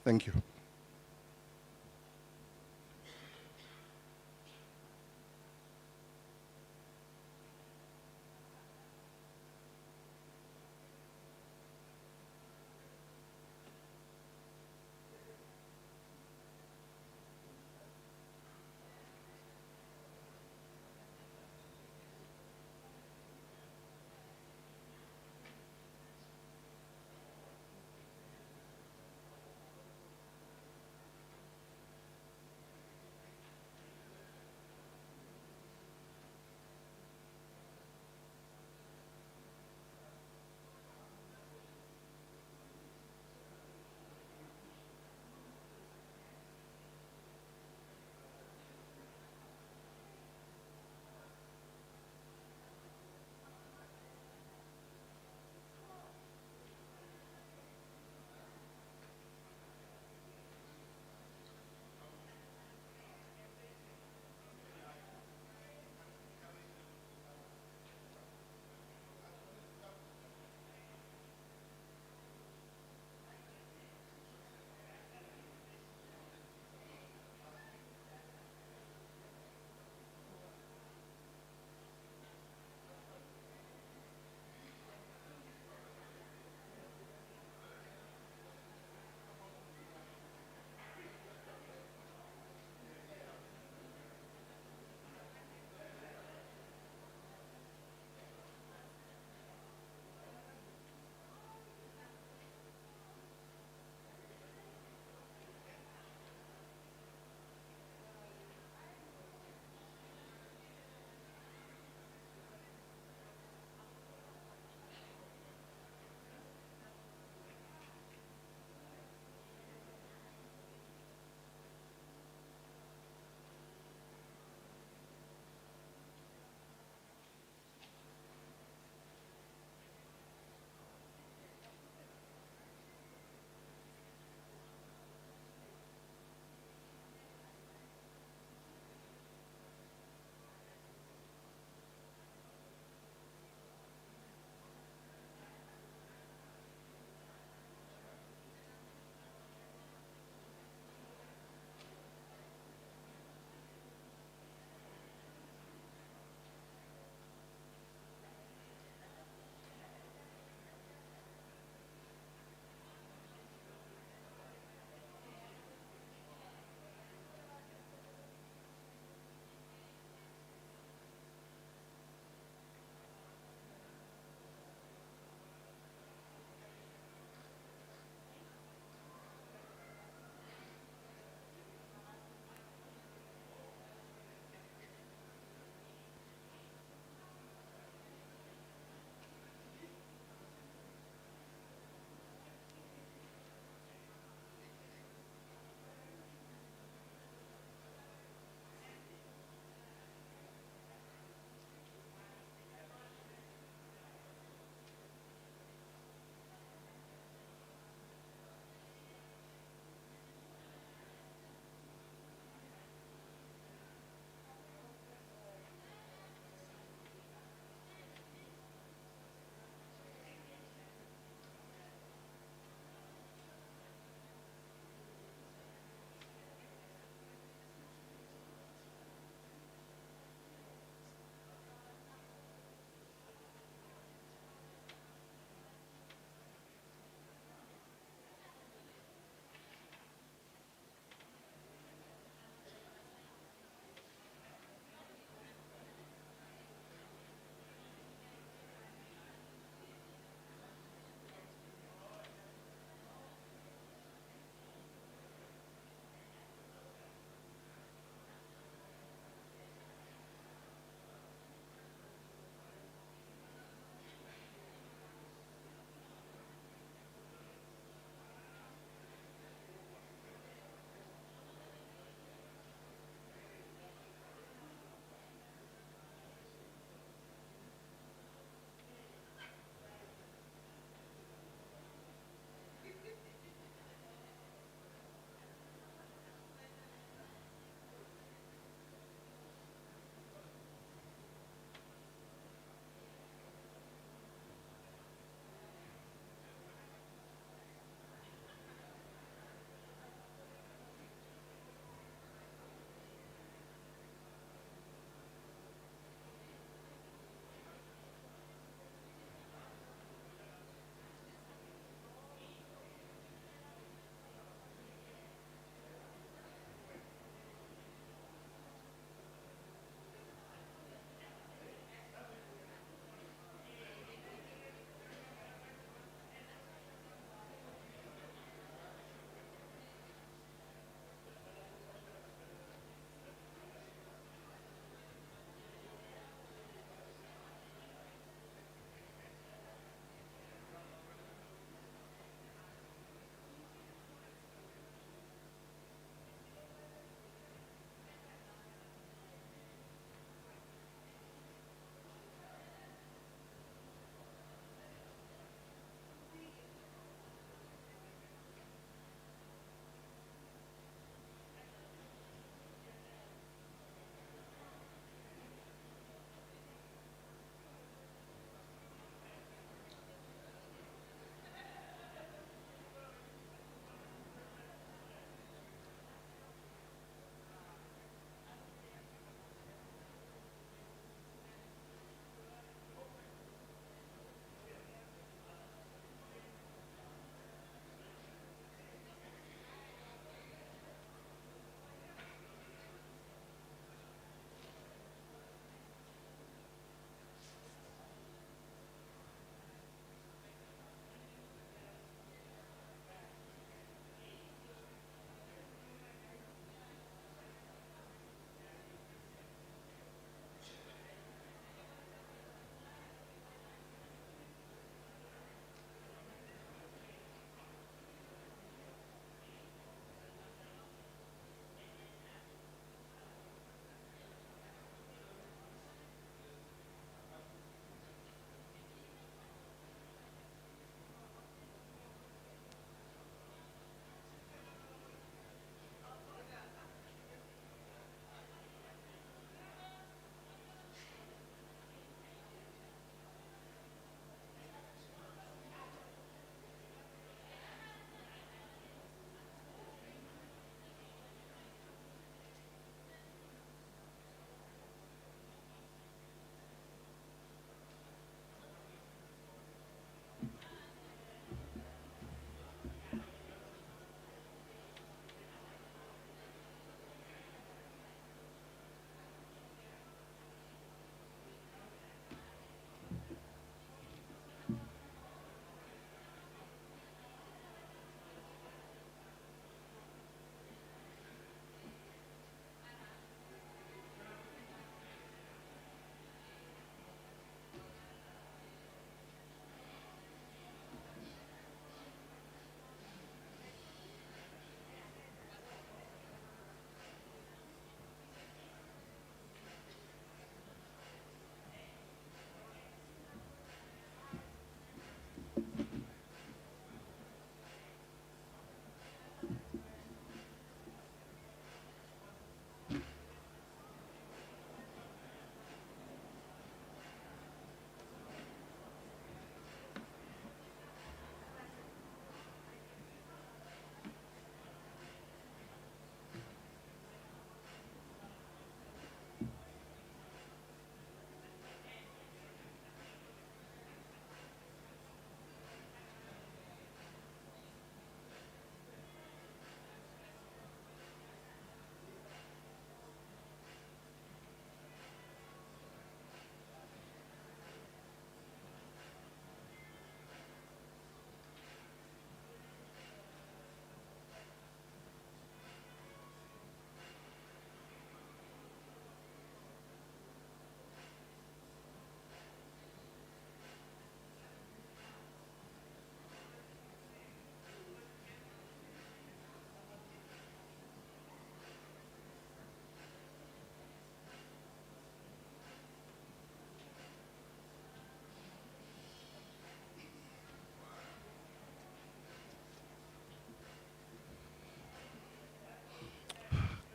Thank you.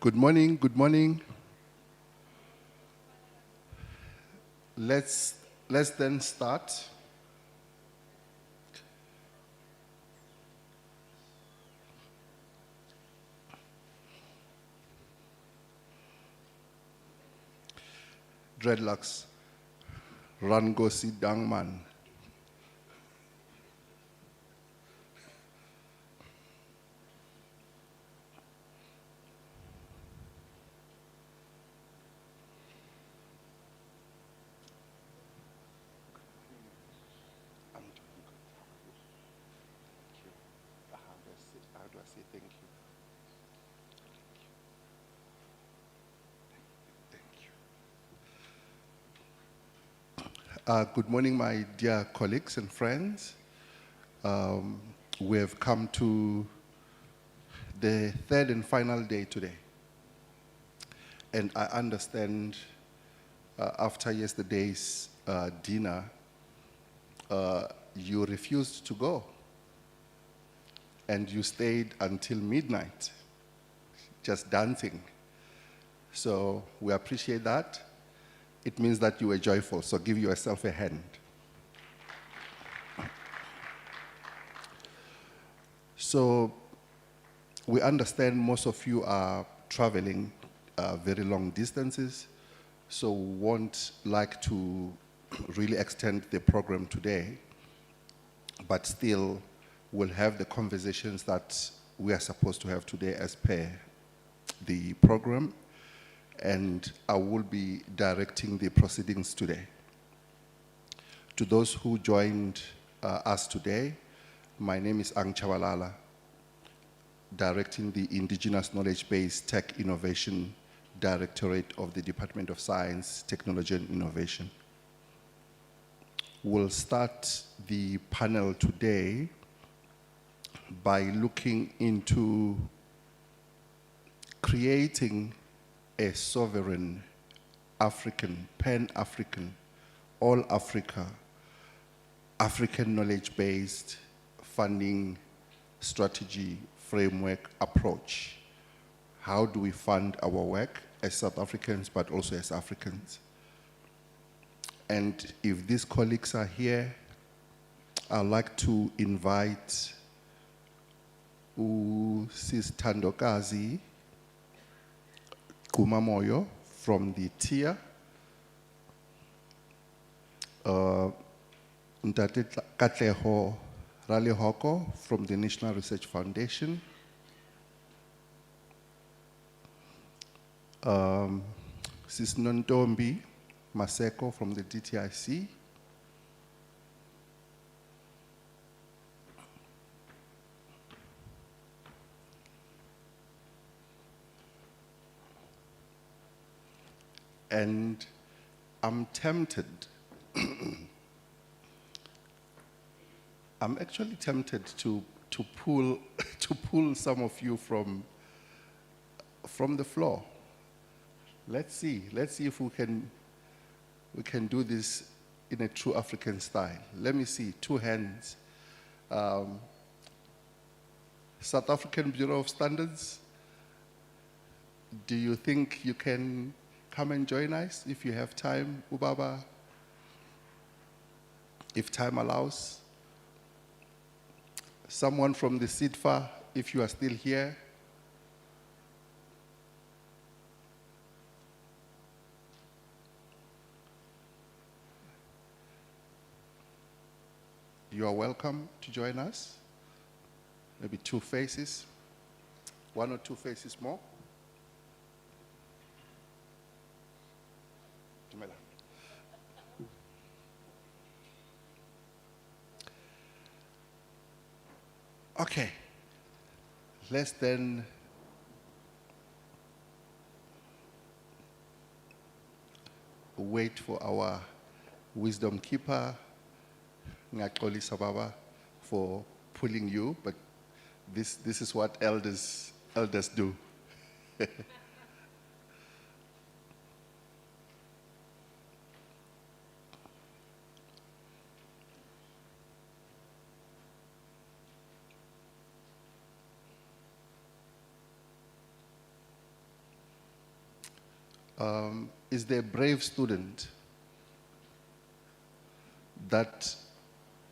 Good morning, good morning. Let's then start. Dreadlocks, Rangosi Dangman. How do I say thank you? Thank you. Good morning, my dear colleagues and friends. We have come to the third and final day today. And I understand after yesterday's dinner, you refused to go. And you stayed until midnight, just dancing. So we appreciate that. It means that you were joyful, so give yourself a hand. So we understand most of you are traveling very long distances, so we won't like to really extend the program today, but still we'll have the conversations that we are supposed to have today as per the program, and I will be directing the proceedings today. To those who joined us today, my name is Ang Chawalala, directing the Indigenous Knowledge-Based Tech Innovation Directorate of the Department of Science, Technology and Innovation. We'll start the panel today by looking into creating a sovereign African, Pan-African, all-Africa, African knowledge-based funding strategy framework approach. How do we fund our work as South Africans, but also as Africans? And if these colleagues are here, I'd like to invite Sis Tandokazi Kumamoyo from the TIA, Ntate Katleho Ralihoko from the National Research Foundation, Sis Nontombi Maseko from the DTIC, and I'm tempted, I'm actually tempted to pull some of you from the floor. Let's see if we can do this in a true African style. Let me see, 2 hands. South African Bureau of Standards, do you think you can come and join us if you have time, Ubaba? If time allows? Someone from the SIDFA, if you are still here? You are welcome to join us. Maybe 2 faces, 1 or 2 faces more. Okay, let's then wait for our wisdom keeper, Ngakoli Sababa, for pulling you, but this is what elders do. Is there a brave student that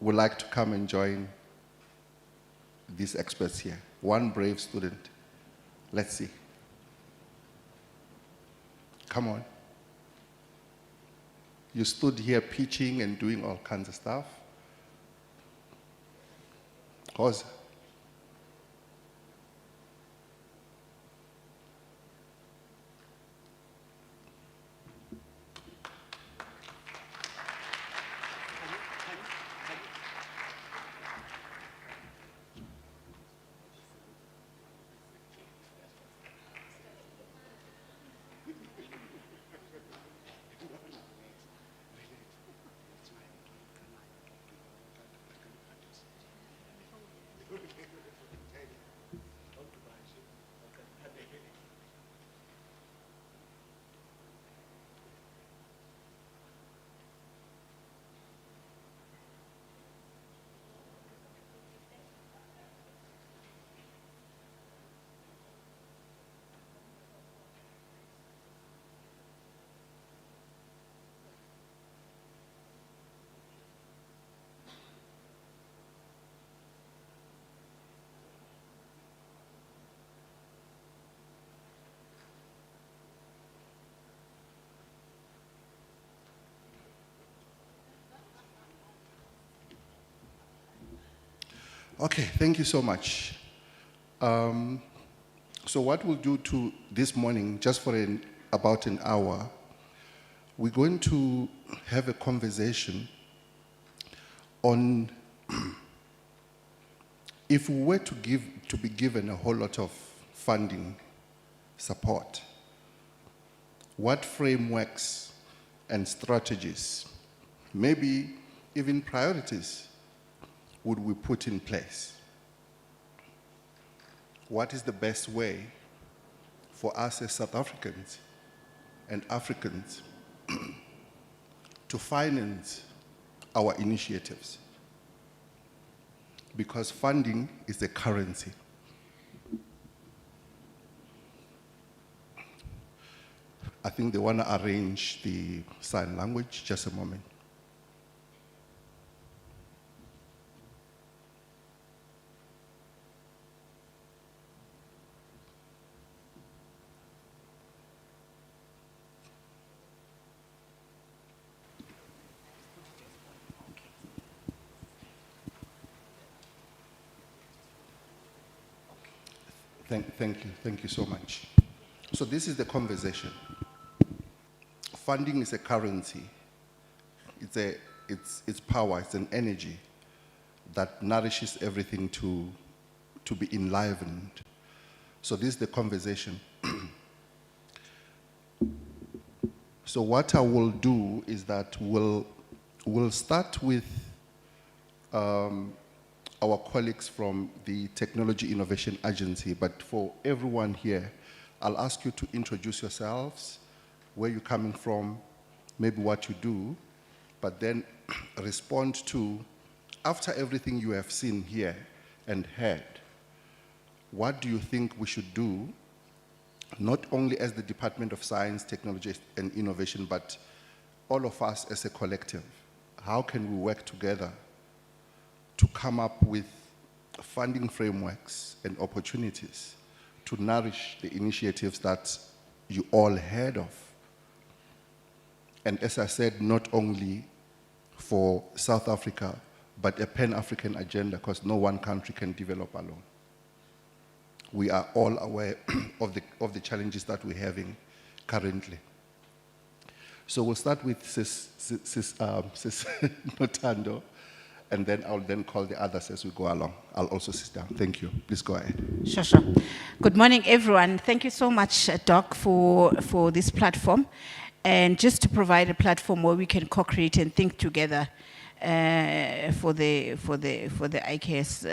would like to come and join these experts here? One brave student. Let's see. Come on. You stood here pitching and doing all kinds of stuff. Cause okay, thank you so much. So what we'll do to this morning, just for about an hour, we're going to have a conversation on if we were to be given a whole lot of funding support, what frameworks and strategies, maybe even priorities, would we put in place? What is the best way for us as South Africans and Africans to finance our initiatives? Because funding is a currency. I think they want to arrange the sign language. Just a moment. Thank you so much. So this is the conversation. Funding is a currency. It's power, it's an energy that nourishes everything to be enlivened. So this is the conversation. So what I will do is that we'll start with our colleagues from the Technology Innovation Agency, but for everyone here, I'll ask you to introduce yourselves, where you're coming from, maybe what you do, but then respond to after everything you have seen here and heard, what do you think we should do, not only as the Department of Science, Technology and Innovation, but all of us as a collective? How can we work together to come up with funding frameworks and opportunities to nourish the initiatives that you all heard of? And as I said, not only for South Africa, but a Pan-African agenda, because no one country can develop alone. We are all aware of the challenges that we're having currently. So we'll start with Sis Notando, and then I'll then call the others as we go along. I'll also sit down. Thank you. Please go ahead. Sure. Good morning, everyone. Thank you so much, Doc, for this platform, and just to provide a platform where we can co-create and think together for the IKS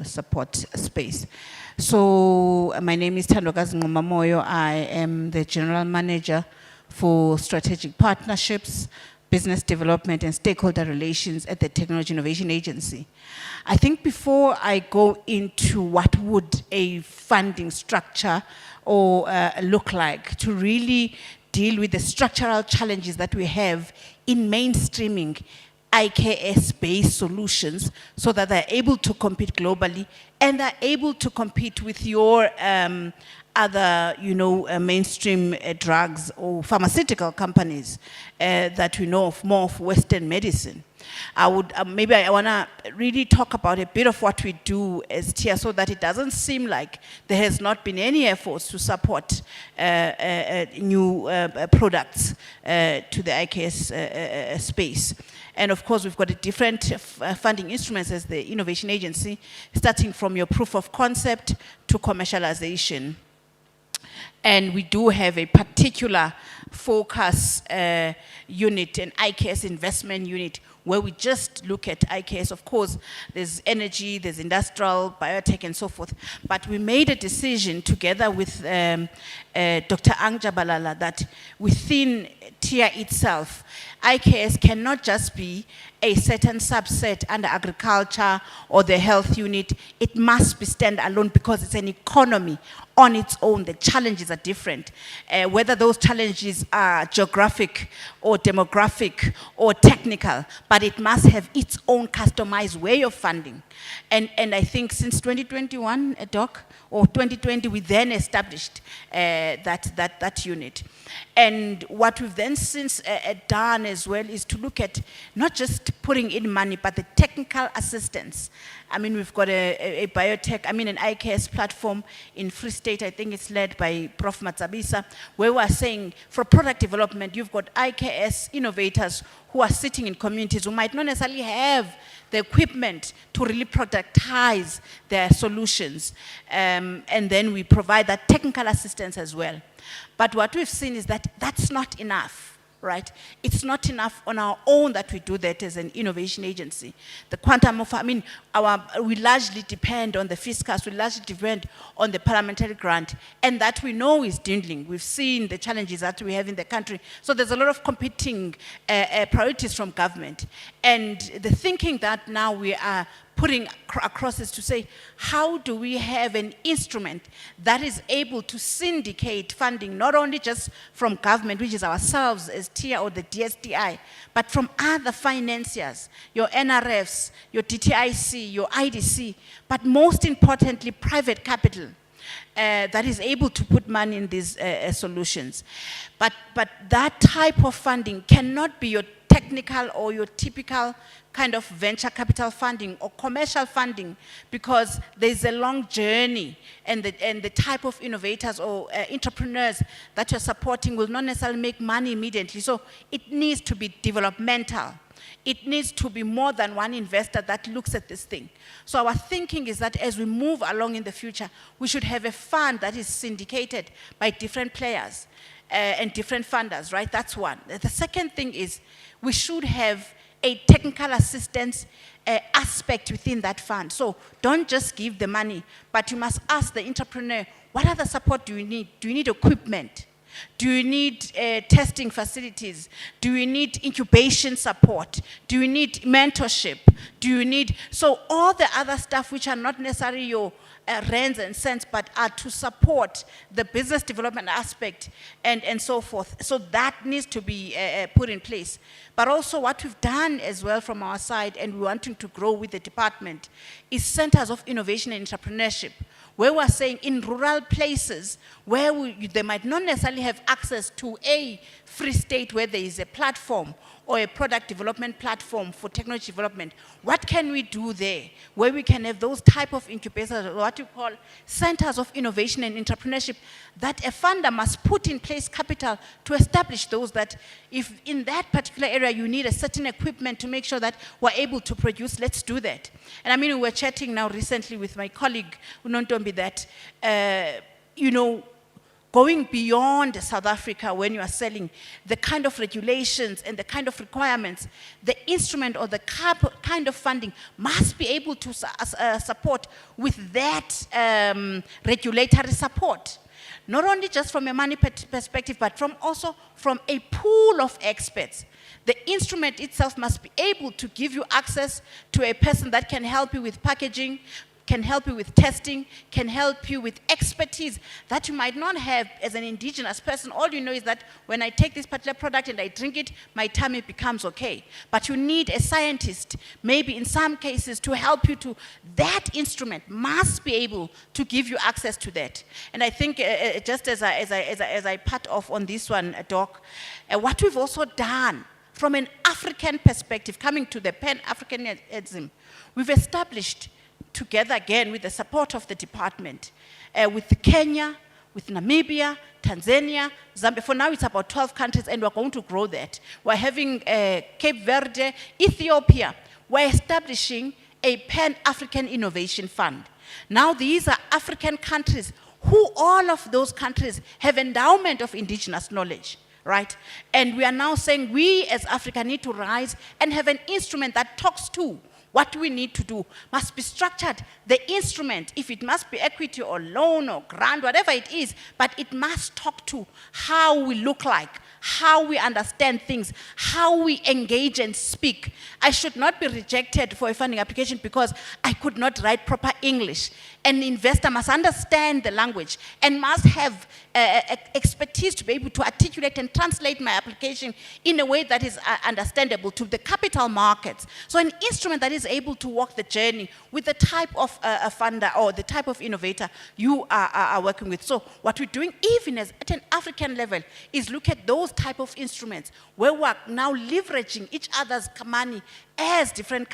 support space. So my name is Thandokazi Nqumamoyo. I am the General Manager for Strategic Partnerships, Business Development and Stakeholder Relations at the Technology Innovation Agency. I think before I go into what would a funding structure or look like to really deal with the structural challenges that we have in mainstreaming IKS-based solutions so that they're able to compete globally and are able to compete with your other, mainstream drugs or pharmaceutical companies that we know of, more of Western medicine. I would, maybe I wanna really talk about a bit of what we do as TIA so that it doesn't seem like there has not been any efforts to support new products to the IKS space. And of course, we've got a different funding instruments as the Innovation Agency, starting from your proof of concept to commercialization. And we do have a particular focus unit, an IKS investment unit, where we just look at IKS. Of course, there's energy, there's industrial, biotech, and so forth. But we made a decision together with Dr. Anja Balala that within TIA itself, IKS cannot just be a certain subset under agriculture or the health unit. It must be standalone because it's an economy on its own. The challenges are different. Whether those challenges are geographic or demographic or technical, but it must have its own customized way of funding. And I think since 2021, Doc, or 2020, we then established that unit. And what we've then since done as well is to look at not just putting in money, but the technical assistance. I mean, we've got a biotech, an IKS platform in Free State. I think it's led by Prof. Matsabisa, where we're saying for product development, you've got IKS innovators who are sitting in communities who might not necessarily have the equipment to really productize their solutions. And then we provide that technical assistance as well. But what we've seen is that that's not enough, right? It's not enough on our own that we do that as an innovation agency. The quantum of, we largely depend on the fiscus, we largely depend on the parliamentary grant, and that we know is dwindling. We've seen the challenges that we have in the country. So there's a lot of competing priorities from government. And the thinking that now we are putting across is to say, how do we have an instrument that is able to syndicate funding, not only just from government, which is ourselves as TIA or the DSTI, but from other financiers, your NRFs, your DTIC, your IDC, but most importantly, private capital. That is able to put money in these solutions. But that type of funding cannot be your technical or your typical kind of venture capital funding or commercial funding, because there's a long journey, and the type of innovators or entrepreneurs that you're supporting will not necessarily make money immediately. So it needs to be developmental. It needs to be more than one investor that looks at this thing. So our thinking is that as we move along in the future, we should have a fund that is syndicated by different players and different funders, right? That's one. The second thing is we should have a technical assistance aspect within that fund. So don't just give the money, but you must ask the entrepreneur, what other support do you need? Do you need equipment? Do you need testing facilities? Do you need incubation support? Do you need mentorship? Do you need, so all the other stuff which are not necessarily your rands and cents, but are to support the business development aspect and so forth. So that needs to be put in place. But also what we've done as well from our side, and we're wanting to grow with the department, is centers of innovation and entrepreneurship, where we're saying in rural places where they might not necessarily have access to a free state where there is a platform or a product development platform for technology development, what can we do there where we can have those type of incubators, what you call centers of innovation and entrepreneurship, that a funder must put in place capital to establish those, that if in that particular area you need a certain equipment to make sure that we're able to produce, let's do that. And I mean, we were chatting now recently with my colleague, Unontombi, that, you know, going beyond South Africa when you are selling, the kind of regulations and the kind of requirements, the instrument or the kind of funding must be able to support with that regulatory support. Not only just from a money perspective, but from also from a pool of experts. The instrument itself must be able to give you access to a person that can help you with packaging, can help you with testing, can help you with expertise that you might not have as an indigenous person. All you know is that when I take this particular product and I drink it, my tummy becomes okay. But you need a scientist, maybe in some cases, to help you to, that instrument must be able to give you access to that. And I think just as I part off on this one, Doc, what we've also done from an African perspective, coming to the Pan-Africanism, we've established together again with the support of the department, with Kenya, with Namibia, Tanzania, Zambia. For now it's about 12 countries and we're going to grow that. We're having Cape Verde, Ethiopia. We're establishing a Pan-African Innovation Fund. Now these are African countries who all of those countries have endowment of indigenous knowledge. Right? And we are now saying we as Africa need to rise and have an instrument that talks to what we need to do. Must be structured. The instrument, if it must be equity or loan or grant, whatever it is, but it must talk to how we look like, how we understand things, how we engage and speak. I should not be rejected for a funding application because I could not write proper English. An investor must understand the language and must have expertise to be able to articulate and translate my application in a way that is understandable to the capital markets. So an instrument that is able to walk the journey with the type of funder or the type of innovator you are working with. So what we're doing, even as at an African level, is look at those type of instruments where we're now leveraging each other's money as different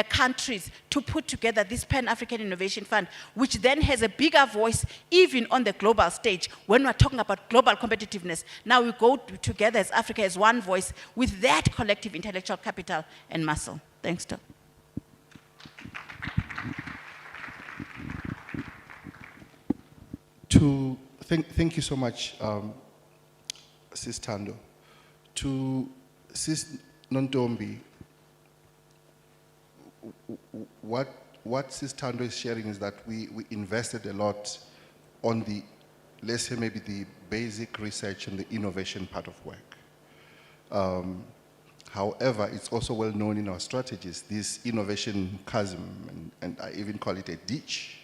countries to put together this Pan-African Innovation Fund, which then has a bigger voice even on the global stage. When we're talking about global competitiveness, now we go together as Africa as one voice with that collective intellectual capital and muscle. Thanks, Doc. Thank you so much, Sis Tando. To Sis Nontombi, what Sis Tando is sharing is that we invested a lot on the, let's say maybe the basic research and the innovation part of work. However, it's also well known in our strategies, this innovation chasm, and I even call it a ditch.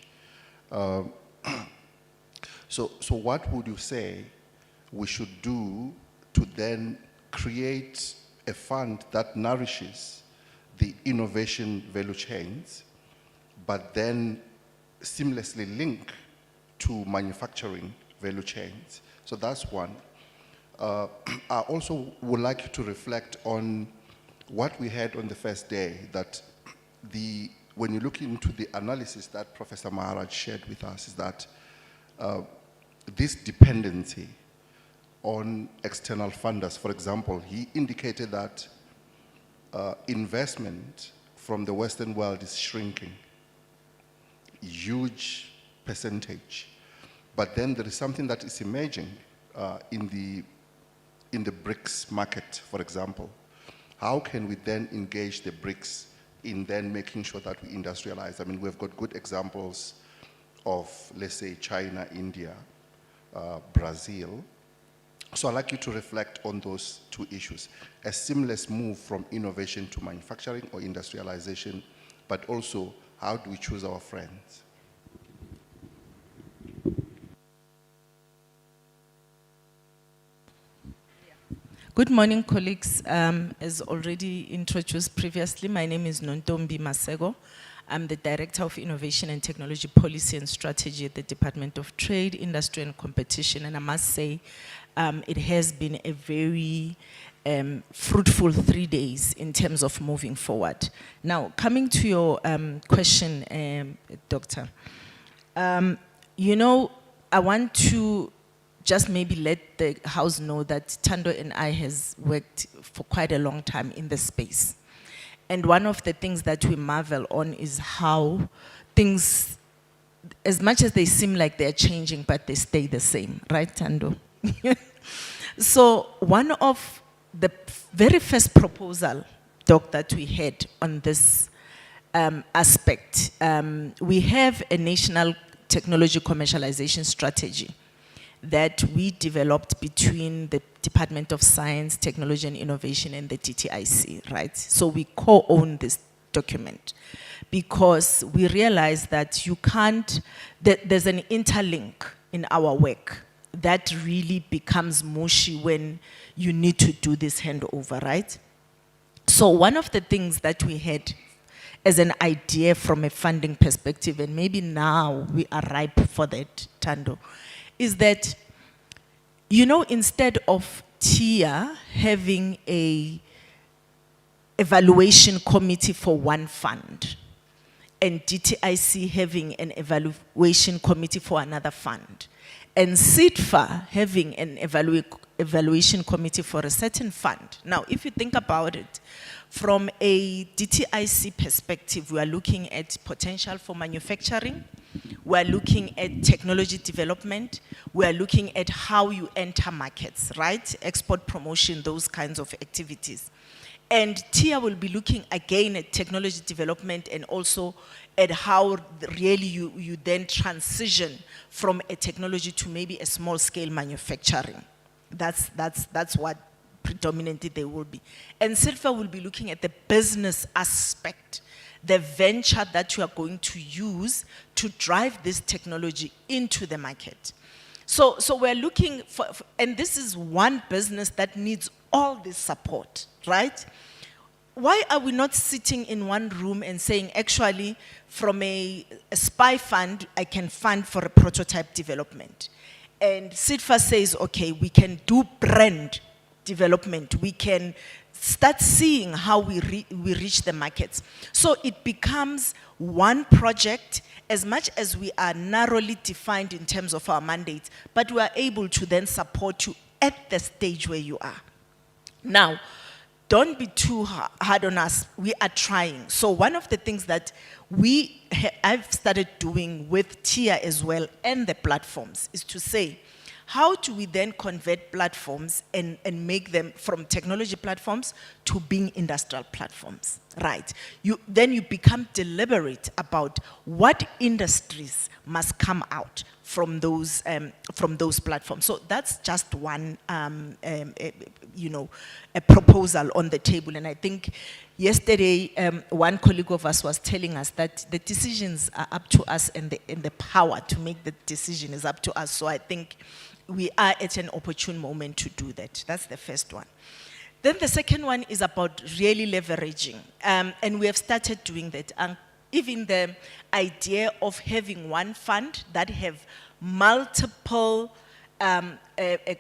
So what would you say we should do to then create a fund that nourishes the innovation value chains, but then seamlessly link to manufacturing value chains? So that's one. I also would like to reflect on what we had on the first day, that when you look into the analysis that Professor Maharaj shared with us, is that this dependency on external funders, for example, he indicated that investment from the Western world is shrinking, huge percentage. But then there is something that is emerging in the BRICS market, for example. How can we then engage the BRICS in then making sure that we industrialize? I mean, we've got good examples of, let's say, China, India, Brazil. So I'd like you to reflect on those two issues. A seamless move from innovation to manufacturing or industrialization, but also how do we choose our friends? Good morning, colleagues. As already introduced previously, my name is Nontombi Masego. I'm the Director of Innovation and Technology Policy and Strategy at the Department of Trade, Industry and Competition. And I must say, it has been a very fruitful 3 days in terms of moving forward. Now, coming to your question, Doctor, you know, I want to just maybe let the House know that Thando and I has worked for quite a long time in this space. And one of the things that we marvel on is how things, as much as they seem like they're changing, but they stay the same, right, Thando? So one of the very first proposal, Doc, that we had on this aspect, we have a national technology commercialization strategy that we developed between the Department of Science, Technology and Innovation and the DTIC, right? So we co-own this document because we realize that you can't, there's an interlink in our work that really becomes mushy when you need to do this handover, right? So one of the things that we had as an idea from a funding perspective, and maybe now we are ripe for that, Thando, is that, you know, instead of TIA having a evaluation committee for one fund and DTIC having an evaluation committee for another fund and SIDFA having an evaluation committee for a certain fund. Now, if you think about it, from a DTIC perspective, we are looking at potential for manufacturing, we are looking at technology development, we are looking at how you enter markets, right? Export promotion, those kinds of activities. And TIA will be looking again at technology development and also at how really you then transition from a technology to maybe a small scale manufacturing. That's what predominantly they will be. And SIDFA will be looking at the business aspect, the venture that you are going to use to drive this technology into the market. So we're looking for, and this is one business that needs all this support, right? Why are we not sitting in one room and saying, actually, from a SPY fund, I can fund for a prototype development. And SIDFA says, okay, we can do brand development. We can start seeing how we reach the markets. So it becomes one project, as much as we are narrowly defined in terms of our mandate, but we are able to then support you at the stage where you are. Now, don't be too hard on us. We are trying. So one of the things that I've started doing with TIA as well and the platforms is to say, how do we then convert platforms and make them from technology platforms to being industrial platforms, right? Then you become deliberate about what industries must come out from those platforms. So that's just one, you know, a proposal on the table. And I think yesterday, one colleague of us was telling us that the decisions are up to us and the power to make the decision is up to us. So I think we are at an opportune moment to do that. That's the first one. Then the second one is about really leveraging. And we have started doing that. Even the idea of having one fund that have multiple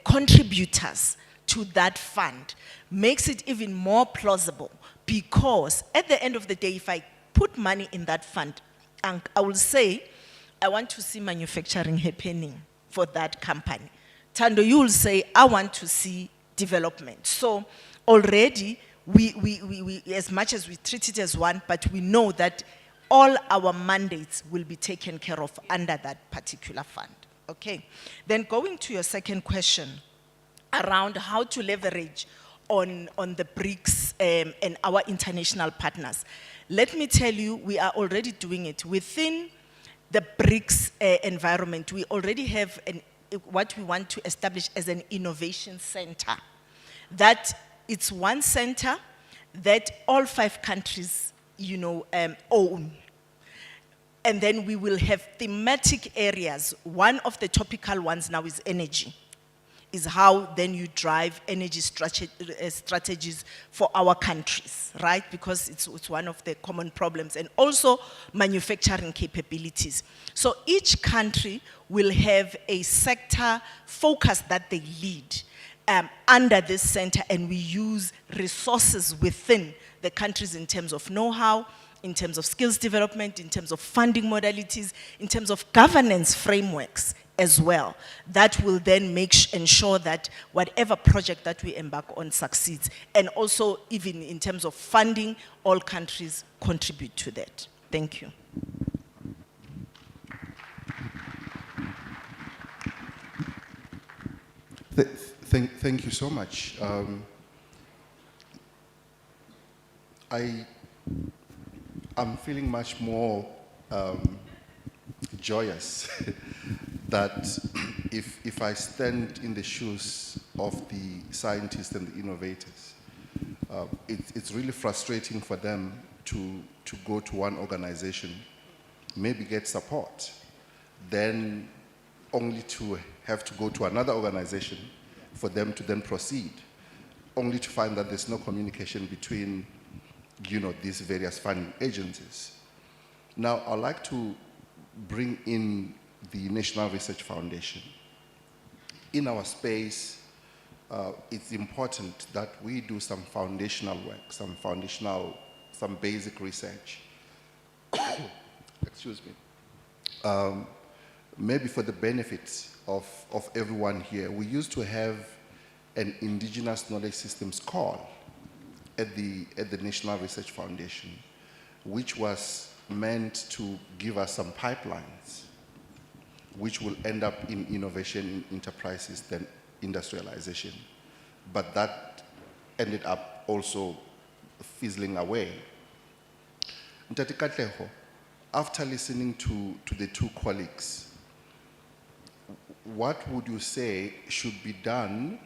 contributors to that fund makes it even more plausible, because at the end of the day, if I put money in that fund, I will say, I want to see manufacturing happening for that company. Thando, you will say, I want to see development. So already, we as much as we treat it as one, but we know that all our mandates will be taken care of under that particular fund. Okay. Then going to your second question around how to leverage on the BRICS and our international partners. Let me tell you, we are already doing it. Within the BRICS environment, we already have what we want to establish as an innovation center. That it's one center that all 5 countries, own. And then we will have thematic areas. One of the topical ones now is energy, is how then you drive energy strategies for our countries, right? Because it's one of the common problems. And also manufacturing capabilities. So each country will have a sector focus that they lead under this center, and we use resources within the countries in terms of know-how, in terms of skills development, in terms of funding modalities, in terms of governance frameworks as well. That will then ensure that whatever project that we embark on succeeds. And also, even in terms of funding, all countries contribute to that. Thank you. Thank you so much. I'm feeling much more joyous that if I stand in the shoes of the scientists and the innovators, it's really frustrating for them to go to one organization, maybe get support, then only to have to go to another organization for them to then proceed, only to find that there's no communication between these various funding agencies. Now, I'd like to bring in the National Research Foundation. In our space, it's important that we do some foundational work, some basic research. Excuse me. Maybe for the benefit of everyone here, we used to have an Indigenous Knowledge Systems call at the National Research Foundation, which was meant to give us some pipelines, which will end up in innovation in enterprises, then industrialization. But that ended up also fizzling away. Ntati Katleho, after listening to the 2 colleagues, what would you say should be done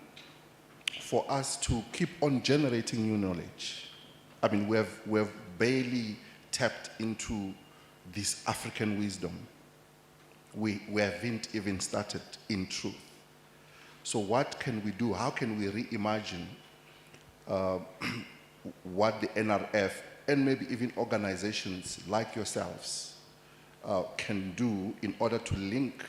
for us to keep on generating new knowledge? I mean, we have barely tapped into this African wisdom. We haven't even started in truth. So what can we do? How can we reimagine what the NRF and maybe even organizations like yourselves can do in order to link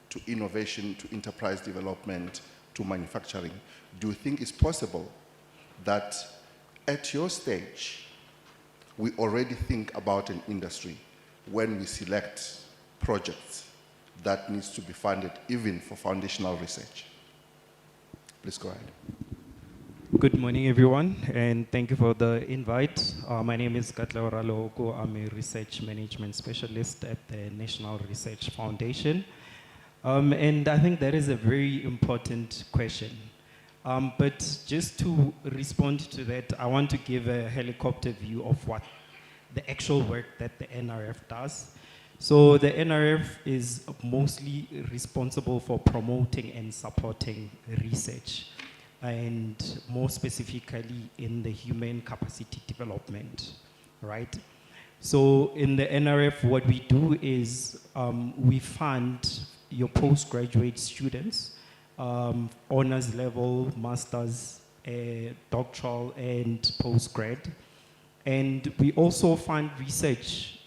to innovation, to enterprise development, to manufacturing? Do you think it's possible that at your stage, we already think about an industry when we select projects that needs to be funded even for foundational research? Please go ahead. Good morning, everyone, and thank you for the invite. My name is Katlaura Looko. I'm a research management specialist at the National Research Foundation. And I think that is a very important question. But just to respond to that, I want to give a helicopter view of what the actual work that the NRF does. So the NRF is mostly responsible for promoting and supporting research, and more specifically in the human capacity development, right? So in the NRF, what we do is we fund your postgraduate students, honors level, masters, doctoral, and postgrad. And we also fund research,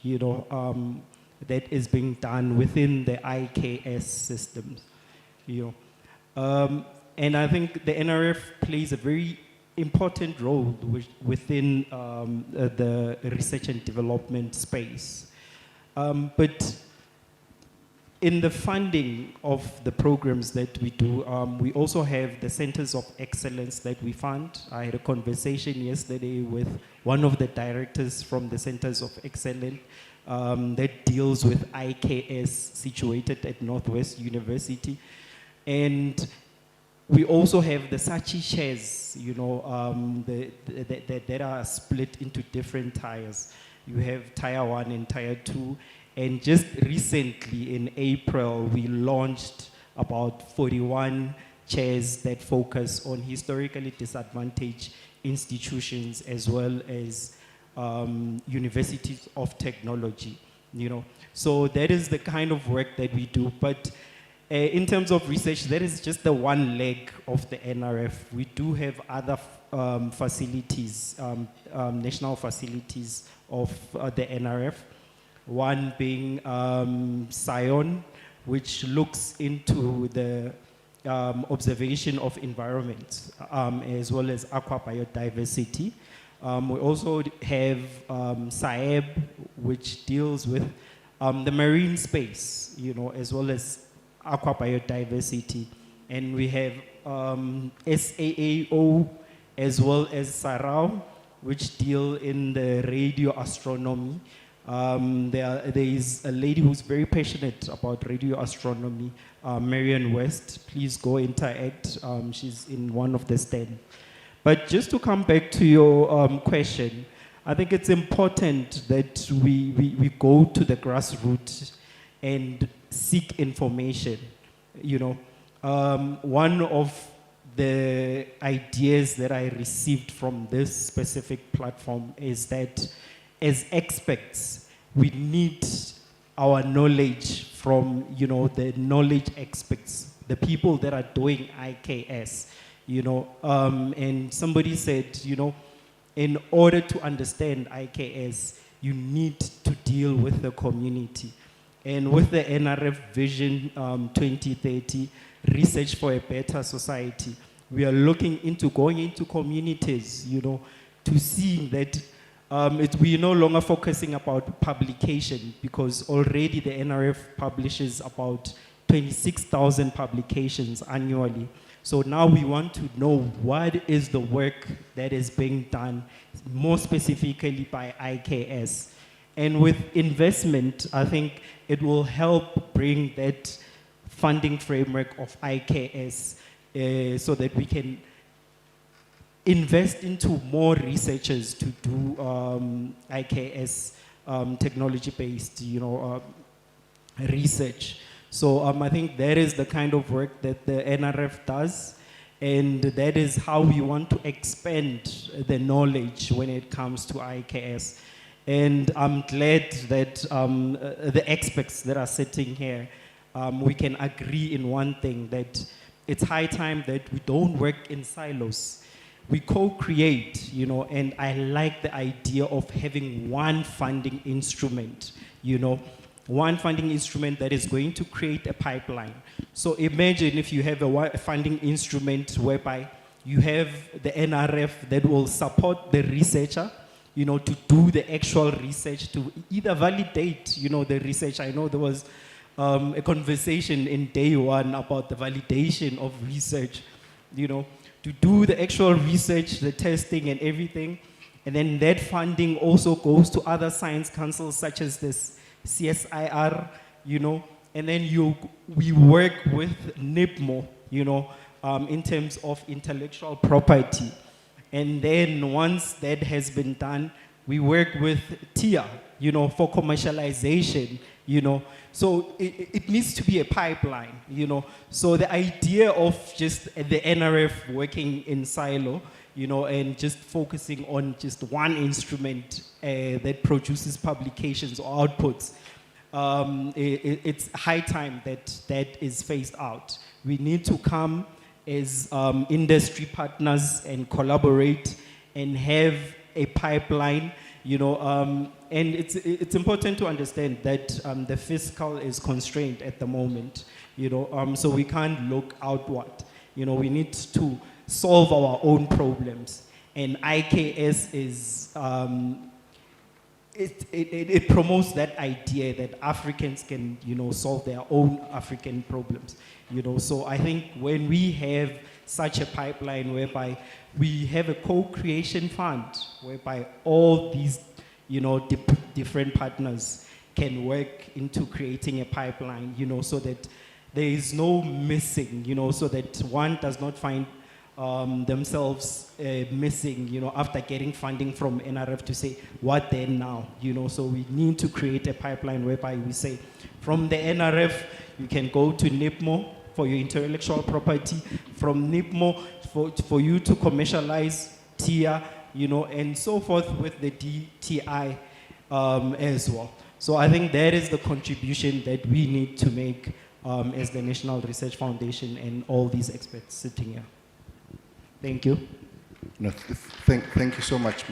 that is being done within the IKS systems, and I think the NRF plays a very important role within the research and development space. But in the funding of the programs that we do, we also have the centers of excellence that we fund. I had a conversation yesterday with one of the directors from the centers of excellence that deals with IKS, situated at Northwest University. And we also have the Sachi shares, that are split into different tiers. You have tier 1 and tier 2. And just recently in April, we launched about 41 chairs that focus on historically disadvantaged institutions as well as universities of technology, you know. So that is the kind of work that we do. But in terms of research, that is just the one leg of the NRF. We do have other facilities, national facilities of the NRF. One being SCION, which looks into the observation of environment as well as aqua biodiversity. We also have SAEB, which deals with the marine space, you know, as well as aqua biodiversity. And we have SAAO as well as SARAO, which deal in the radio astronomy. There is a lady who's very passionate about radio astronomy, Marian West. Please go interact. She's in one of the stand. But just to come back to your question, I think it's important that we go to the grassroots and seek information. You know, one of the ideas that I received from this specific platform is that as experts, we need our knowledge from, you know, the knowledge experts, the people that are doing IKS, you know. And somebody said, you know, in order to understand IKS, you need to deal with the community. And with the NRF Vision 2030, Research for a Better Society, we are looking into going into communities, you know, to see that we're no longer focusing about publication, because already the NRF publishes about 26,000 publications annually. So now we want to know what is the work that is being done, more specifically by IKS. And with investment, I think it will help bring that funding framework of IKS so that we can invest into more researchers to do IKS technology-based, you know, research. So I think that is the kind of work that the NRF does, and that is how we want to expand the knowledge when it comes to IKS. And I'm glad that the experts that are sitting here, we can agree in one thing, that it's high time that we don't work in silos. We co-create, you know, and I like the idea of having one funding instrument, you know, one funding instrument that is going to create a pipeline. So imagine if you have a funding instrument whereby you have the NRF that will support the researcher, you know, to do the actual research, to either validate, you know, the research. I know there was a conversation in day one about the validation of research, you know, to do the actual research, the testing and everything. And then that funding also goes to other science councils such as this CSIR, you know, and then we work with NIPMO, you know, in terms of intellectual property. And then once that has been done, we work with TIA, you know, for commercialization, you know. So it needs to be a pipeline, you know. So the idea of just the NRF working in silo, you know, and just focusing on just one instrument that produces publications or outputs, it's high time that is phased out. We need to come as industry partners and collaborate and have a pipeline, you know, and it's important to understand that the fiscal is constrained at the moment, you know, so we can't look outward, you know, we need to solve our own problems, and IKS is, it promotes that idea that Africans can, you know, solve their own African problems, you know. So I think when we have such a pipeline whereby we have a co-creation fund, whereby all these, you know, different partners can work into creating a pipeline, you know, so that there is no missing, you know, so that one does not find themselves missing, you know, after getting funding from NRF to say, what then now, you know. So we need to create a pipeline whereby we say, from the NRF, you can go to NIPMO, for your intellectual property, from NIPMO for you to commercialize TIA, you know, and so forth with the DTI as well. So I think that is the contribution that we need to make as the National Research Foundation and all these experts sitting here. Thank you. No, thank you so much.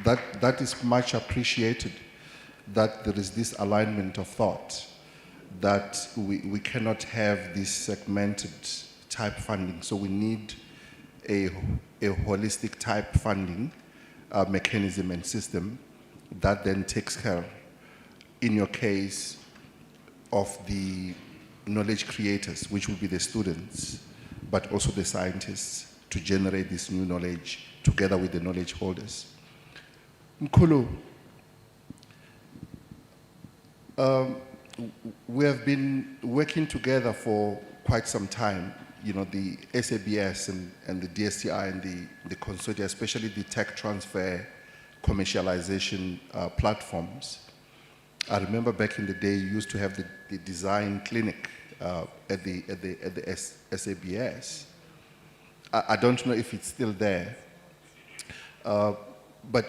That is much appreciated, that there is this alignment of thought, that we cannot have this segmented type funding. So we need a holistic type funding mechanism and system that then takes care, in your case, of the knowledge creators, which will be the students, but also the scientists, to generate this new knowledge together with the knowledge holders. Mkhulu, we have been working together for quite some time, you know, the SABS and the DSTI and the consortia, especially the tech transfer commercialization platforms. I remember back in the day, you used to have the design clinic at the SABS. I don't know if it's still there, but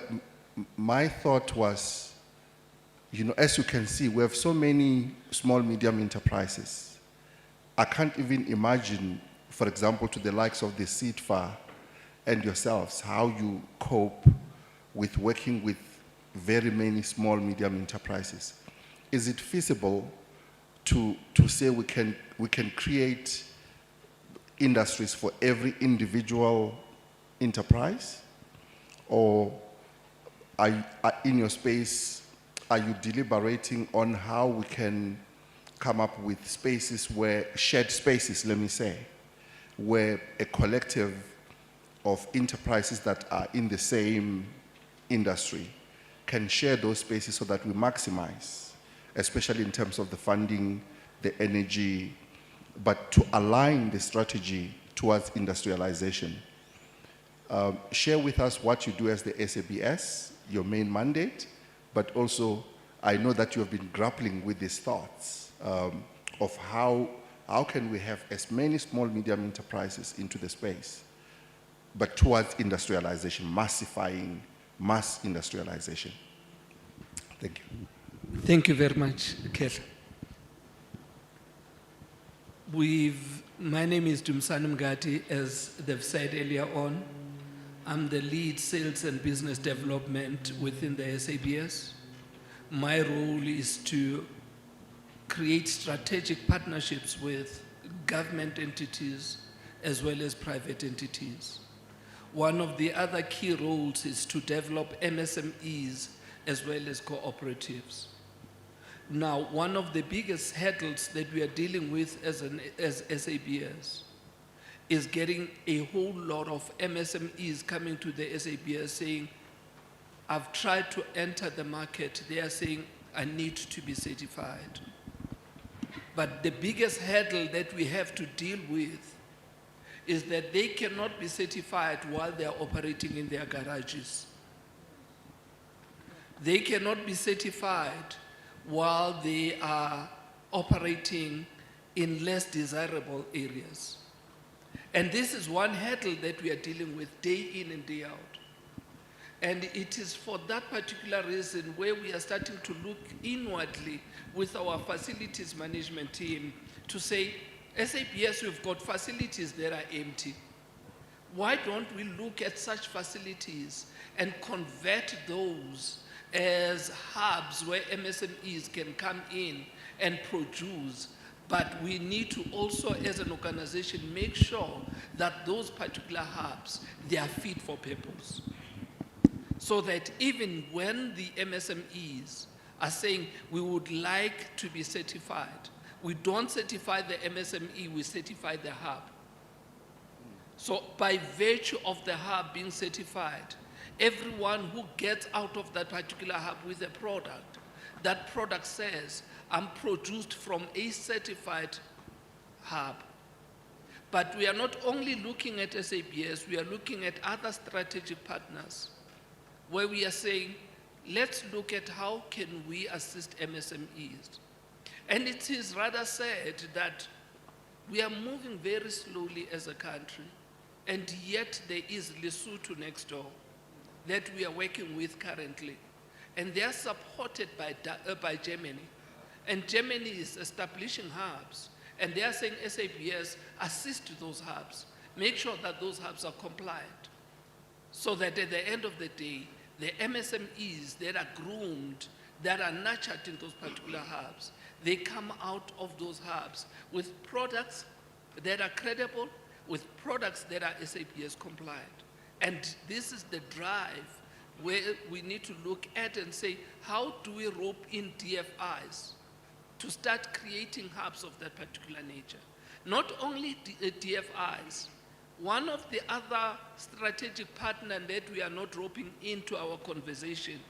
my thought was, you know, as you can see, we have so many small, medium enterprises. I can't even imagine, for example, to the likes of the CITFA and yourselves, how you cope with working with very many small, medium enterprises. Is it feasible to say we can create industries for every individual enterprise? Or in your space, are you deliberating on how we can come up with spaces where, shared spaces, let me say, where a collective of enterprises that are in the same industry can share those spaces so that we maximize, especially in terms of the funding, the energy, but to align the strategy towards industrialization? Share with us what you do as the SABS, your main mandate, but also I know that you have been grappling with these thoughts of how can we have as many small, medium enterprises into the space, but towards industrialization, mass industrialization. Thank you. Thank you very much, Kel. My name is Dumsani Mgati, as they've said earlier on. I'm the lead sales and business development within the SABS. My role is to create strategic partnerships with government entities as well as private entities. One of the other key roles is to develop MSMEs as well as cooperatives. Now, one of the biggest hurdles that we are dealing with as SABS is getting a whole lot of MSMEs coming to the SABS saying, I've tried to enter the market. They are saying, I need to be certified. But the biggest hurdle that we have to deal with is that they cannot be certified while they are operating in their garages. They cannot be certified while they are operating in less desirable areas. And this is one hurdle that we are dealing with day in and day out. And it is for that particular reason where we are starting to look inwardly with our facilities management team to say, SABS, we've got facilities that are empty. Why don't we look at such facilities and convert those as hubs where MSMEs can come in and produce? But we need to also, as an organization, make sure that those particular hubs, they are fit for purpose. So that even when the MSMEs are saying we would like to be certified, we don't certify the MSME, we certify the hub. So by virtue of the hub being certified, everyone who gets out of that particular hub with a product, that product says, I'm produced from a certified hub. But we are not only looking at SABS, we are looking at other strategic partners where we are saying, let's look at how can we assist MSMEs. And it is rather sad that We are moving very slowly as a country, and yet there is Lesotho next door that we are working with currently. And they are supported by Germany. And Germany is establishing hubs. And they are saying SABS assist those hubs. Make sure that those hubs are compliant. So that at the end of the day, the MSMEs that are groomed, that are nurtured in those particular hubs, they come out of those hubs with products that are credible, with products that are SABS compliant. And this is the drive where we need to look at and say, how do we rope in DFIs to start creating hubs of that particular nature? Not only DFIs, one of the other strategic partners that we are not roping into our conversation,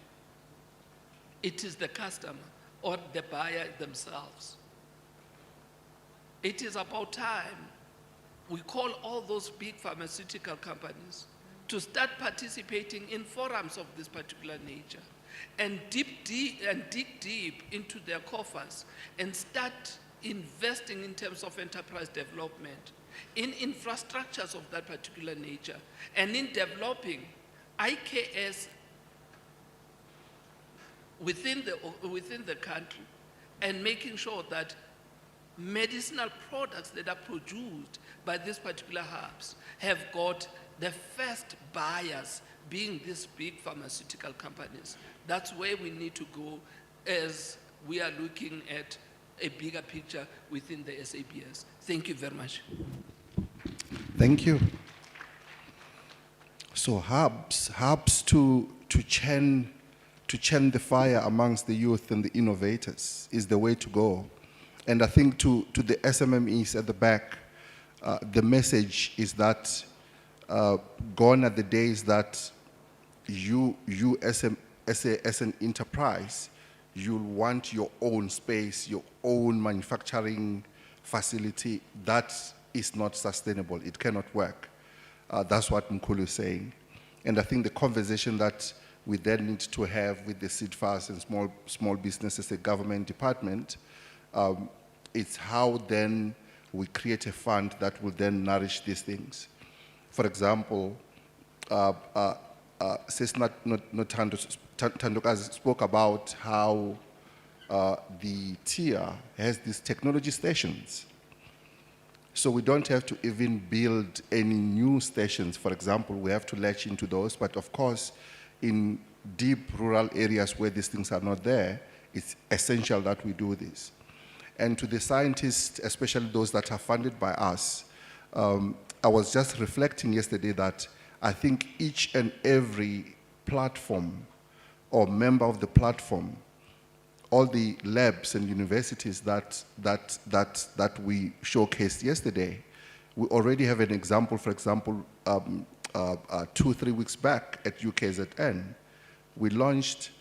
it is the customer or the buyer themselves. It is about time we call all those big pharmaceutical companies to start participating in forums of this particular nature and dig deep into their coffers and start investing in terms of enterprise development, in infrastructures of that particular nature, and in developing IKS within the country, and making sure that medicinal products that are produced by these particular hubs have got the first buyers being these big pharmaceutical companies. That's where we need to go as we are looking at a bigger picture within the SABS. Thank you very much. Thank you. So hubs to churn the fire amongst the youth and the innovators is the way to go. And I think to the SMMEs at the back, the message is that gone are the days that you as an enterprise, you'll want your own space, your own manufacturing facility. That is not sustainable. It cannot work. That's what Mkhulu is saying. And I think the conversation that we then need to have with the SIDFAS and small businesses, the government department, it's how then we create a fund that will then nourish these things. For example, Sis Tandokazi spoke about how the TIA has these technology stations. So we don't have to even build any new stations. For example, we have to latch into those, but of course, in deep rural areas where these things are not there, it's essential that we do this. And to the scientists, especially those that are funded by us, I was just reflecting yesterday that I think each and every platform or member of the platform, all the labs and universities that we showcased yesterday, we already have an example. For example, 2-3 weeks back at UKZN, we launched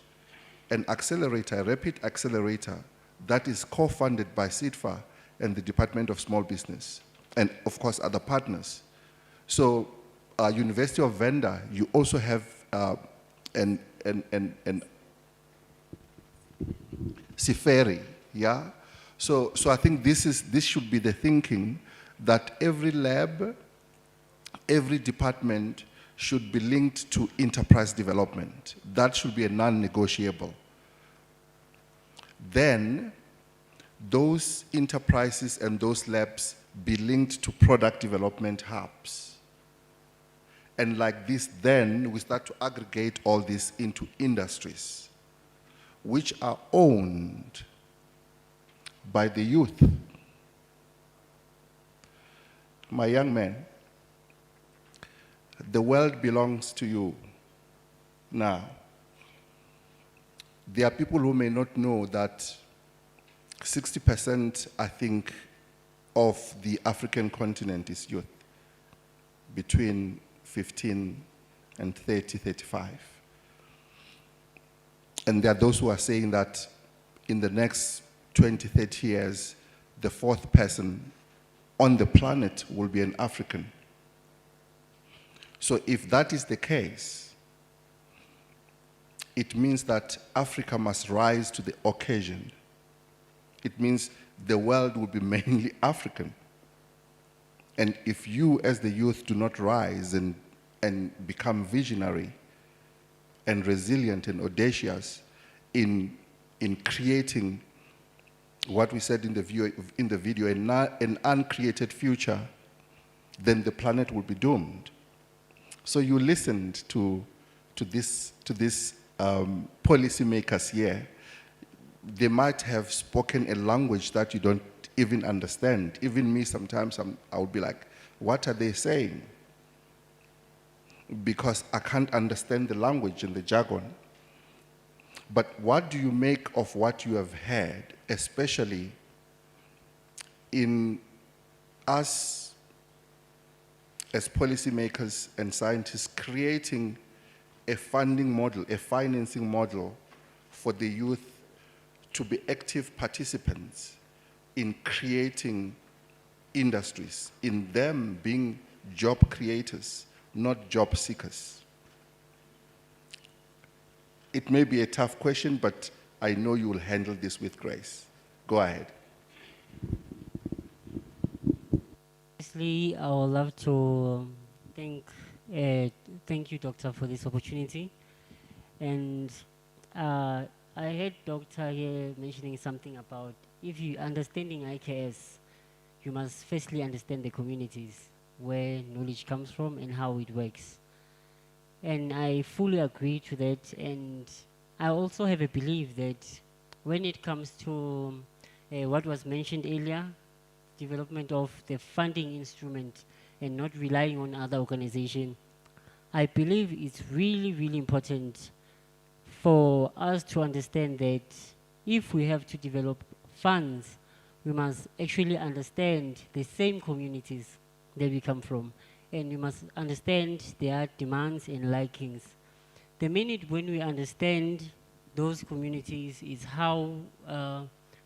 an accelerator, a rapid accelerator, that is co-funded by SIDFA and the Department of Small Business, and of course other partners. So, University of Venda, you also have an Siferi, yeah? So I think this should be the thinking, that every lab, every department should be linked to enterprise development. That should be a non-negotiable. Then those enterprises and those labs be linked to product development hubs. And like this, then we start to aggregate all this into industries, which are owned by the youth. My young man, the world belongs to you now. There are people who may not know that 60%, I think, of the African continent is youth, between 15 and 30, 35. And there are those who are saying that in the next 20, 30 years, the fourth person on the planet will be an African. So if that is the case, it means that Africa must rise to the occasion. It means the world will be mainly African. And if you, as the youth, do not rise and become visionary and resilient and audacious in creating what we said in the video, an uncreated future, then the planet will be doomed. So you listened to these policymakers here. They might have spoken a language that you don't even understand. Even me, sometimes I would be like, what are they saying? Because I can't understand the language and the jargon. But what do you make of what you have heard, especially in us as policymakers and scientists creating a funding model, a financing model for the youth to be active participants in creating industries, in them being job creators, not job seekers? It may be a tough question, but I know you will handle this with grace. Go ahead. Firstly, I would love to thank you, Doctor, for this opportunity. And I heard Doctor here mentioning something about if you understanding IKS, you must firstly understand the communities where knowledge comes from and how it works. And I fully agree to that. And I also have a belief that when it comes to what was mentioned earlier, development of the funding instrument and not relying on other organizations, I believe it's really, really important for us to understand that if we have to develop funds, we must actually understand the same communities that we come from. And we must understand their demands and likings. The minute when we understand those communities is how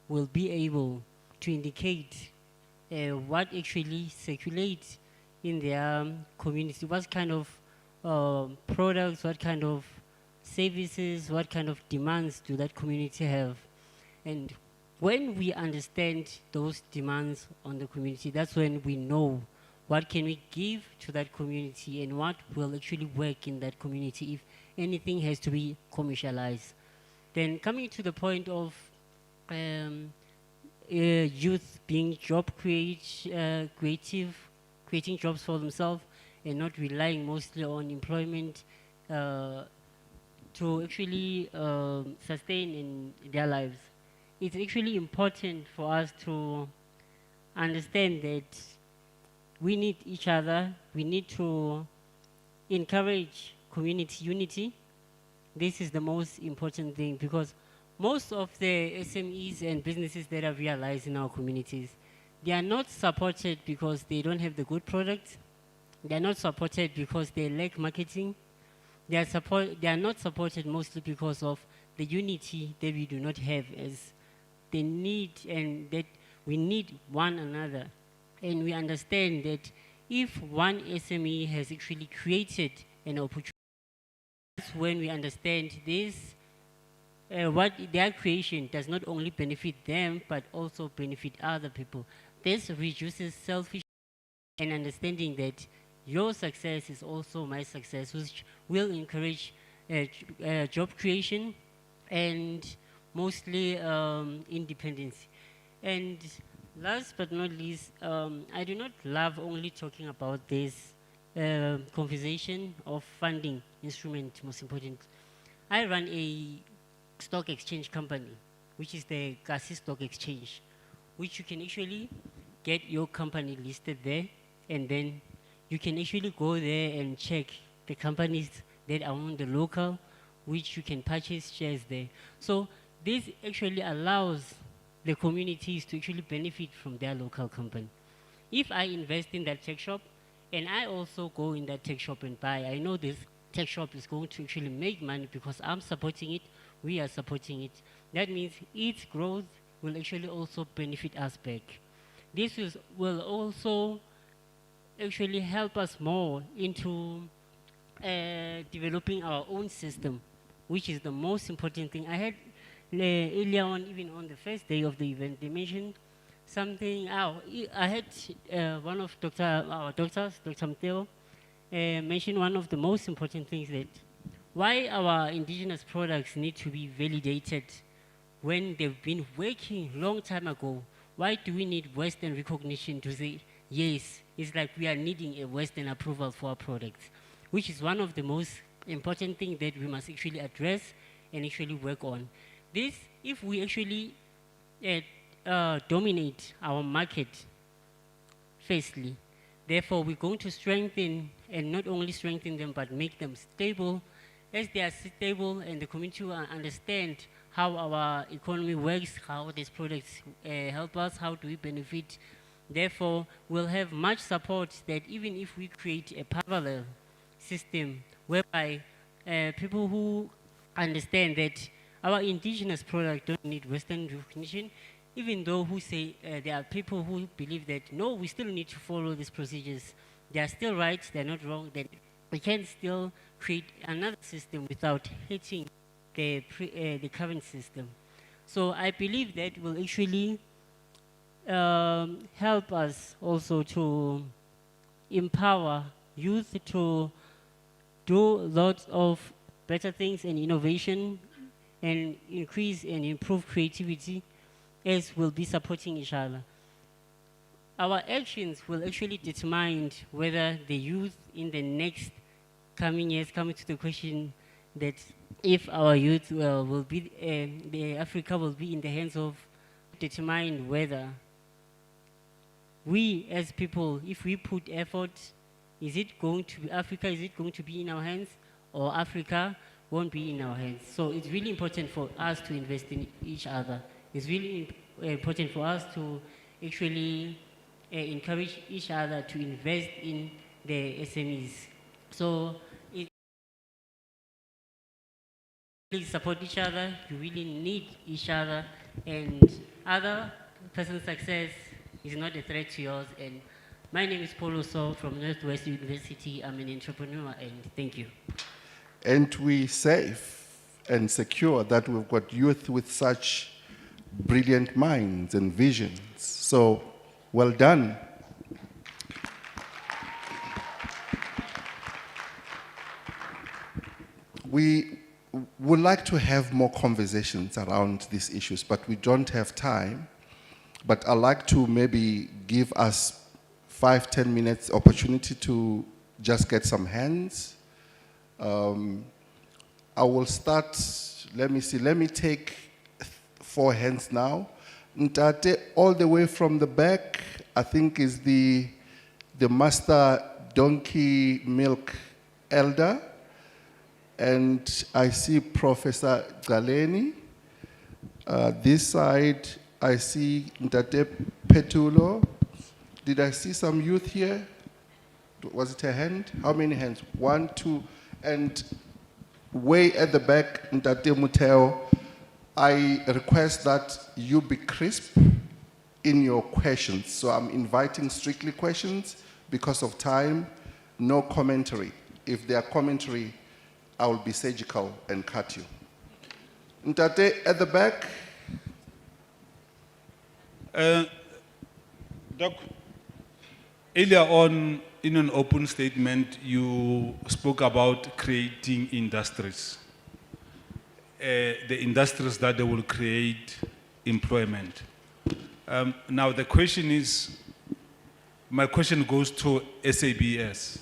we'll be able to indicate what actually circulates in their community, what kind of products, what kind of services, what kind of demands do that community have. And when we understand those demands on the community, that's when we know what can we give to that community and what will actually work in that community if anything has to be commercialized. Then coming to the point of youth being creative, creating jobs for themselves and not relying mostly on employment to actually sustain in their lives. It's actually important for us to understand that we need each other. We need to encourage community unity. This is the most important thing because most of the SMEs and businesses that are realized in our communities, they are not supported because they don't have the good products. They are not supported because they lack marketing. They are not supported mostly because of the unity that we do not have as the need, and that we need one another. And we understand that if one SME has actually created an opportunity, that's when we understand this, what their creation does not only benefit them, but also benefit other people. This reduces selfishness and understanding that your success is also my success, which will encourage job creation and mostly independence. And last but not least, I do not love only talking about this conversation of funding instrument, most important. I run a stock exchange company, which is the Kasi Stock Exchange, which you can actually get your company listed there, and then you can actually go there and check the companies that are on the local, which you can purchase shares there. So this actually allows the communities to actually benefit from their local company. If I invest in that tech shop, and I also go in that tech shop and buy, I know this tech shop is going to actually make money because I'm supporting it, we are supporting it. That means its growth will actually also benefit us back. This will also actually help us more into developing our own system, which is the most important thing. I had earlier on, even on the first day of the event, they mentioned something. I had one of our doctors, Dr. Mteo, mention one of the most important things, that why our indigenous products need to be validated when they've been working long time ago. Why do we need Western recognition to say, yes, it's like we are needing a Western approval for our products, which is one of the most important things that we must actually address and actually work on. This, if we actually dominate our market, firstly, therefore we're going to strengthen, and not only strengthen them, but make them stable. As they are stable and the community will understand how our economy works, how these products help us, how do we benefit. Therefore, we'll have much support that even if we create a parallel system whereby people who understand that our indigenous product don't need Western recognition, even though who say there are people who believe that, no, we still need to follow these procedures. They are still right, they're not wrong, then we can still create another system without hitting the current system. So I believe that will actually help us also to empower youth to do lots of better things and innovation and increase and improve creativity, as we'll be supporting each other. Our actions will actually determine whether the youth in the next coming years, coming to the question that if our youth will be, the Africa will be in the hands of, determine whether we as people, if we put effort, is it going to be Africa, is it going to be in our hands, or Africa won't be in our hands? So it's really important for us to invest in each other. It's really important for us to actually encourage each other to invest in the SMEs. So it really support each other, you really need each other, and other person's success is not a threat to yours. And my name is Paulo So from Northwest University. I'm an entrepreneur, and thank you. And we safe and secure that we've got youth with such brilliant minds and visions. So, well done. We would like to have more conversations around these issues, but we don't have time. But I'd like to maybe give us 5-10 minutes opportunity to just get some hands. I will start, let me take 4 hands now. Ntate, all the way from the back, I think is the master donkey milk elder. And I see Professor Galeni. This side, I see Ntate Petulo. Did I see some youth here? Was it a hand? How many hands? 1, 2, and way at the back, Ntate Muteo. I request that you be crisp in your questions. So I'm inviting strictly questions because of time, no commentary. If there are commentary, I will be surgical and cut you. Ntate at the back. Doc, earlier on in an open statement, you spoke about creating industries. The industries that they will create employment. Now the question is, my question goes to SABS.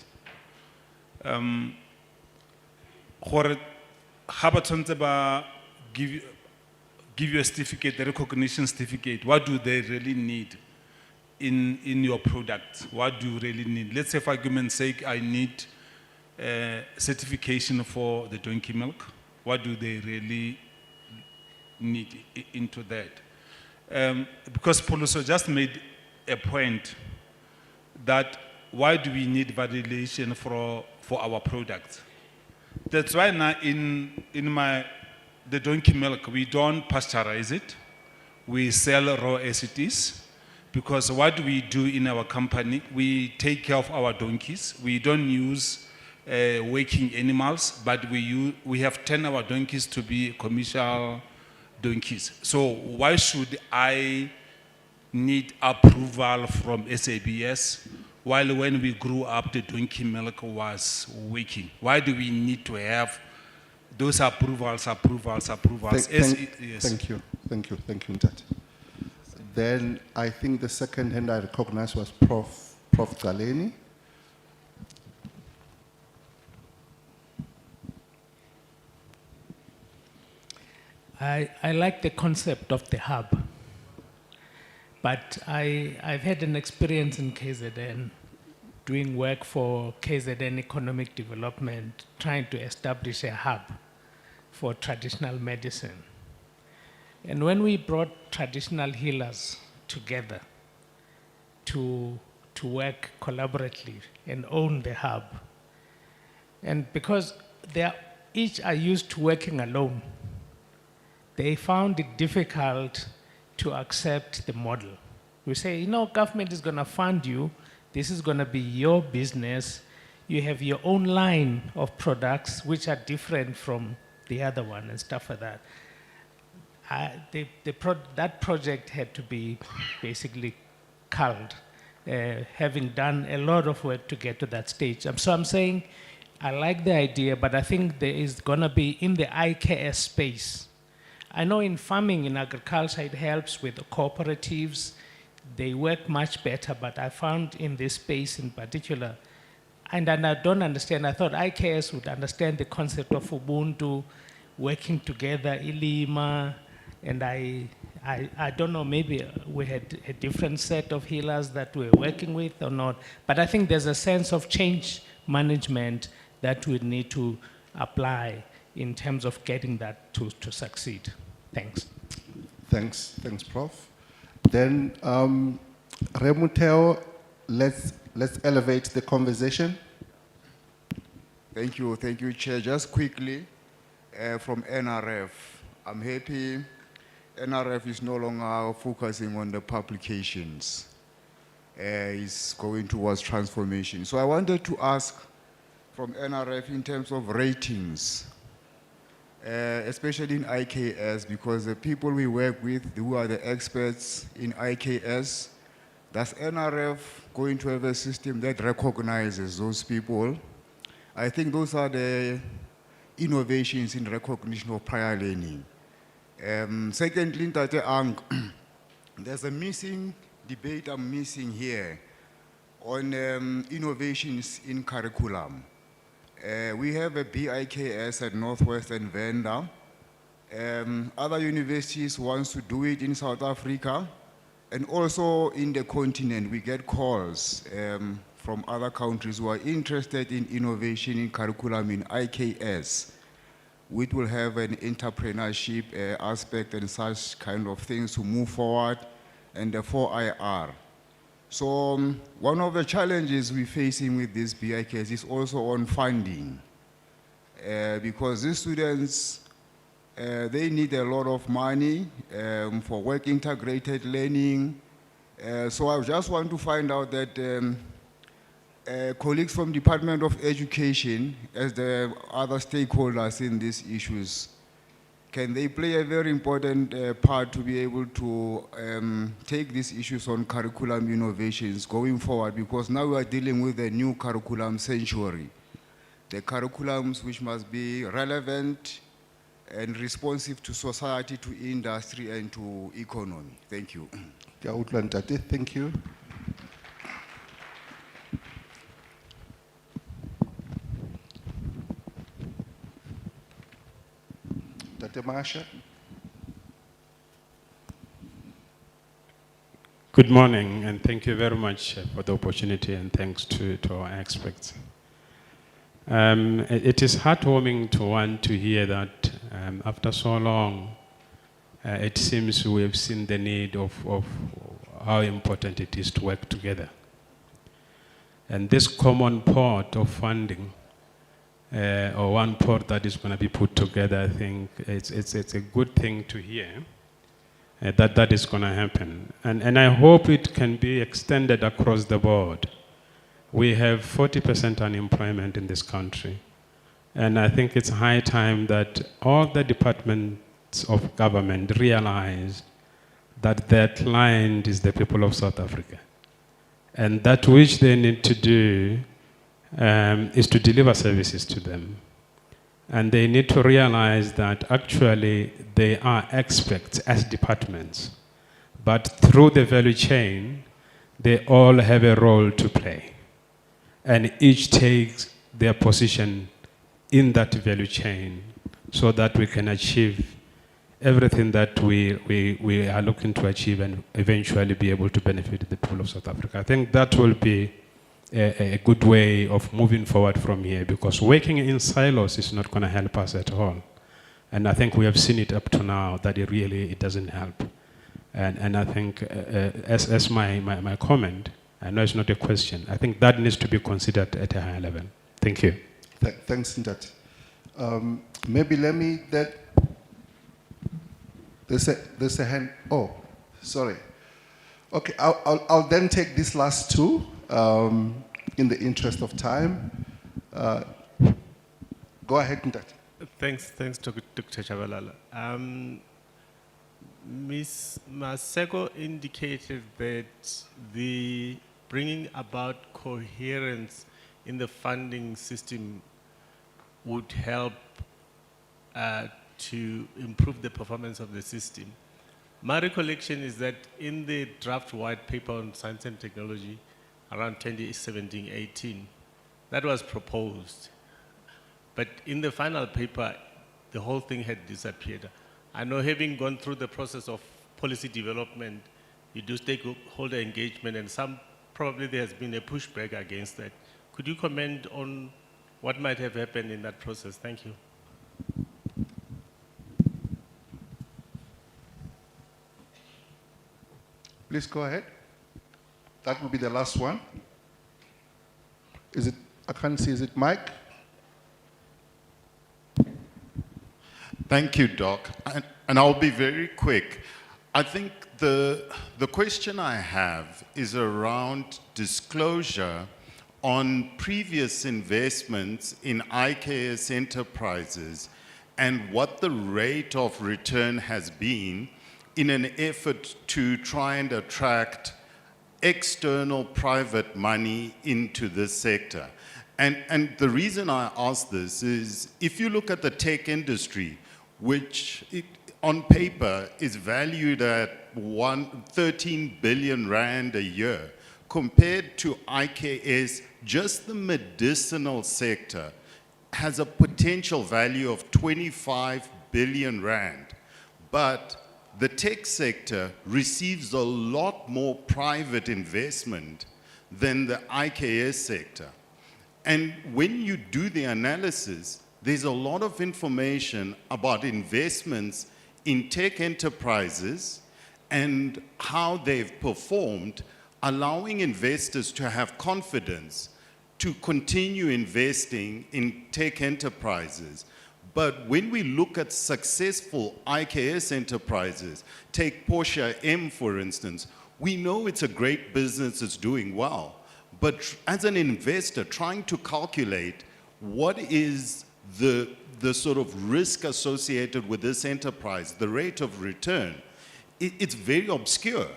Give you a certificate, a recognition certificate. What do they really need in your product? What do you really need? Let's say, for argument's sake, I need certification for the donkey milk. What do they really need into that? Because Poloso just made a point that why do we need validation for our products? That's why now in the donkey milk, we don't pasteurize it. We sell raw as it is. Because what do we do in our company? We take care of our donkeys. We don't use working animals, but we have 10 our donkeys to be commercial donkeys. So why should I need approval from SABS, while when we grew up, the donkey milk was working? Why do we need to have those approvals? Thank you, Ntate. Then I think the second hand I recognized was Prof. Galeni. I like the concept of the hub, but I've had an experience in KZN doing work for KZN Economic Development, trying to establish a hub for traditional medicine. And when we brought traditional healers together to work collaboratively and own the hub, and because each are used to working alone, they found it difficult to accept the model. We say, government is going to fund you. This is going to be your business. You have your own line of products which are different from the other one and stuff like that. That project had to be basically culled, having done a lot of work to get to that stage. So I'm saying I like the idea, but I think there is going to be in the IKS space. I know in farming, in agriculture, it helps with the cooperatives. They work much better, but I found in this space in particular, and I don't understand, I thought IKS would understand the concept of Ubuntu, working together, Ilima, and I don't know, maybe we had a different set of healers that we're working with or not, but I think there's a sense of change management that we need to apply in terms of getting that to succeed. Thanks. Thanks, Prof. Then, Remuteo, let's elevate the conversation. Thank you, Chair. Just quickly, from NRF, I'm happy NRF is no longer focusing on the publications. It's going towards transformation. So I wanted to ask from NRF in terms of ratings, especially in IKS, because the people we work with who are the experts in IKS, does NRF going to have a system that recognizes those people? I think those are the innovations in recognition of prior learning. Secondly, Ntate Ang, there's a missing debate I'm missing here on innovations in curriculum. We have a BIKS at Northwestern Venda. Other universities want to do it in South Africa, and also in the continent we get calls from other countries who are interested in innovation in curriculum in IKS, which will have an entrepreneurship aspect and such kind of things to move forward, and the 4IR. So one of the challenges we're facing with this BIKS is also on funding, because these students, they need a lot of money for work integrated learning. So I just want to find out that colleagues from Department of Education, as the other stakeholders in these issues, can they play a very important part to be able to take these issues on curriculum innovations going forward? Because now we are dealing with a new curriculum century. The curriculums which must be relevant and responsive to society, to industry, and to economy. Thank you. Thank you. Dr. Marsha. Good morning, and thank you very much for the opportunity, and thanks to our experts. It is heartwarming to want to hear that after so long, it seems we have seen the need of how important it is to work together. And this common pot of funding, or one pot that is going to be put together, I think it's a good thing to hear that is going to happen. And I hope it can be extended across the board. We have 40% unemployment in this country. And I think it's high time that all the departments of government realize that their client is the people of South Africa. And that which they need to do is to deliver services to them. And they need to realize that actually they are experts as departments, but through the value chain, they all have a role to play. And each takes their position in that value chain so that we can achieve everything that we are looking to achieve and eventually be able to benefit the people of South Africa. I think that will be a good way of moving forward from here, because working in silos is not going to help us at all. And I think we have seen it up to now that it doesn't help. And I think as my comment, I know it's not a question, I think that needs to be considered at a higher level. Thank you. Thanks, Ntat. Maybe let me, there's a hand, oh, sorry. Okay, I'll then take these last two in the interest of time. Go ahead, Ntat. Thanks, Dr. Chabalala. Ms. Maseko indicated that the bringing about coherence in the funding system would help to improve the performance of the system. My recollection is that in the draft white paper on science and technology around 2017-18, that was proposed. But in the final paper, the whole thing had disappeared. I know, having gone through the process of policy development, you do stakeholder engagement, and probably there has been a pushback against that. Could you comment on what might have happened in that process? Thank you. Please go ahead. That will be the last one. Is it, I can't see, is it Mike? Thank you, Doc. And I'll be very quick. I think the question I have is around disclosure on previous investments in IKS enterprises and what the rate of return has been in an effort to try and attract external private money into this sector. And the reason I ask this is, if you look at the tech industry, which on paper is valued at 13 billion rand a year, compared to IKS, just the medicinal sector has a potential value of 25 billion rand. But the tech sector receives a lot more private investment than the IKS sector. And when you do the analysis, there's a lot of information about investments in tech enterprises and how they've performed, allowing investors to have confidence to continue investing in tech enterprises. But when we look at successful IKS enterprises, take Porsche M for instance, we know it's a great business, it's doing well. But as an investor, trying to calculate what is the sort of risk associated with this enterprise, the rate of return, it's very obscure.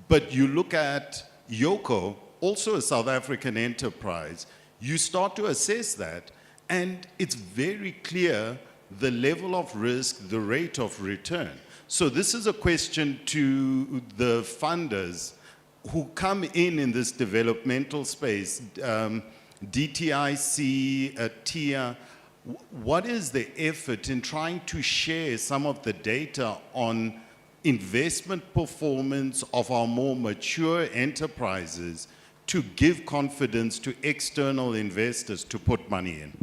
But you look at Yoko, also a South African enterprise, you start to assess that, and it's very clear the level of risk, the rate of return. So this is a question to the funders who come in this developmental space, DTIC, TIA. What is the effort in trying to share some of the data on investment performance of our more mature enterprises to give confidence to external investors to put money in?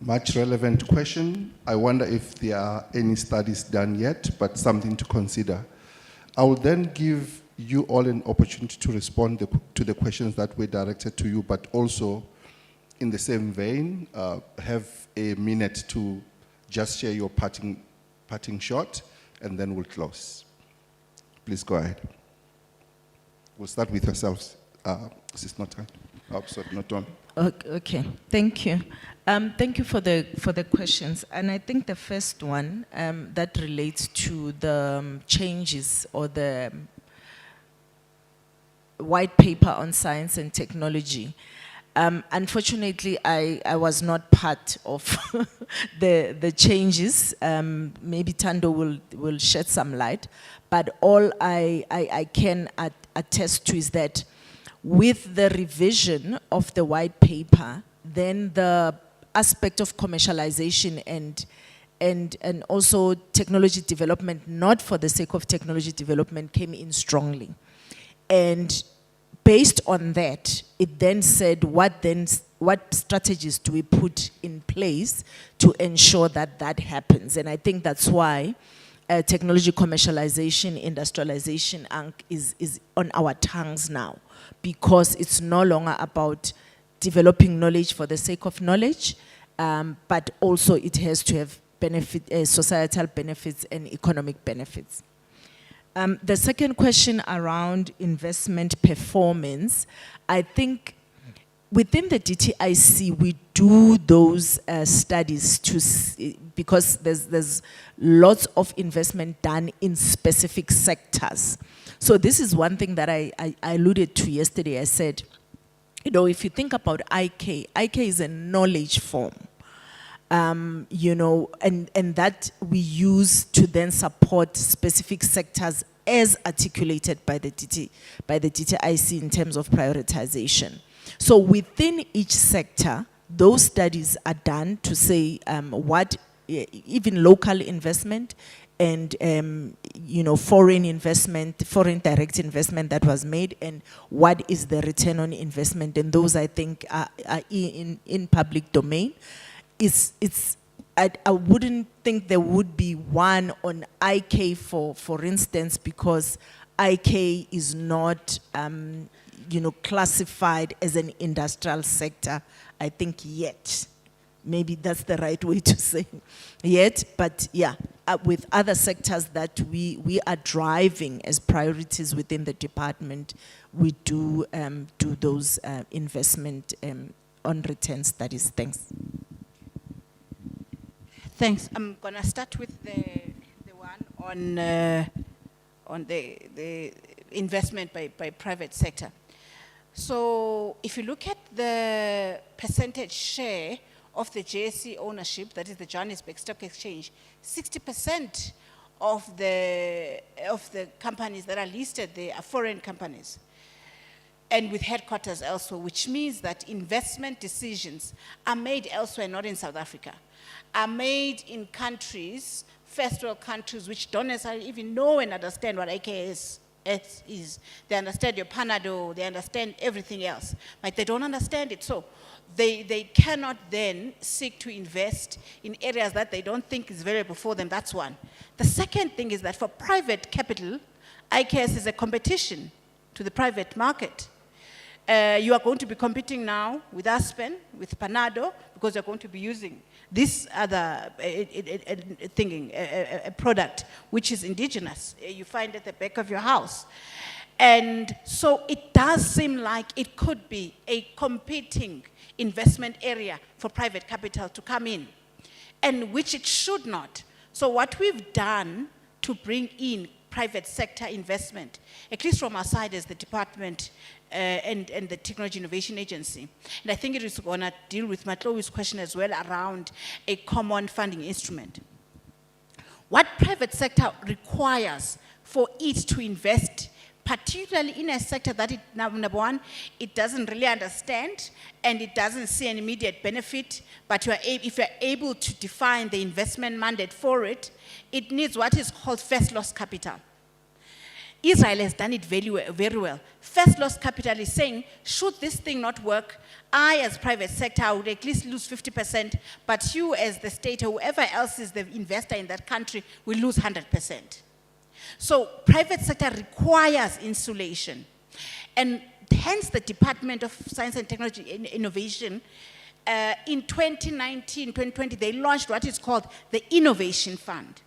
Much relevant question. I wonder if there are any studies done yet, but something to consider. I will then give you all an opportunity to respond to the questions that were directed to you, but also in the same vein, have a minute to just share your parting shot, and then we'll close. Please go ahead. We'll start with yourselves, Sis Nota. Oh, sorry, not Tom. Okay, thank you. Thank you for the questions. And I think the first one that relates to the changes or the white paper on science and technology. Unfortunately, I was not part of the changes. Maybe Tando will shed some light. But all I can attest to is that with the revision of the white paper, then the aspect of commercialization and also technology development, not for the sake of technology development, came in strongly. And based on that, it then said what strategies do we put in place to ensure that that happens? And I think that's why technology commercialization, industrialization is on our tongues now, because it's no longer about developing knowledge for the sake of knowledge, but also it has to have societal benefits and economic benefits. The second question around investment performance, I think within the DTIC, we do those studies to see, because there's lots of investment done in specific sectors. So this is one thing that I alluded to yesterday. I said, you know, if you think about IK is a knowledge form. You know, and that we use to then support specific sectors as articulated by the DTIC in terms of prioritization. So within each sector, those studies are done to say what even local investment and you know, foreign investment, foreign direct investment that was made, and what is the return on investment, and those I think are in public domain. I wouldn't think there would be one on IK for instance, because IK is not, you know, classified as an industrial sector, I think yet. Maybe that's the right way to say yet, but yeah, with other sectors that we are driving as priorities within the department, we do those investment on return studies. Thanks. Thanks. I'm gonna start with the one on the investment by private sector. So if you look at the percentage share of the JSE ownership, that is the Johannesburg Stock Exchange, 60% of the companies that are listed there are foreign companies, and with headquarters elsewhere, which means that investment decisions are made elsewhere, not in South Africa, are made in countries, first world countries, which don't necessarily even know and understand what IKS is. They understand your Panado, they understand everything else, but they don't understand it. So they cannot then seek to invest in areas that they don't think is valuable for them. That's one. The second thing is that for private capital, IKS is a competition to the private market. You are going to be competing now with Aspen, with Panado, because you're going to be using this other a product which is indigenous. You find at the back of your house. And so it does seem like it could be a competing investment area for private capital to come in, and which it should not. So what we've done to bring in private sector investment, at least from our side as the department and the Technology Innovation Agency, and I think it is going to deal with Matlowi's question as well around a common funding instrument. What private sector requires for it to invest, particularly in a sector that it, number one, it doesn't really understand and it doesn't see an immediate benefit, but if you're able to define the investment mandate for it, it needs what is called first loss capital. Israel has done it very well. First loss capital is saying, should this thing not work, I as private sector, I would at least lose 50%, but you as the state or whoever else is the investor in that country will lose 100%. So private sector requires insulation. And hence the Department of Science and Technology Innovation, in 2019, 2020, they launched what is called the Innovation Fund.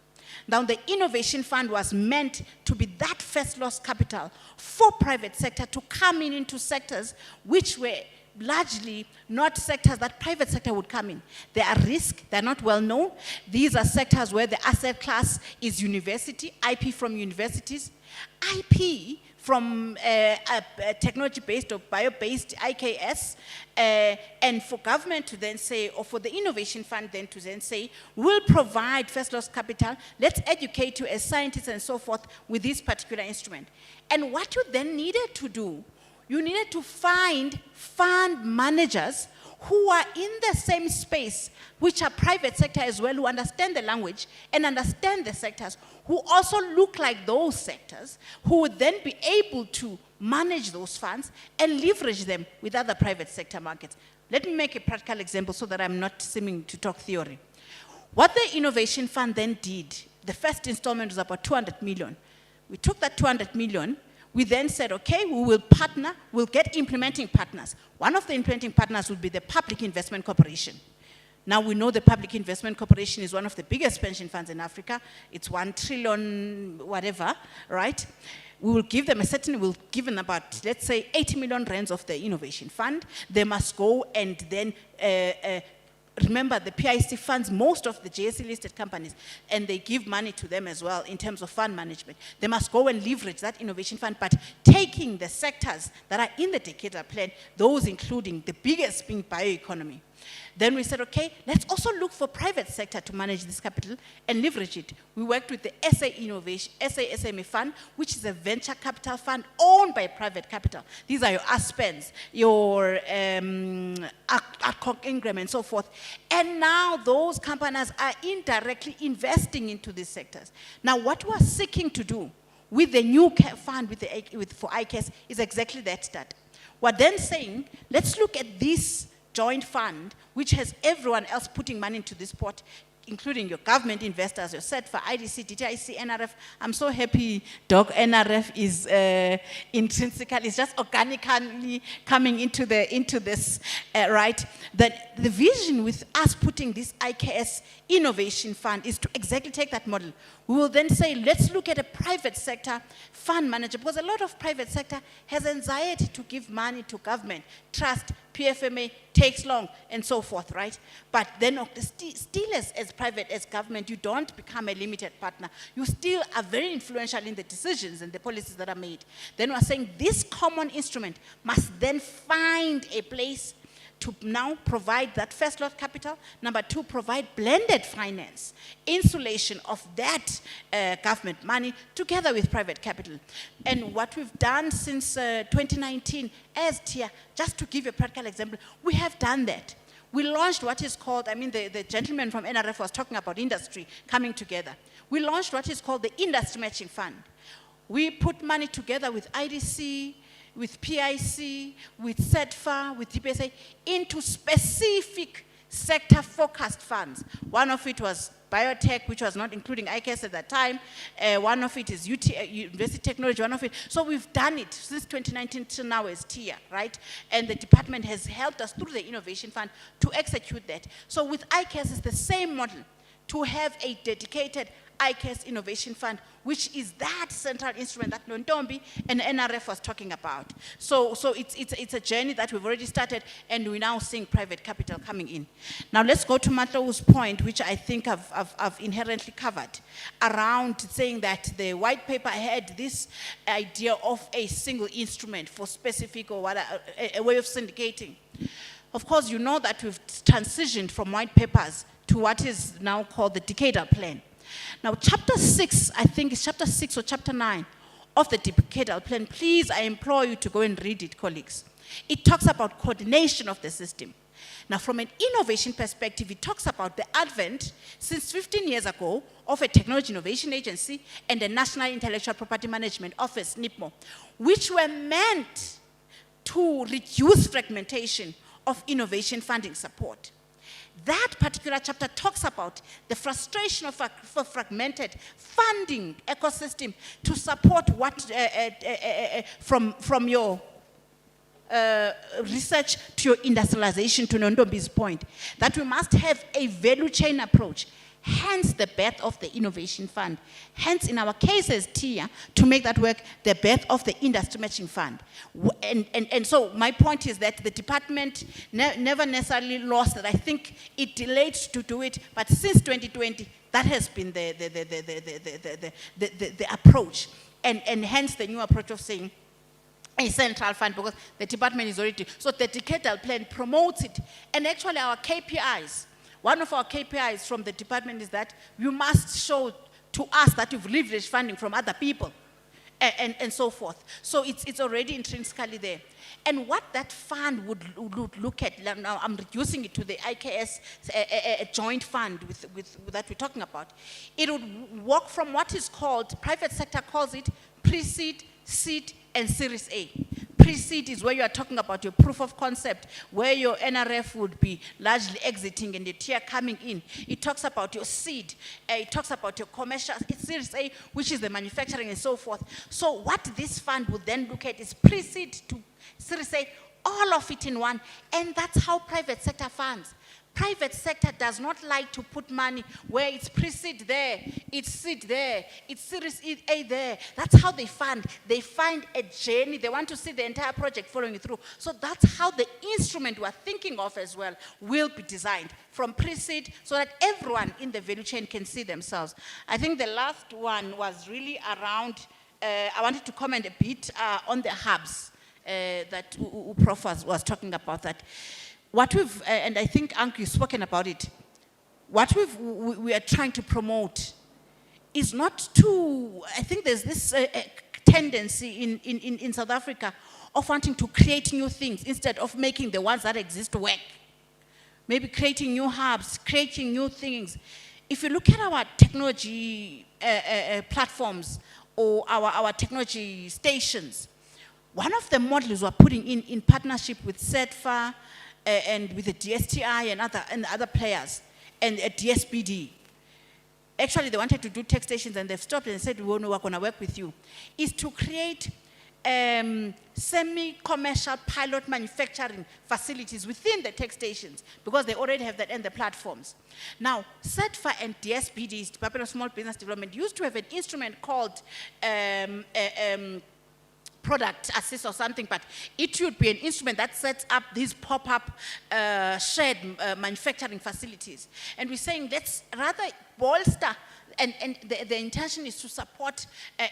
Now, the Innovation Fund was meant to be that first loss capital for private sector to come into sectors which were largely not sectors that private sector would come in. They are risk, they're not well known. These are sectors where the asset class is university, IP from universities, IP from technology-based or bio-based IKS, and for government to then say, or for the innovation fund then to then say, we'll provide first loss capital, let's educate you as scientists and so forth with this particular instrument. And what you then needed to do, you needed to find fund managers who are in the same space, which are private sector as well, who understand the language and understand the sectors, who also look like those sectors, who would then be able to manage those funds and leverage them with other private sector markets. Let me make a practical example so that I'm not seeming to talk theory. What the Innovation Fund then did, the first installment was about 200 million. We took that 200 million, we then said, okay, we will partner, we'll get implementing partners. One of the implementing partners will be the Public Investment Corporation. Now we know the Public Investment Corporation is one of the biggest pension funds in Africa. It's 1 trillion, whatever, right? We will give them a certain, we'll give them about, let's say, 80 million rands of the Innovation Fund. They must go and then remember, the PIC funds most of the JSE listed companies, and they give money to them as well in terms of fund management. They must go and leverage that innovation fund, but taking the sectors that are in the decadal plan, those including the biggest being bioeconomy. Then we said, okay, let's also look for private sector to manage this capital and leverage it. We worked with the SA Innovation, SA SME Fund, which is a venture capital fund owned by private capital. These are your Aspens, your Ingram and so forth. And now those companies are indirectly investing into these sectors. Now what we're seeking to do with the new fund for ICAS is exactly that. We're then saying, let's look at this joint fund, which has everyone else putting money into this pot, including your government investors, your SET for IDC, DTIC, NRF. I'm so happy, Doc, NRF is intrinsically, it's just organically coming into this, right? That the vision with us putting this IKS Innovation Fund is to exactly take that model. We will then say, let's look at a private sector fund manager, because a lot of private sector has anxiety to give money to government, trust, PFMA, takes long, and so forth, right? But then still as private, as government, you don't become a limited partner. You still are very influential in the decisions and the policies that are made. Then we're saying this common instrument must then find a place to now provide that first lot capital. Number two, provide blended finance, insulation of that government money together with private capital. And what we've done since 2019 as TIA, just to give you a practical example, we have done that. We launched what is called, I mean, the gentleman from NRF was talking about industry coming together. We launched what is called the Industry Matching Fund. We put money together with IDC, with PIC, with SETFA, with DPSA, into specific sector-focused funds. One of it was biotech, which was not including ICAS at that time. One of it is university technology, one of it. So we've done it since 2019 till now as TIA, right? And the department has helped us through the Innovation Fund to execute that. So with ICAS, it's the same model, to have a dedicated ICAS Innovation Fund, which is that central instrument that Lontombi and NRF was talking about. So it's a journey that we've already started, and we're now seeing private capital coming in. Now let's go to Matlow's point, which I think I've inherently covered, around saying that the white paper had this idea of a single instrument for specific or what, a way of syndicating. Of course, you know that we've transitioned from white papers to what is now called the decadal plan. Now, chapter 6, I think it's chapter 6 or chapter 9 of the decadal plan. Please, I implore you to go and read it, colleagues. It talks about coordination of the system. Now, from an innovation perspective, it talks about the advent, since 15 years ago, of a Technology Innovation Agency and the National Intellectual Property Management Office, NIPMO, which were meant to reduce fragmentation of innovation funding support. That particular chapter talks about the frustration of a fragmented funding ecosystem to support what from your research to your industrialization, to Nondombi's point, that we must have a value chain approach, hence the birth of the Innovation Fund. Hence, in our cases, Tia, to make that work, the birth of the Industry Matching Fund. And so my point is that the department never necessarily lost it. I think it delayed to do it, but since 2020, that has been the approach. And hence the new approach of saying, a central fund, because the department is already, so the decadal plan promotes it. And actually our KPIs, one of our KPIs from the department is that you must show to us that you've leveraged funding from other people and so forth. So it's already intrinsically there. And what that fund would look at, now I'm reducing it to the IKS a joint fund that we're talking about. It would work from what is called, private sector calls it pre-seed, seed, and Series A. Pre-seed is where you are talking about your proof of concept, where your NRF would be largely exiting and the tier coming in. It talks about your seed, it talks about your commercial, it's Series A, which is the manufacturing and so forth. So what this fund would then look at is pre-seed to Series A, all of it in one, and that's how private sector funds. Private sector does not like to put money where it's pre-seed there, it's seed there, it's Series A there. That's how they fund. They find a journey. They want to see the entire project following through. So that's how the instrument we're thinking of as well will be designed, from pre-seed so that everyone in the value chain can see themselves. I think the last one was really around, I wanted to comment a bit on the hubs that Prof was talking about that. What we've, and I think Ank, you've spoken about it, what we are trying to promote is not to, I think there's this tendency in South Africa of wanting to create new things instead of making the ones that exist work. Maybe creating new hubs, creating new things. If you look at our technology platforms or our technology stations, one of the models we're putting in partnership with CEDFA, and with the DSTI and other players, and at DSBD. Actually, they wanted to do tech stations and they've stopped and said, we're going to work with you, is to create semi-commercial pilot manufacturing facilities within the tech stations, because they already have that and the platforms. Now, CEDFA and DSBD, Department of Small Business Development, used to have an instrument called product assist or something, but it should be an instrument that sets up these pop-up shared manufacturing facilities. And we're saying let's rather bolster, and the intention is to support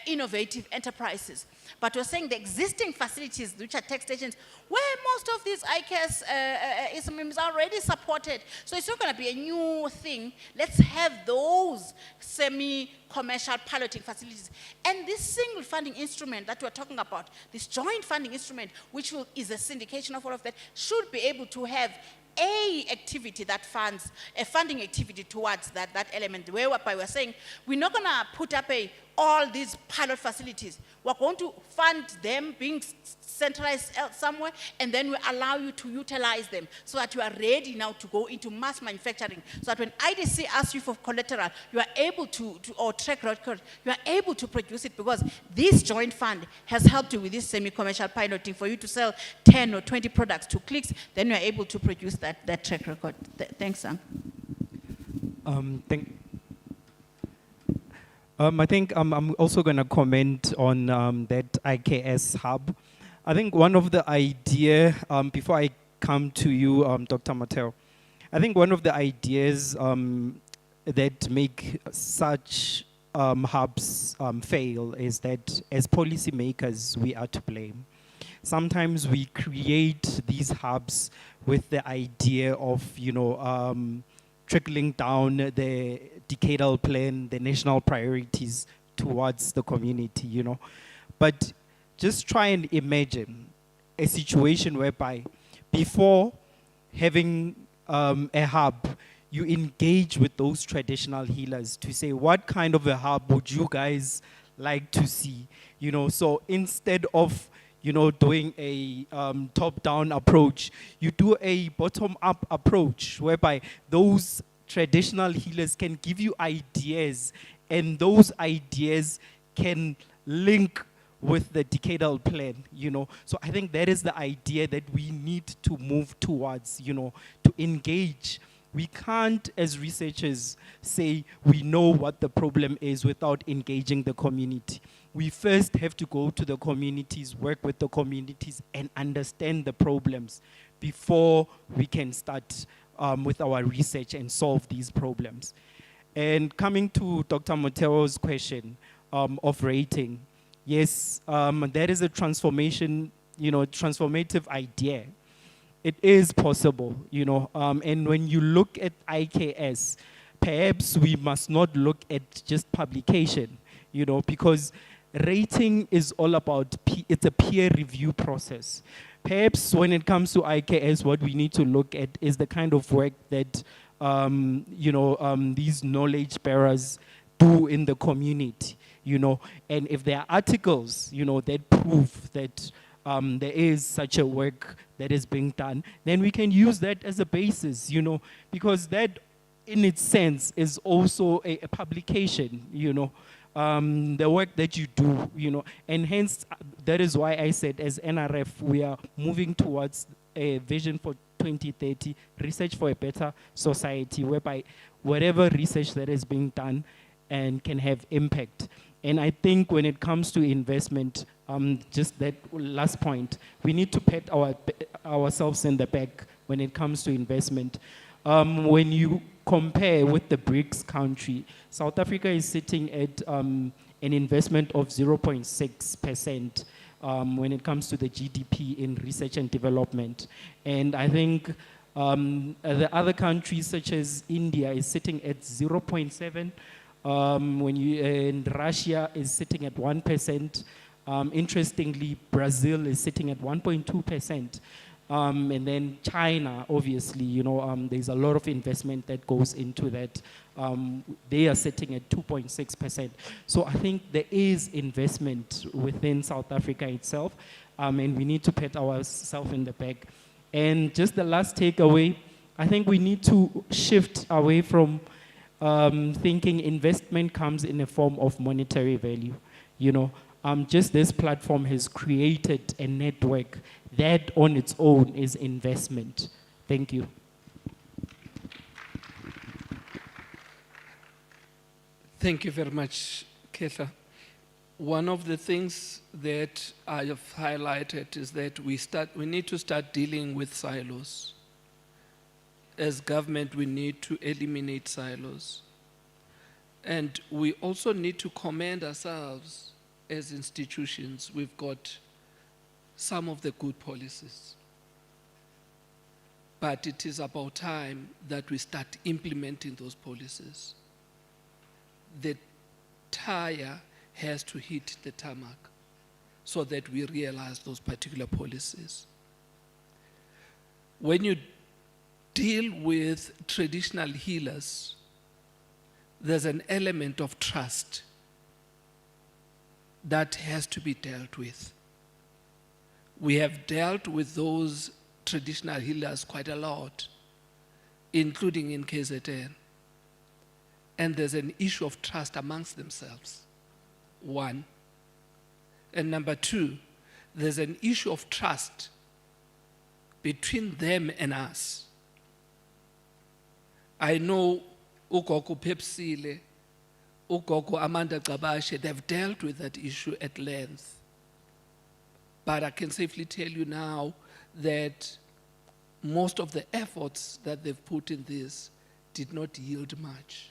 innovative enterprises. But we're saying the existing facilities, which are tech stations, where most of these ICAS SMMs are already supported. So it's not going to be a new thing. Let's have those semi-commercial piloting facilities. And this single funding instrument that we're talking about, this joint funding instrument, which is a syndication of all of that, should be able to have a activity that funds, a funding activity towards that element, whereby we're saying, we're not going to put up all these pilot facilities. We're going to fund them being centralized somewhere, and then we allow you to utilize them so that you are ready now to go into mass manufacturing. So that when IDC asks you for collateral, you are able to or track record, you are able to produce it, because this joint fund has helped you with this semi-commercial piloting for you to sell 10 or 20 products to clicks, then you are able to produce that track record. Thanks, Sam. I think I'm also going to comment on that IKS hub. I think one of the idea, before I come to you, Dr. Mateo, I think one of the ideas that make such hubs fail is that as policymakers, we are to blame. Sometimes we create these hubs with the idea of, trickling down the decadal plan, the national priorities towards the community, But just try and imagine a situation whereby before having a hub, you engage with those traditional healers to say, what kind of a hub would you guys like to see? So instead of doing a top-down approach, you do a bottom-up approach whereby those traditional healers can give you ideas, and those ideas can link with the decadal plan, So I think that is the idea that we need to move towards, to engage We can't, as researchers, say we know what the problem is without engaging the community. We first have to go to the communities, work with the communities, and understand the problems before we can start with our research and solve these problems. And coming to Dr. Motero's question of rating, yes, that is a transformative idea. It is possible, and when you look at IKS, perhaps we must not look at just publication, because rating is all about, it's a peer review process. Perhaps when it comes to IKS, what we need to look at is the kind of work that these knowledge bearers do in the community, and if there are articles, that prove that there is such a work that is being done, then we can use that as a basis, because that in its sense is also a publication, the work that you do, and hence that is why I said as NRF, we are moving towards a vision for 2030, research for a better society, whereby whatever research that is being done and can have impact. And I think when it comes to investment, just that last point, we need to pat ourselves in the back when it comes to investment. When you compare with the BRICS country, South Africa is sitting at an investment of 0.6% when it comes to the GDP in research and development. And I think the other countries such as India is sitting at 0.7%. And Russia is sitting at 1%. Interestingly, Brazil is sitting at 1.2%. And then China, obviously, there's a lot of investment that goes into that. They are sitting at 2.6%. So I think there is investment within South Africa itself, and we need to pat ourselves in the back. And just the last takeaway, I think we need to shift away from thinking investment comes in a form of monetary value. Just this platform has created a network that on its own is investment. Thank you. Thank you very much, Ketha. One of the things that I have highlighted is that we need to start dealing with silos. As government, we need to eliminate silos. And we also need to commend ourselves as institutions. We've got some of the good policies. But it is about time that we start implementing those policies. The tire has to hit the tarmac so that we realize those particular policies. When you deal with traditional healers, there's an element of trust that has to be dealt with. We have dealt with those traditional healers quite a lot, including in KZN. And there's an issue of trust amongst themselves, one. And number two, there's an issue of trust between them and us. I know Ugogo Pepsile, Ugogo Amanda Gabashe, they've dealt with that issue at length. But I can safely tell you now that most of the efforts that they've put in this did not yield much.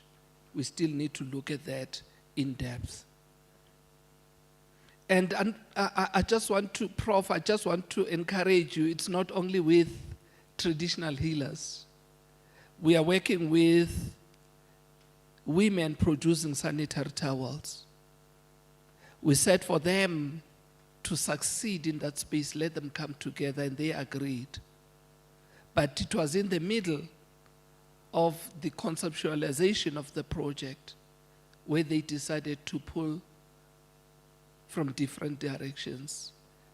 We still need to look at that in depth. And I just want to, Prof, I just want to encourage you, it's not only with traditional healers. We are working with women producing sanitary towels. We said for them to succeed in that space, let them come together, and they agreed. But it was in the middle of the conceptualization of the project where they decided to pull from different directions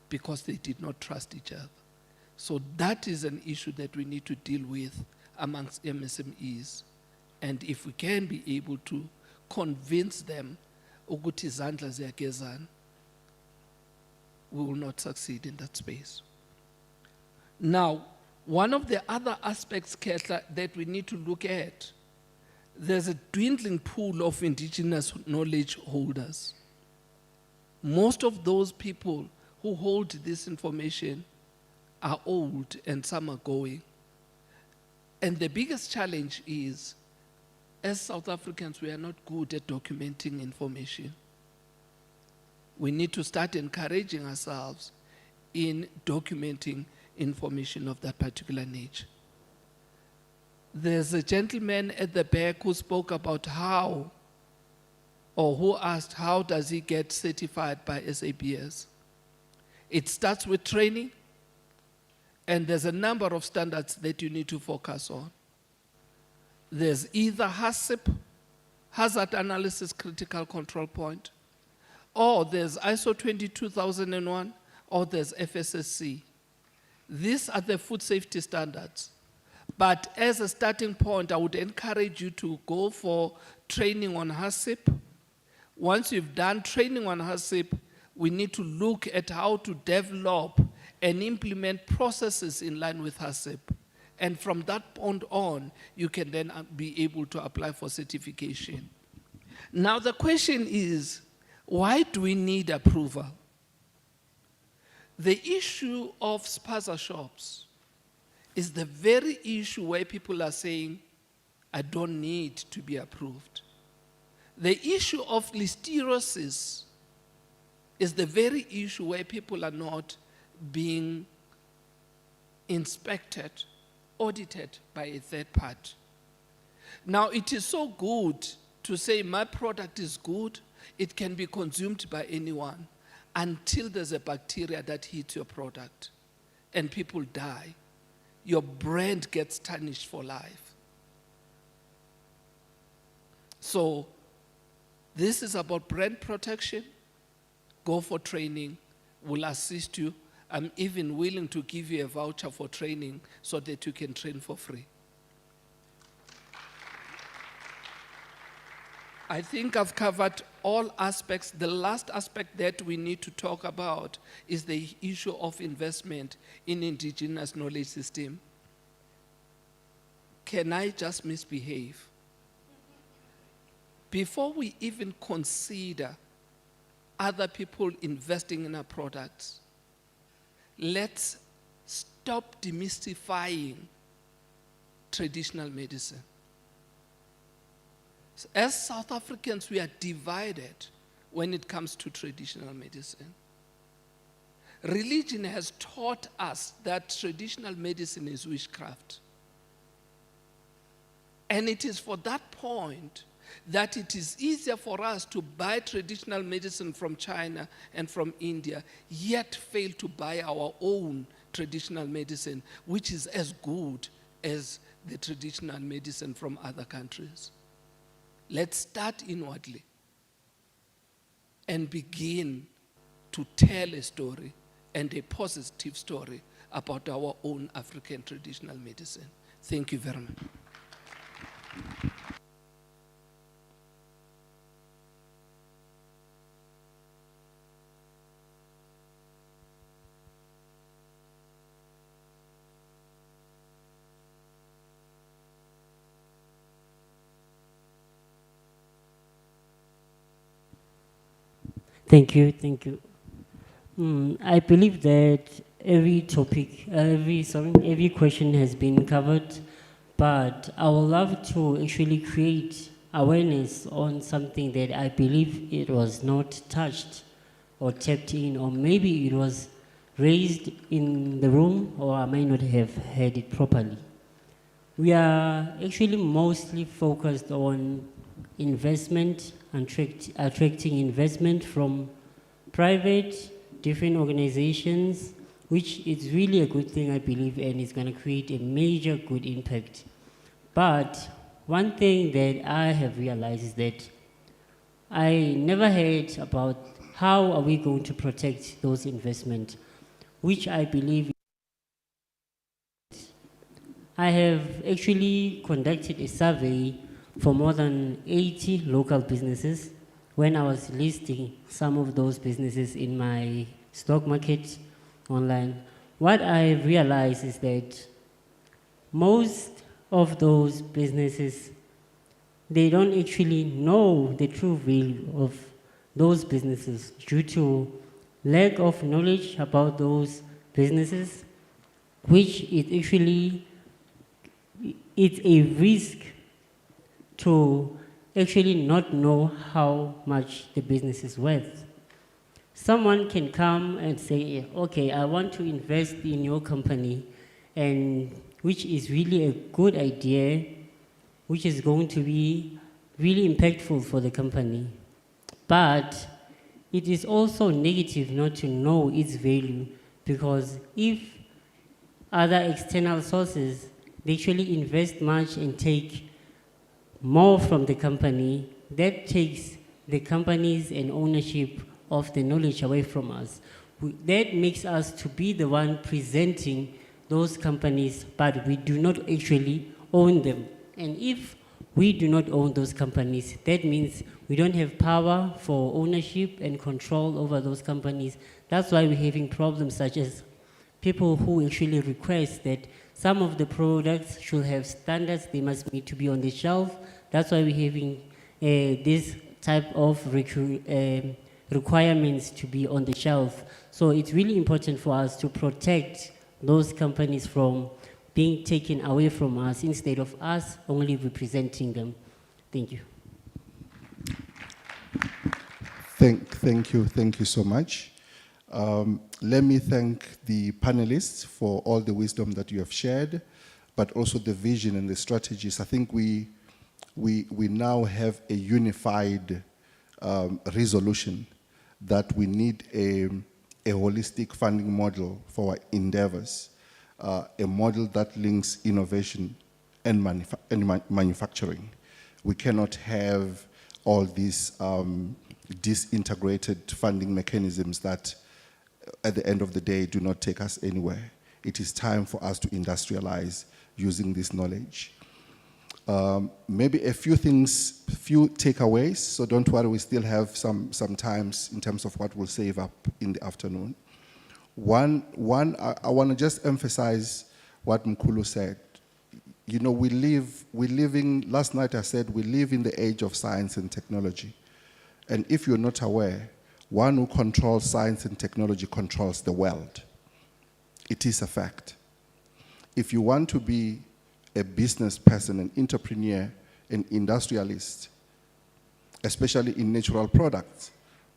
because they did not trust each other. So that is an issue that we need to deal with amongst MSMEs. And if we can be able to convince them, ukuthi izandla ziyagezana, we will not succeed in that space. Now, One of the other aspects, Ketla, that we need to look at, there's a dwindling pool of indigenous knowledge holders. Most of those people who hold this information are old and some are going. And the biggest challenge is, as South Africans, we are not good at documenting information. We need to start encouraging ourselves in documenting information of that particular nature. There's a gentleman at the back who spoke about how, or who asked how does he get certified by SABS. It starts with training, and there's a number of standards that you need to focus on. There's either HACCP, Hazard Analysis Critical Control Point, or there's ISO 22001, or there's FSSC. These are the food safety standards. But as a starting point, I would encourage you to go for training on HACCP. Once you've done training on HACCP, we need to look at how to develop and implement processes in line with HACCP. And from that point on, you can then be able to apply for certification. Now the question is, why do we need approval? The issue of spaza shops is the very issue where people are saying, I don't need to be approved. The issue of listeriosis is the very issue where people are not being inspected, audited by a third party. Now, it is so good to say my product is good, it can be consumed by anyone, until there's a bacteria that hits your product and people die. Your brand gets tarnished for life. So this is about brand protection. Go for training. We'll assist you. I'm even willing to give you a voucher for training so that you can train for free. I think I've covered all aspects. The last aspect that we need to talk about is the issue of investment in indigenous knowledge system. Can I just misbehave? Before we even consider other people investing in our products, let's stop demystifying traditional medicine. As South Africans, we are divided when it comes to traditional medicine. Religion has taught us that traditional medicine is witchcraft. And it is for that point that it is easier for us to buy traditional medicine from China and from India, yet fail to buy our own traditional medicine, which is as good as the traditional medicine from other countries. Let's start inwardly and begin to tell a story, and a positive story, about our own African traditional medicine. Thank you very much. Thank you, thank you. I believe that every topic, every question has been covered, but I would love to actually create awareness on something that I believe it was not touched or tapped in, or maybe it was raised in the room, or I may not have heard it properly. We are actually mostly focused on investment, attracting investment from private, different organizations, which is really a good thing, I believe, and it's going to create a major good impact. But one thing that I have realized is that I never heard about how are we going to protect those investments, which I believe. I have actually conducted a survey for more than 80 local businesses when I was listing some of those businesses in my stock market online. What I realized is that most of those businesses, they don't actually know the true value of those businesses due to lack of knowledge about those businesses, which is actually, it's a risk to actually not know how much the business is worth. Someone can come and say, okay, I want to invest in your company, and which is really a good idea, which is going to be really impactful for the company. But it is also negative not to know its value, because if other external sources, they actually invest much and take more from the company, that takes the companies and ownership of the knowledge away from us. That makes us to be the one presenting those companies, but we do not actually own them. And if we do not own those companies, that means we don't have power for ownership and control over those companies. That's why we're having problems such as people who actually request that some of the products should have standards, they must need to be on the shelf. That's why we're having this type of requirements to be on the shelf. So it's really important for us to protect those companies from being taken away from us instead of us only representing them. Thank you. Thank you so much. Let me thank the panelists for all the wisdom that you have shared, but also the vision and the strategies. I think we now have a unified resolution that we need a holistic funding model for our endeavors, a model that links innovation and manufacturing. We cannot have all these disintegrated funding mechanisms that at the end of the day do not take us anywhere. It is time for us to industrialize using this knowledge. Maybe a few things, few takeaways, so don't worry, we still have some times in terms of what we'll save up in the afternoon. One, I want to just emphasize what Mkulu said. You know, last night I said, we live in the age of science and technology. And if you're not aware, one who controls science and technology controls the world. It is a fact. If you want to be a business person, an entrepreneur, an industrialist, especially in natural products,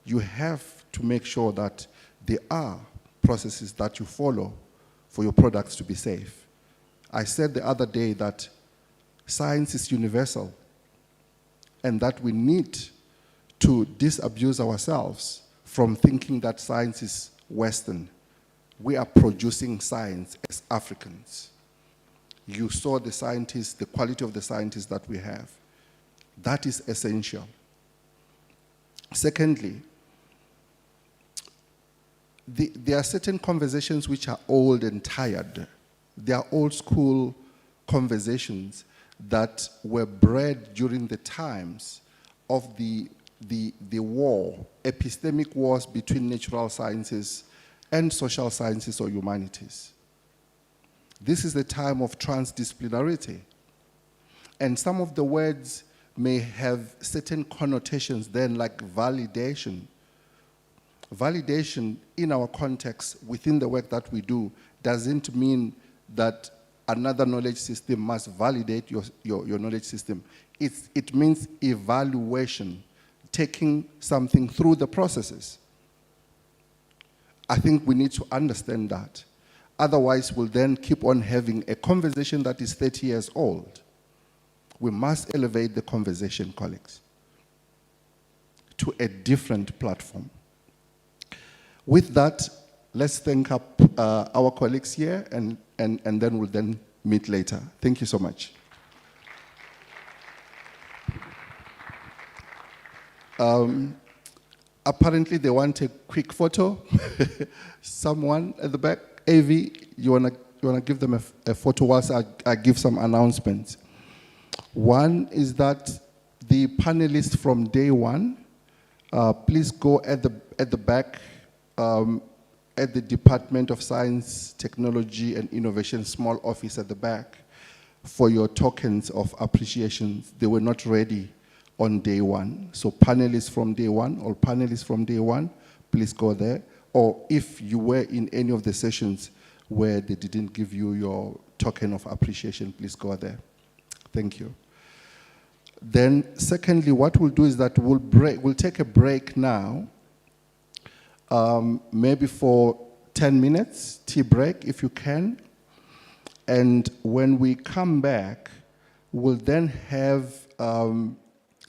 you have to make sure that there are processes that you follow for your products to be safe. I said the other day that science is universal and that we need to disabuse ourselves from thinking that science is Western. We are producing science as Africans. You saw the scientists, the quality of the scientists that we have. That is essential. Secondly, there are certain conversations which are old and tired. They are old school conversations that were bred during the times of the war, epistemic wars between natural sciences and social sciences or humanities. This is the time of transdisciplinarity. And some of the words may have certain connotations then, like validation. Validation in our context, within the work that we do, doesn't mean that another knowledge system must validate your knowledge system. It means evaluation, taking something through the processes. I think we need to understand that. Otherwise, we'll then keep on having a conversation that is 30 years old. We must elevate the conversation, colleagues, to a different platform. With that, let's thank up our colleagues here, and then we'll then meet later. Thank you so much. Apparently, they want a quick photo. Someone at the back. AV, you wanna give them a photo whilst I give some announcements. One is that the panelists from day one, please go at the back at the Department of Science, Technology and Innovation, small office at the back. for your tokens of appreciation. They were not ready on day one. So panelists from day one, or panelists from day one, please go there. Or if you were in any of the sessions where they didn't give you your token of appreciation, please go there. Thank you. Then secondly, what we'll do is that we'll take a break now, maybe for 10 minutes, tea break if you can. And when we come back, we'll then have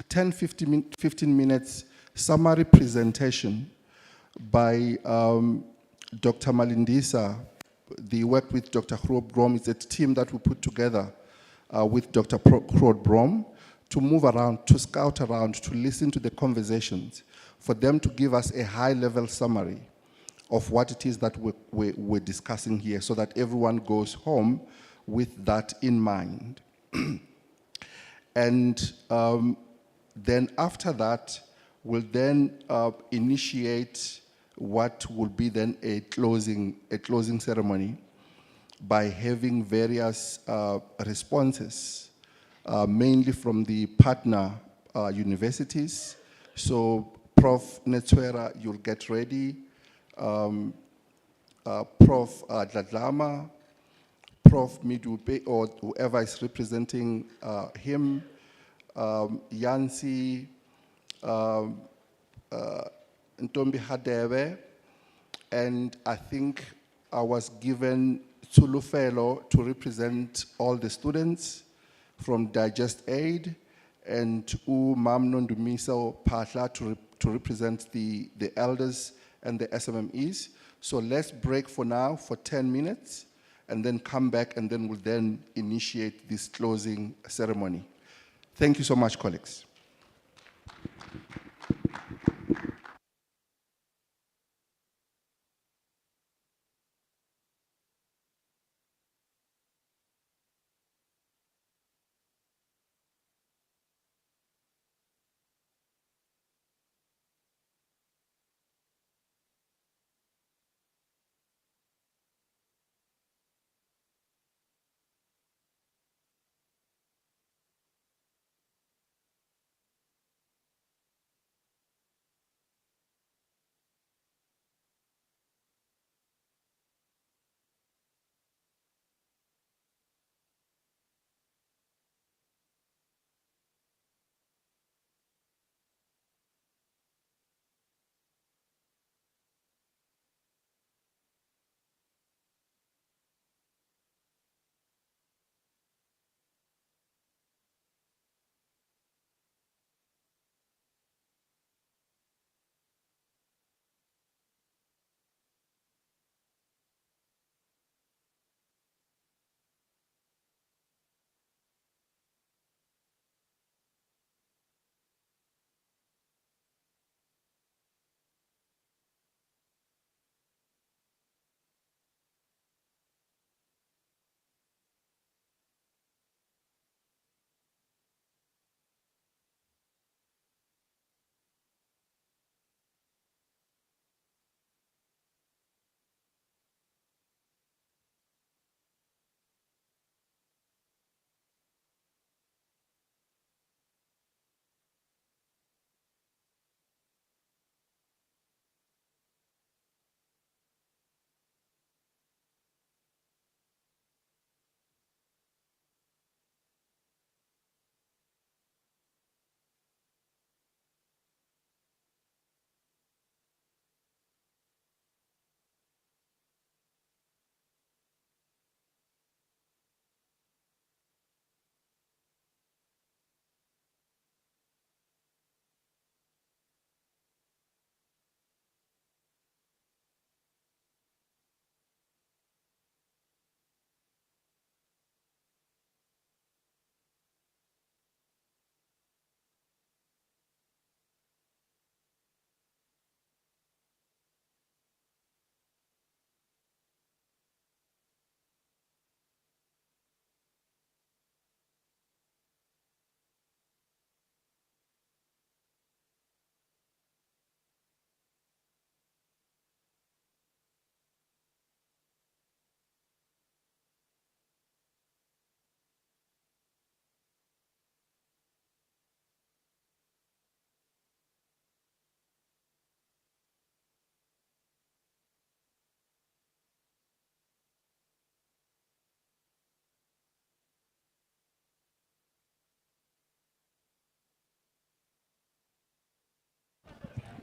15 minutes summary presentation by Dr. Malindisa. They worked with Dr. Groot-Brom. It's a team that we put together with Dr. Groot-Brom to move around, to scout around, to listen to the conversations, for them to give us a high-level summary of what it is that we're discussing here, so that everyone goes home with that in mind. And then after that, we'll then initiate what will be then a closing ceremony by having various responses, mainly from the partner universities. So Prof. Netswera, you'll get ready. Prof. Dladlama, Prof. Midupe, or whoever is representing him, Yancy, Ntombi Hadebe, and I think I was given Tulu Fellow to represent all the students from Digest Aid, and Mamnon Dumiso Patla to represent the elders and the SMMEs. So let's break for now for 10 minutes and then come back, and then we'll then initiate this closing ceremony. Thank you so much, colleagues.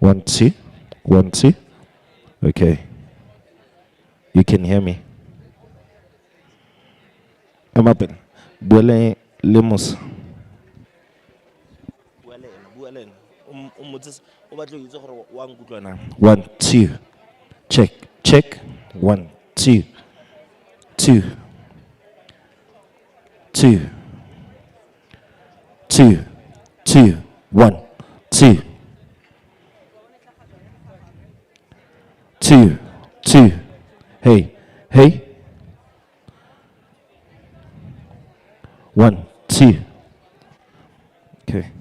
1, 2. 1, 2. Okay. You can hear me. I'm up. Buele Lemus. One, two. Check. Check. 1, 2. 2. 2. 2. 2. 1, 2. 2. 2. Hey. Hey. 1, 2. Okay.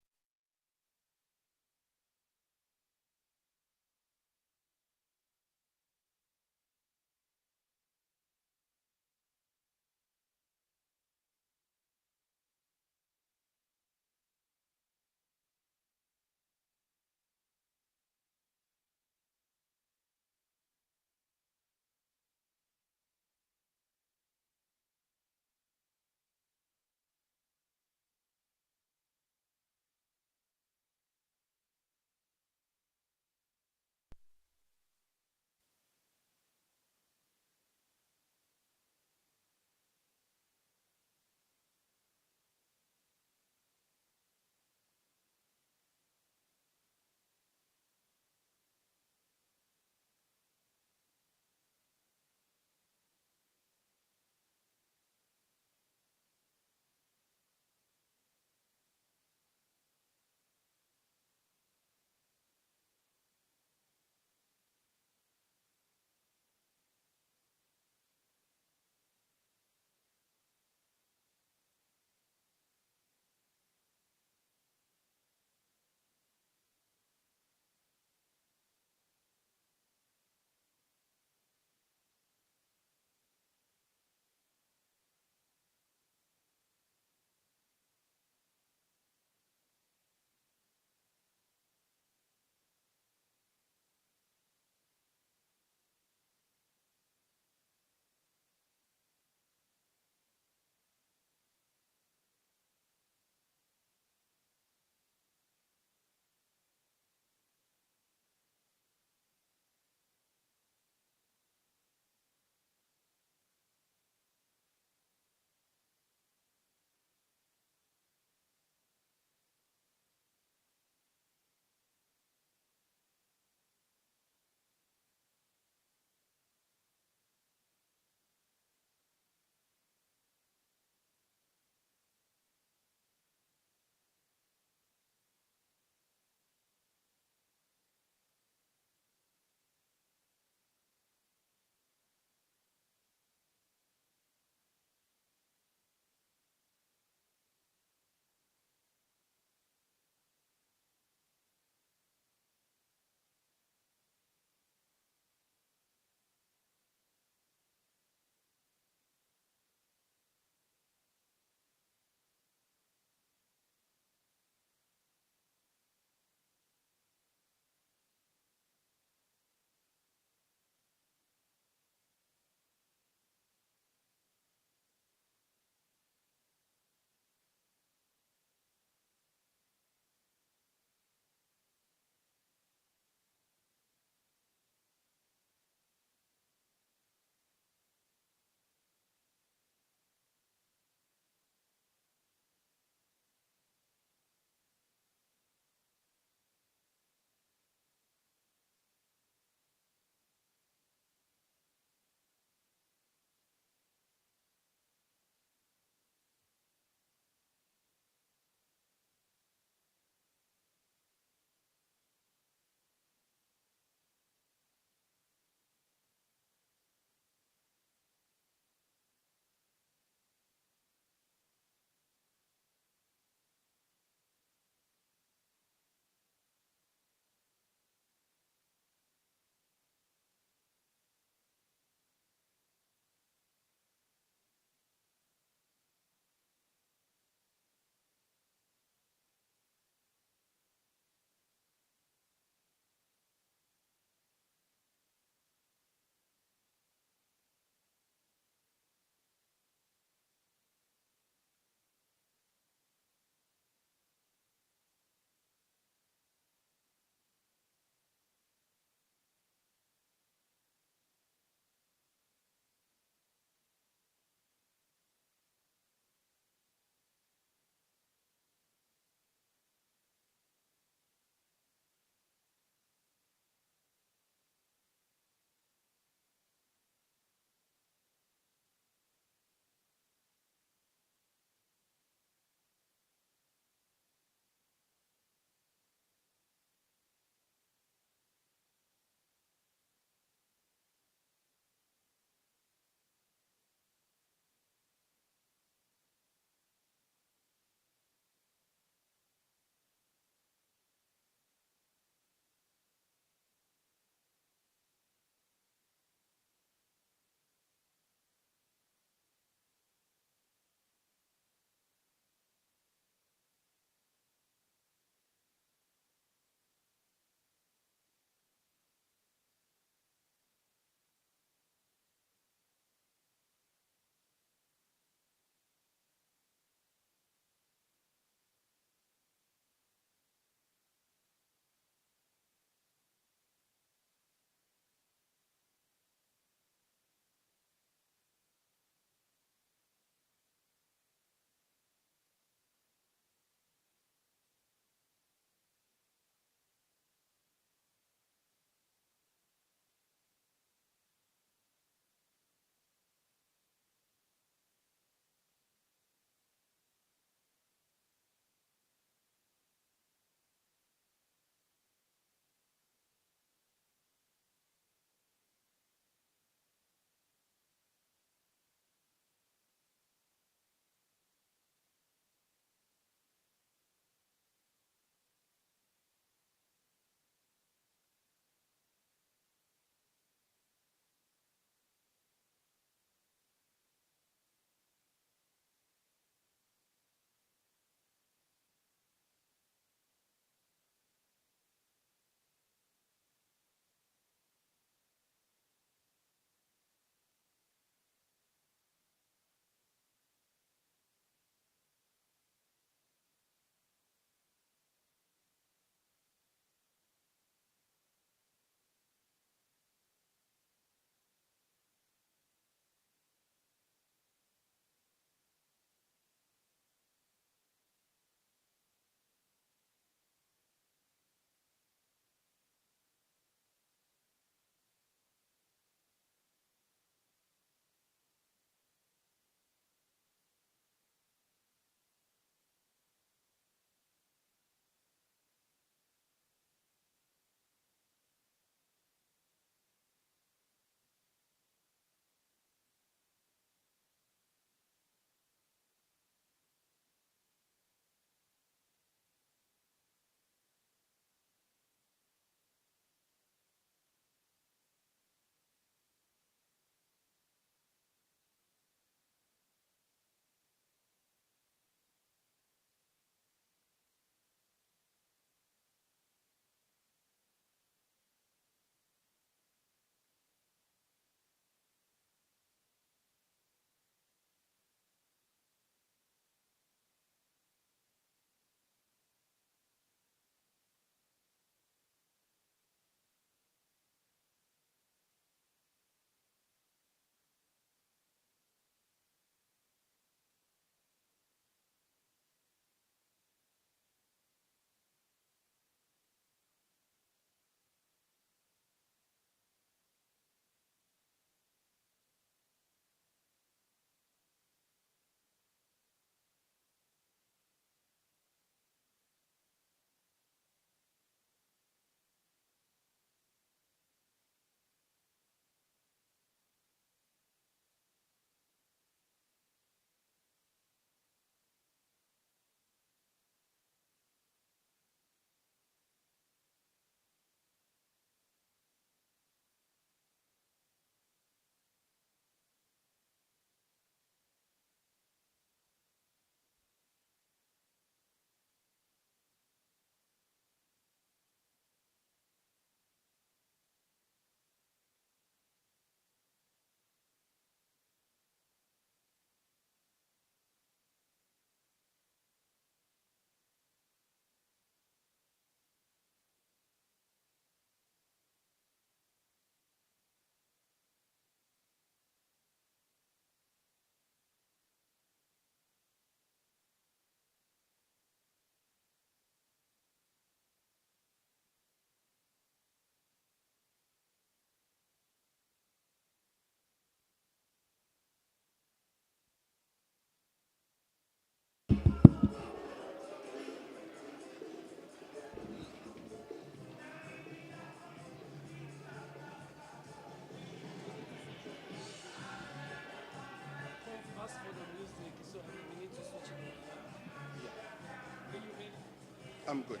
I'm good.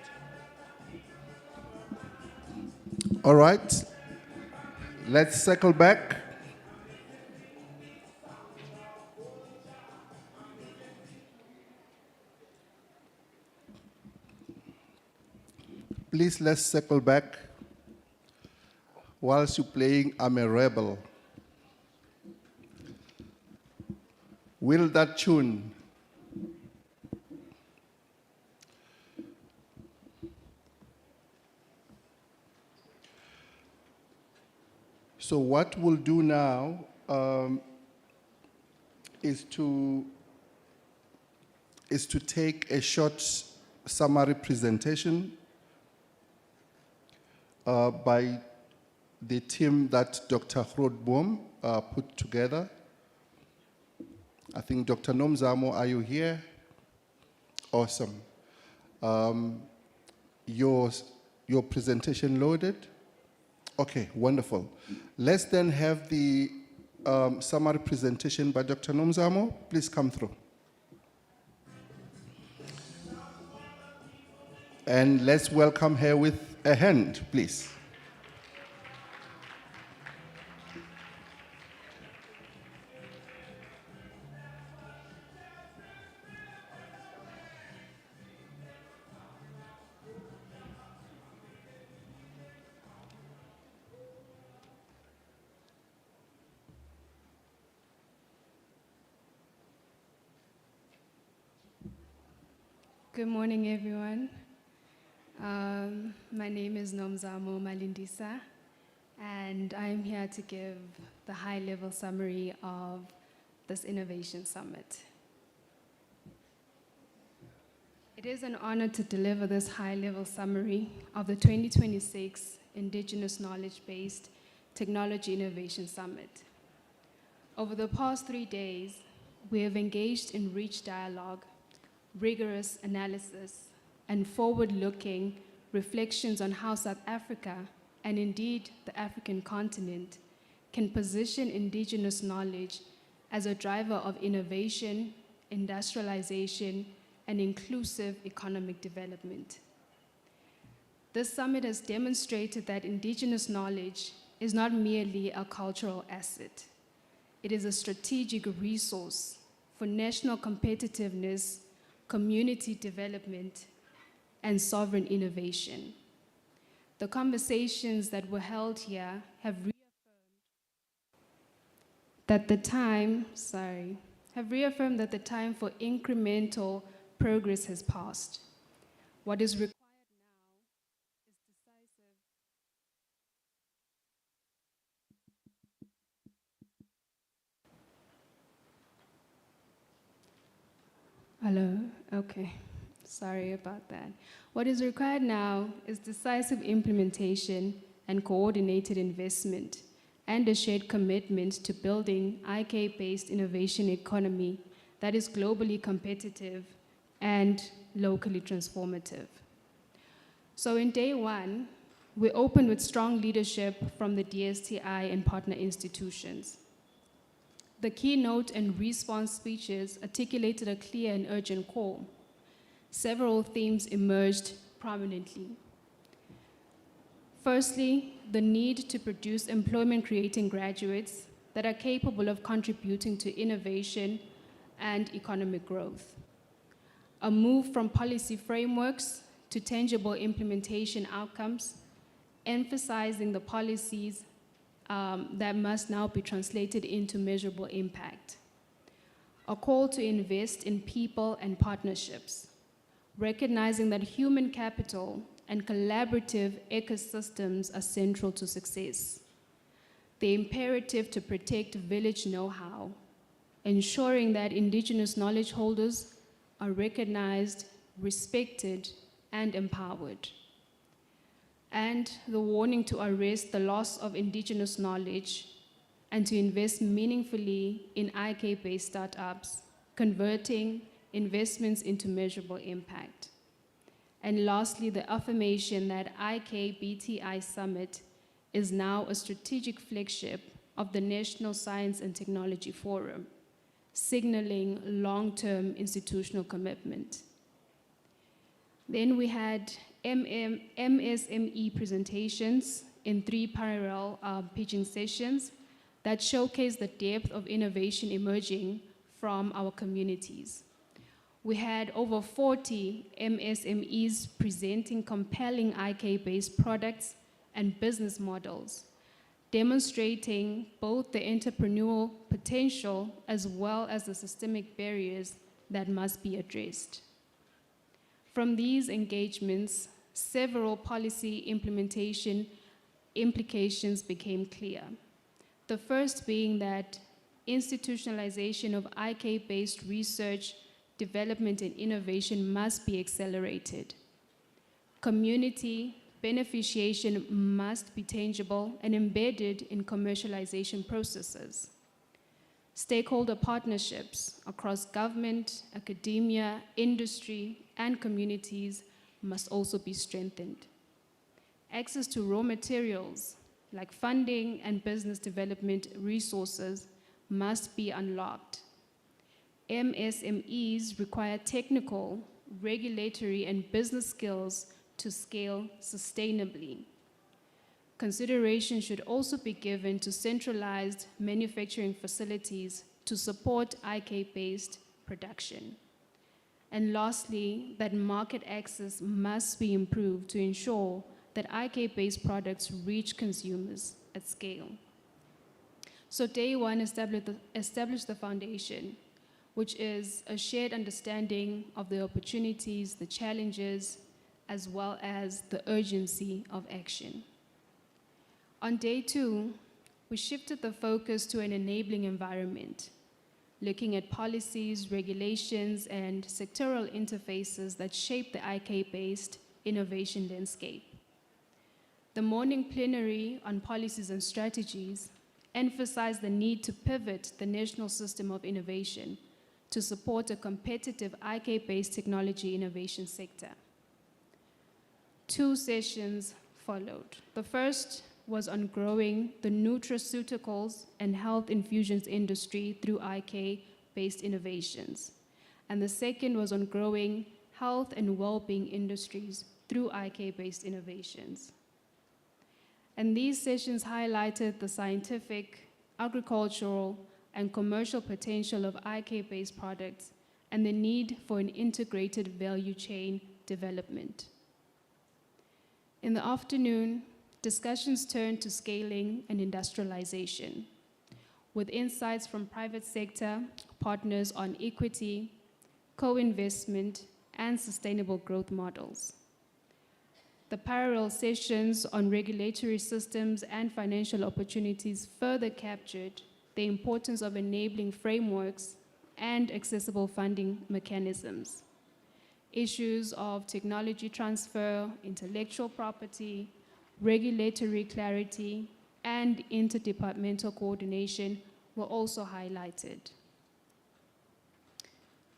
All right. Let's circle back. Please, let's circle back. Whilst you're playing I'm a Rebel, will that tune so what we'll do now is to take a short summary presentation by the team that Dr. Grootboom put together. I think Dr. Nomzamo, are you here? Awesome. Your presentation loaded? Okay, wonderful. Let's then have the summary presentation by Dr. Nomzamo. Please come through. And let's welcome her with a hand, please. Good morning, everyone. My name is Nomzamo Malindisa, and I'm here to give the high-level summary of this Innovation Summit. It is an honor to deliver this high-level summary of the 2026 Indigenous Knowledge-Based Technology Innovation Summit. Over the past 3 days, we have engaged in rich dialogue, rigorous analysis, and forward-looking reflections on how South Africa, and indeed the African continent, can position indigenous knowledge as a driver of innovation, industrialization, and inclusive economic development. This summit has demonstrated that indigenous knowledge is not merely a cultural asset. It is a strategic resource for national competitiveness, community development, and sovereign innovation. The conversations that were held here have reaffirmed that the time for incremental progress has passed. What is required Hello, okay, sorry about that. What is required now is decisive implementation and coordinated investment and a shared commitment to building IK-based innovation economy that is globally competitive and locally transformative. So in day one, we opened with strong leadership from the DSTI and partner institutions. The keynote and response speeches articulated a clear and urgent call. Several themes emerged prominently. Firstly, the need to produce employment-creating graduates that are capable of contributing to innovation and economic growth. A move from policy frameworks to tangible implementation outcomes, emphasizing the policies that must now be translated into measurable impact. A call to invest in people and partnerships, recognizing that human capital and collaborative ecosystems are central to success. The imperative to protect village know-how, ensuring that indigenous knowledge holders are recognized, respected, and empowered. And the warning to arrest the loss of indigenous knowledge and to invest meaningfully in IK-based startups, converting investments into measurable impact. And lastly, the affirmation that IK-BTI Summit is now a strategic flagship of the National Science and Technology Forum, signaling long-term institutional commitment. Then we had MSME presentations in 3 parallel pitching sessions that showcase the depth of innovation emerging from our communities. We had over 40 MSMEs presenting compelling IK-based products and business models, demonstrating both the entrepreneurial potential as well as the systemic barriers that must be addressed. From these engagements, several policy implementation implications became clear. The first being that institutionalization of IK-based research, development, and innovation must be accelerated. Community beneficiation must be tangible and embedded in commercialization processes. Stakeholder partnerships across government, academia, industry, and communities must also be strengthened. Access to raw materials like funding and business development resources must be unlocked. MSMEs require technical, regulatory, and business skills to scale sustainably. Consideration should also be given to centralized manufacturing facilities to support IK-based production. And lastly, that market access must be improved to ensure that IK-based products reach consumers at scale. So day one established the foundation, which is a shared understanding of the opportunities, the challenges, as well as the urgency of action. On day two, we shifted the focus to an enabling environment, looking at policies, regulations, and sectoral interfaces that shape the IK-based innovation landscape. The morning plenary on policies and strategies emphasized the need to pivot the national system of innovation to support a competitive IK-based technology innovation sector. 2 sessions followed. The first was on growing the nutraceuticals and health infusions industry through IK-based innovations. And the second was on growing health and well-being industries through IK-based innovations. And these sessions highlighted the scientific, agricultural, and commercial potential of IK-based products and the need for an integrated value chain development. In the afternoon, discussions turned to scaling and industrialization, with insights from private sector partners on equity, co-investment, and sustainable growth models. The parallel sessions on regulatory systems and financial opportunities further captured the importance of enabling frameworks and accessible funding mechanisms. Issues of technology transfer, intellectual property, regulatory clarity, and interdepartmental coordination were also highlighted.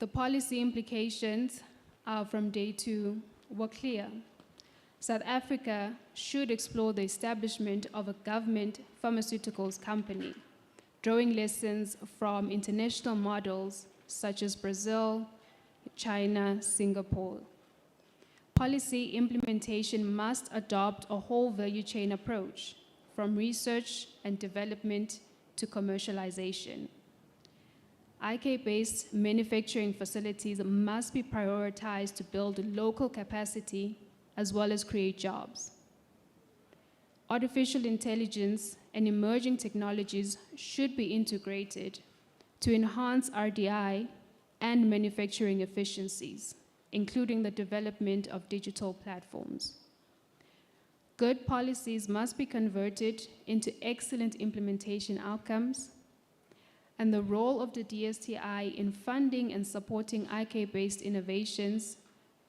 The policy implications from day two were clear. South Africa should explore the establishment of a government pharmaceuticals company, drawing lessons from international models such as Brazil, China, Singapore. Policy implementation must adopt a whole value chain approach, from research and development to commercialization. IK-based manufacturing facilities must be prioritized to build local capacity as well as create jobs. Artificial intelligence and emerging technologies should be integrated to enhance RDI and manufacturing efficiencies, including the development of digital platforms. Good policies must be converted into excellent implementation outcomes, and the role of the DSTI in funding and supporting IK-based innovations,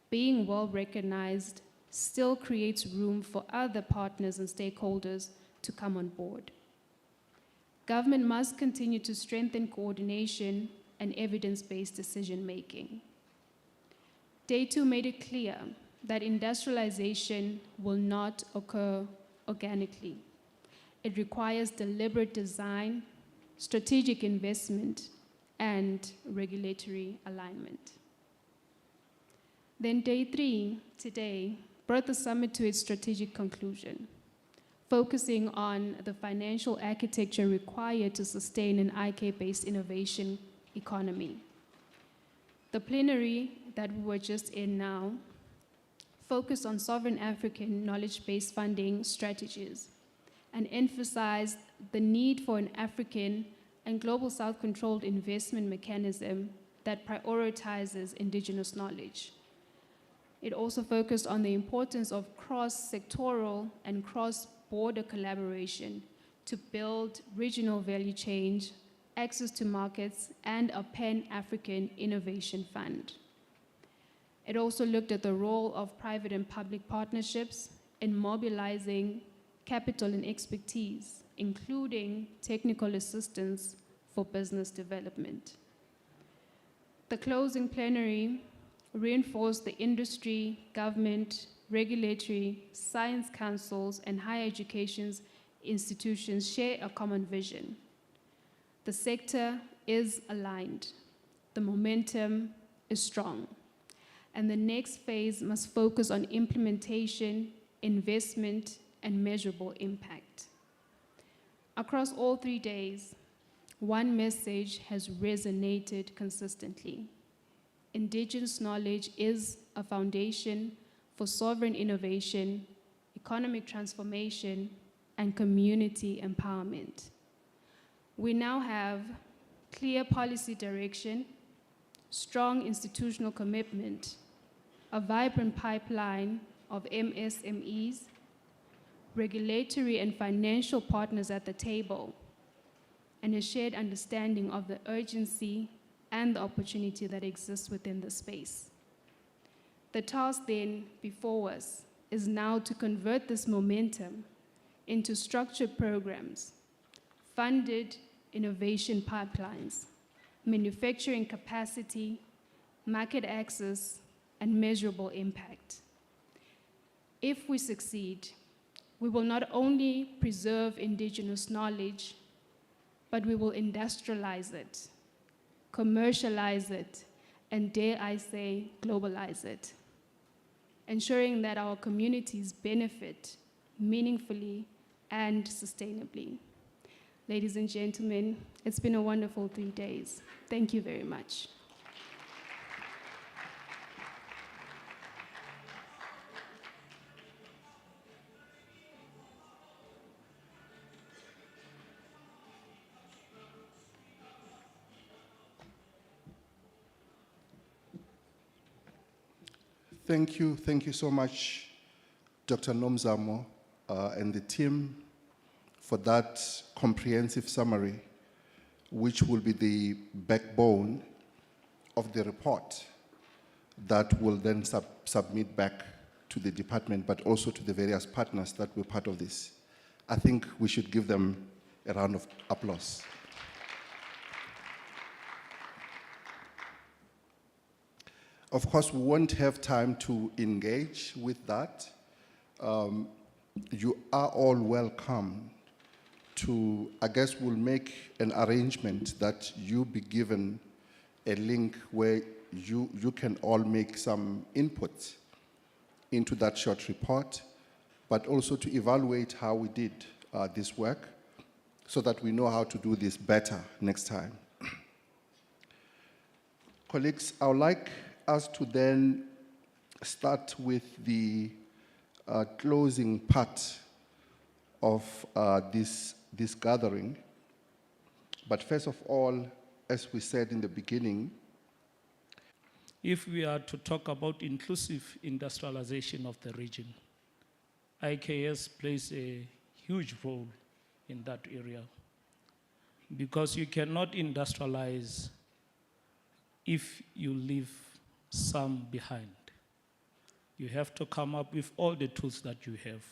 being well recognized, still creates room for other partners and stakeholders to come on board. Government must continue to strengthen coordination and evidence-based decision-making. Day two made it clear that industrialization will not occur organically. It requires deliberate design, strategic investment, and regulatory alignment. Then day 3, today, brought the summit to its strategic conclusion, focusing on the financial architecture required to sustain an IK-based innovation economy. The plenary that we were just in now focused on sovereign African knowledge-based funding strategies and emphasized the need for an African and global South-controlled investment mechanism that prioritizes indigenous knowledge. It also focused on the importance of cross-sectoral and cross-border collaboration to build regional value chain, access to markets, and a pan-African innovation fund. It also looked at the role of private and public partnerships in mobilizing capital and expertise, including technical assistance for business development. The closing plenary reinforced the industry, government, regulatory, science councils, and higher education institutions share a common vision. The sector is aligned, the momentum is strong, and the next phase must focus on implementation, investment, and measurable impact. Across all 3 days, one message has resonated consistently. Indigenous knowledge is a foundation for sovereign innovation, economic transformation, and community empowerment. We now have clear policy direction, strong institutional commitment, a vibrant pipeline of MSMEs, regulatory and financial partners at the table, and a shared understanding of the urgency and the opportunity that exists within the space. The task then before us is now to convert this momentum into structured programs, funded innovation pipelines, manufacturing capacity, market access, and measurable impact. If we succeed, we will not only preserve indigenous knowledge, but we will industrialize it, commercialize it, and dare I say, globalize it, ensuring that our communities benefit meaningfully and sustainably. Ladies and gentlemen, it's been a wonderful 3 days. Thank you very much. Thank you so much, Dr. Nomzamo and the team for that comprehensive summary, which will be the backbone of the report that will then submit back to the department, but also to the various partners that were part of this. I think we should give them a round of applause. Of course, we won't have time to engage with that. You are all welcome to, I guess we'll make an arrangement that you be given a link where you can all make some input into that short report, but also to evaluate how we did this work so that we know how to do this better next time. Colleagues, I would like us to then start with the closing part of this gathering. But first of all, as we said in the beginning, if we are to talk about inclusive industrialization of the region, IKS plays a huge role in that area, because you cannot industrialize if you leave some behind. You have to come up with all the tools that you have.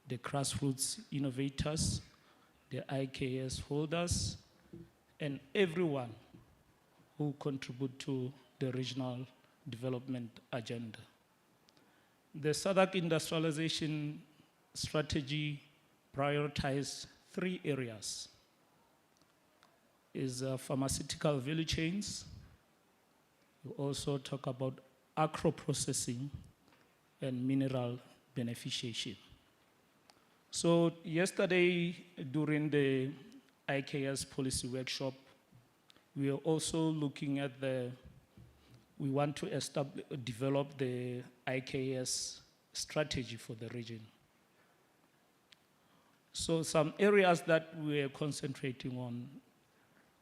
The grassroots innovators, the IKS holders, and everyone who contribute to the regional development agenda. The SADC industrialization strategy prioritized 3 areas. Is pharmaceutical value chains. You also talk about agro-processing and mineral beneficiation. So yesterday, during the IKS policy workshop, we are also looking at we want to develop the IKS strategy for the region. So some areas that we're concentrating on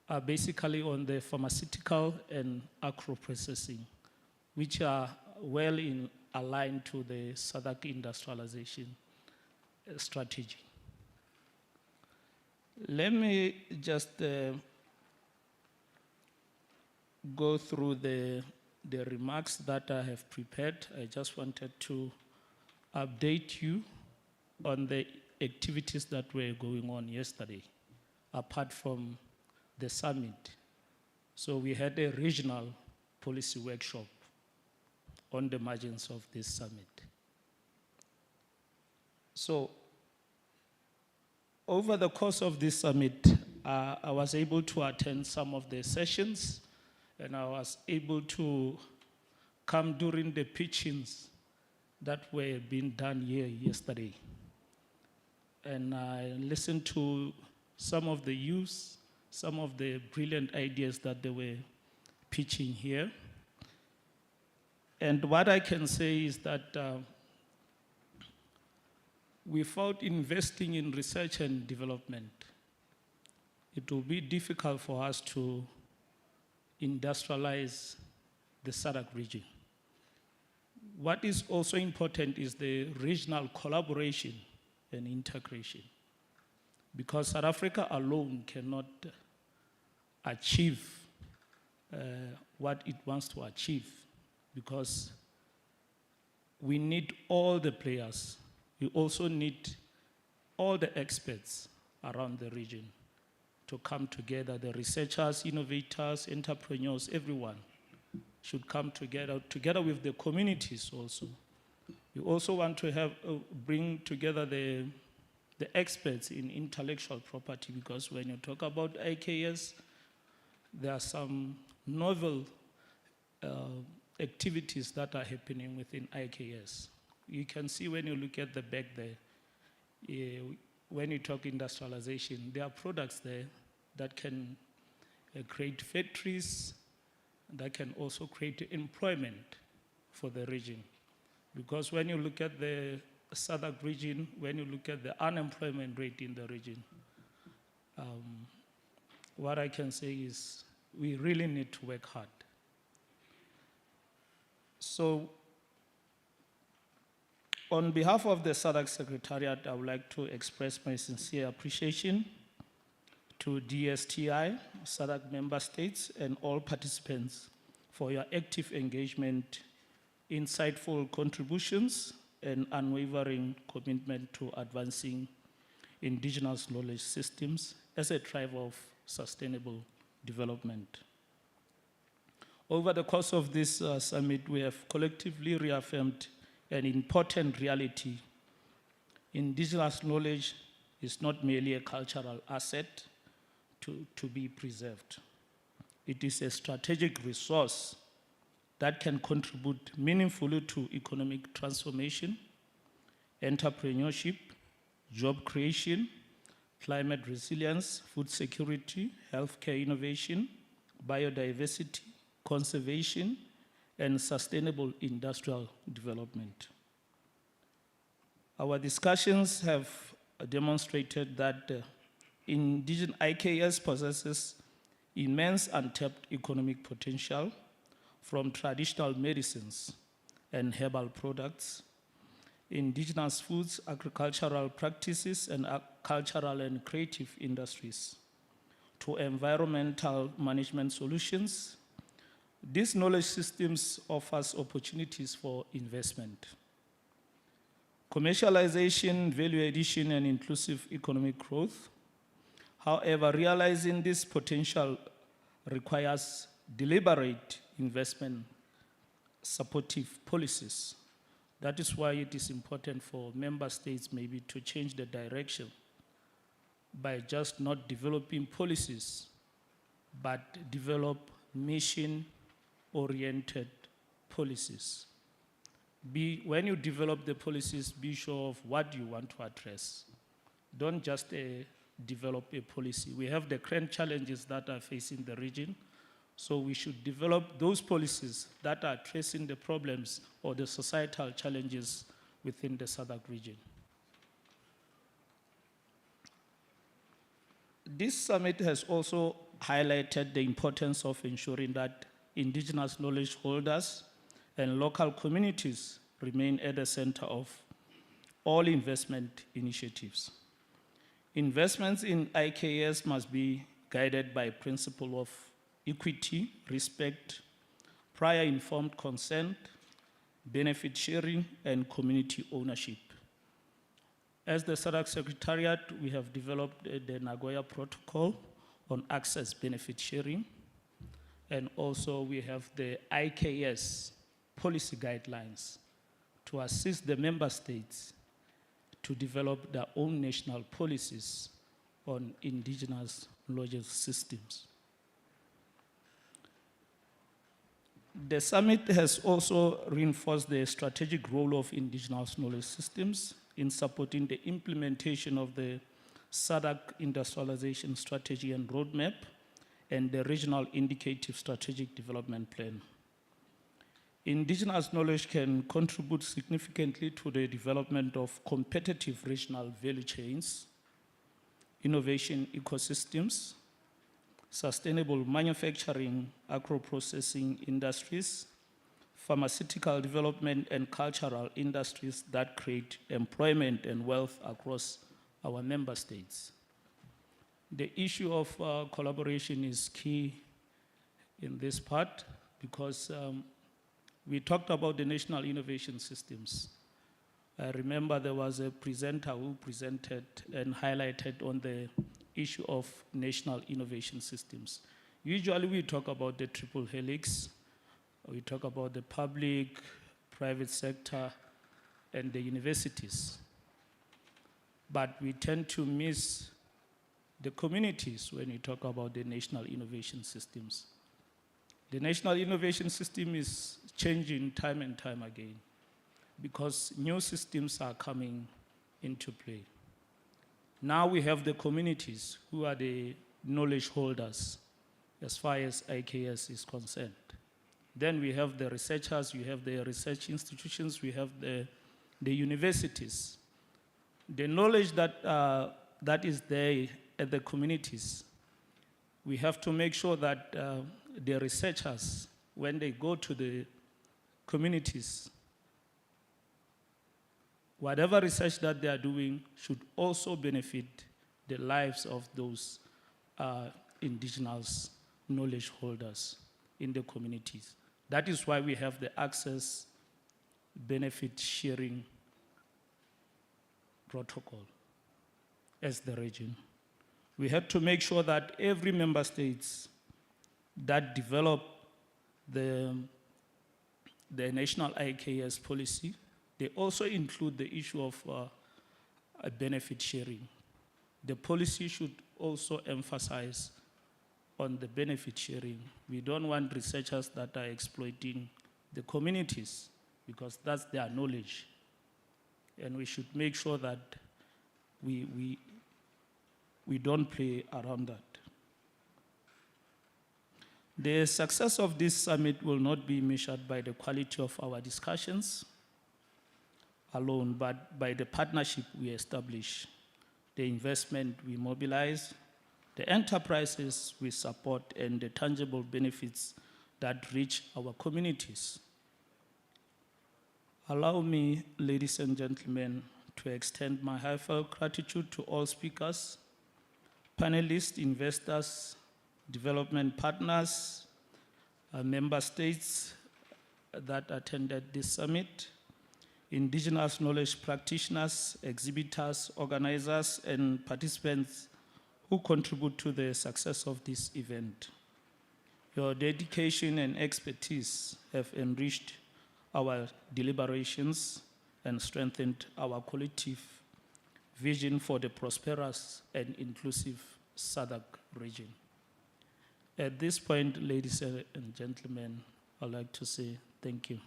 are basically on the pharmaceutical and agro-processing, which are well aligned to the SADC industrialization strategy. Let me just go through the remarks that I have prepared. I just wanted to update you on the activities that were going on yesterday, apart from the summit. So we had a regional policy workshop on the margins of this summit. So over the course of this summit, I was able to attend some of the sessions, and I was able to come during the pitchings that were being done here yesterday. And I listened to some of the youths, some of the brilliant ideas that they were pitching here. And what I can say is that without investing in research and development, it will be difficult for us to industrialize the SADC region. What is also important is the regional collaboration and integration, because South Africa alone cannot achieve what it wants to achieve, because we need all the players. We also need all the experts around the region to come together. The researchers, innovators, entrepreneurs, everyone should come together with the communities also. We also want to bring together the experts in intellectual property, because when you talk about IKS, there are some novel activities that are happening within IKS. You can see when you look at the back there, when you talk industrialization, there are products there that can create factories, that can also create employment for the region. Because when you look at the SADC region, when you look at the unemployment rate in the region, what I can say is we really need to work hard. So, on behalf of the SADC Secretariat, I would like to express my sincere appreciation to DSTI, SADC member states, and all participants for your active engagement, insightful contributions, and unwavering commitment to advancing indigenous knowledge systems as a driver of sustainable development. Over the course of this summit, we have collectively reaffirmed an important reality. Indigenous knowledge is not merely a cultural asset to be preserved. It is a strategic resource that can contribute meaningfully to economic transformation, entrepreneurship, job creation, climate resilience, food security, healthcare innovation, biodiversity, conservation, and sustainable industrial development. Our discussions have demonstrated that indigenous IKS possesses immense untapped economic potential, from traditional medicines and herbal products, indigenous foods, agricultural practices, and cultural and creative industries, to environmental management solutions. These knowledge systems offers opportunities for investment. Commercialization, value addition, and inclusive economic growth. However, realizing this potential requires deliberate investment supportive policies. That is why it is important for member states maybe to change the direction by just not developing policies, but develop mission-oriented policies. When you develop the policies, be sure of what you want to address. Don't just develop a policy. We have the current challenges that are facing the region, so we should develop those policies that are addressing the problems or the societal challenges within the SADC region. This summit has also highlighted the importance of ensuring that indigenous knowledge holders and local communities remain at the center of all investment initiatives. Investments in IKS must be guided by principle of equity, respect, prior informed consent, benefit sharing, and community ownership. As the SADC Secretariat, we have developed the Nagoya Protocol on access benefit sharing, and also we have the IKS policy guidelines to assist the member states to develop their own national policies on indigenous knowledge systems. The summit has also reinforced the strategic role of indigenous knowledge systems in supporting the implementation of the SADC industrialization strategy and roadmap and the regional indicative strategic development plan. Indigenous knowledge can contribute significantly to the development of competitive regional value chains, innovation ecosystems, sustainable manufacturing, agro-processing industries, pharmaceutical development, and cultural industries that create employment and wealth across our member states. The issue of collaboration is key in this part because we talked about the national innovation systems. I remember there was a presenter who presented and highlighted on the issue of national innovation systems. Usually we talk about the triple helix, we talk about the public, private sector, and the universities. But we tend to miss the communities when we talk about the national innovation systems. The national innovation system is changing time and time again because new systems are coming into play. Now we have the communities who are the knowledge holders as far as IKS is concerned. Then we have the researchers, we have the research institutions, we have the universities. The knowledge that is there at the communities, we have to make sure that the researchers, when they go to the communities, whatever research that they are doing should also benefit the lives of those indigenous knowledge holders in the communities. That is why we have the access benefit sharing protocol as the region. We had to make sure that every member states that develop the national IKS policy, they also include the issue of benefit sharing. The policy should also emphasize on the benefit sharing. We don't want researchers that are exploiting the communities because that's their knowledge. And we should make sure that we don't play around that. The success of this summit will not be measured by the quality of our discussions alone, but by the partnership we establish, the investment we mobilize, the enterprises we support, and the tangible benefits that reach our communities. Allow me, ladies and gentlemen, to extend my heartfelt gratitude to all speakers, panelists, investors, development partners, member states that attended this summit, indigenous knowledge practitioners, exhibitors, organizers, and participants who contribute to the success of this event. Your dedication and expertise have enriched our deliberations and strengthened our collective vision for the prosperous and inclusive SADC region. At this point, ladies and gentlemen, I'd like to say Thank you.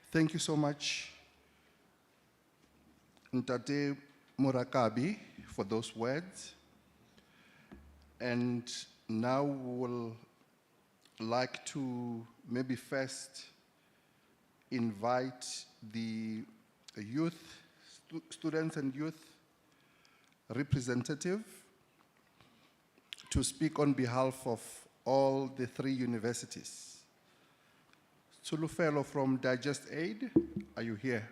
Thank you so much, Ntate Murakabi, for those words. And now we will like to maybe first invite the youth, students and youth representative to speak on behalf of all the 3 universities. Tulufelo from Digest Aid, are you here?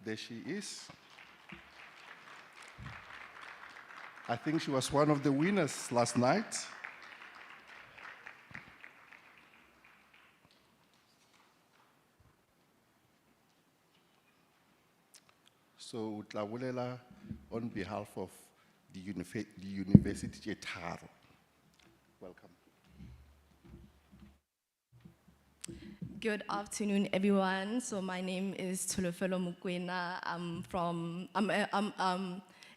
There she is. I think she was one of the winners last night. So, Utlabulela, on behalf of the University Taro. Welcome. Good afternoon, everyone. So my name is Tulufelo Mukwena. I'm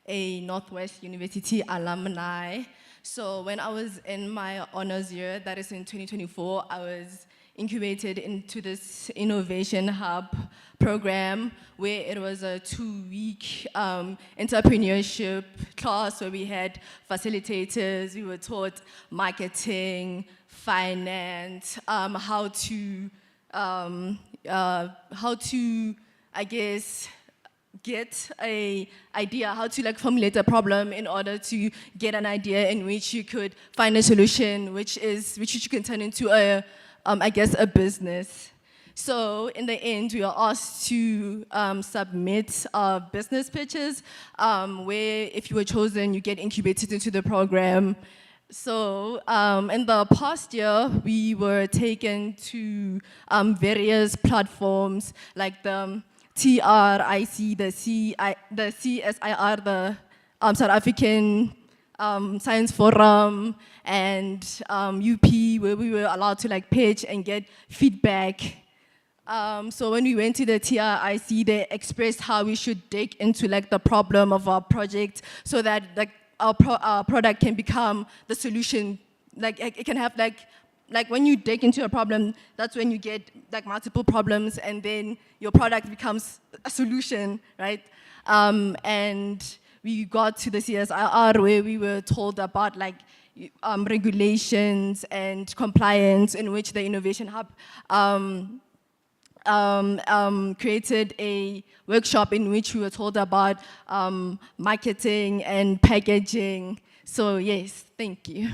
a Northwest University alumni. So when I was in my honors year, that is in 2024, I was incubated into this innovation hub program where it was a 2-week entrepreneurship class where we had facilitators, we were taught marketing, finance, how to, I guess, get an idea, how to formulate a problem in order to get an idea in which you could find a solution, which you can turn into I guess, a business. So in the end, we are asked to submit business pitches, where if you were chosen, you get incubated into the program. So in the past year, we were taken to various platforms like the TRIC, the CSIR, the South African Science Forum, and UP, where we were allowed to pitch and get feedback. So when we went to the TRIC, they expressed how we should dig into the problem of our project so that our product can become the solution. It can have when you dig into a problem, that's when you get multiple problems, and then your product becomes a solution, right? And we got to the CSIR where we were told about regulations and compliance, in which the Innovation Hub created a workshop in which we were told about marketing and packaging. So yes, thank you.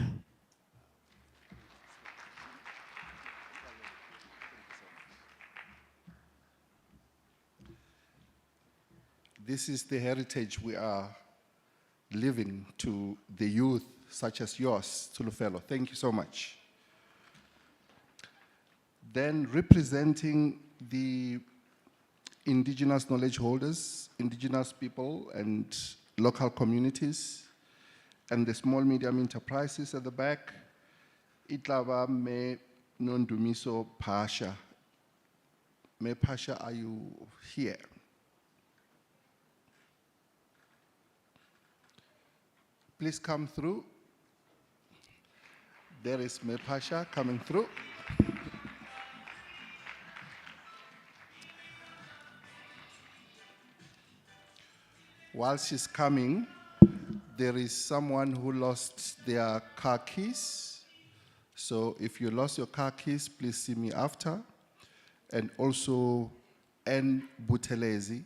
This is the heritage we are leaving to the youth such as yours, Tulufelo. Thank you so much. Then representing the Indigenous knowledge holders, Indigenous people and local communities, and the small medium enterprises at the back, Itlava Me Nondumiso Pasha. Me Pasha, are you here? Please come through. There is Me Pasha coming through. While she's coming, there is someone who lost their car keys. So if you lost your car keys, please see me after. And also, N. Butelezi,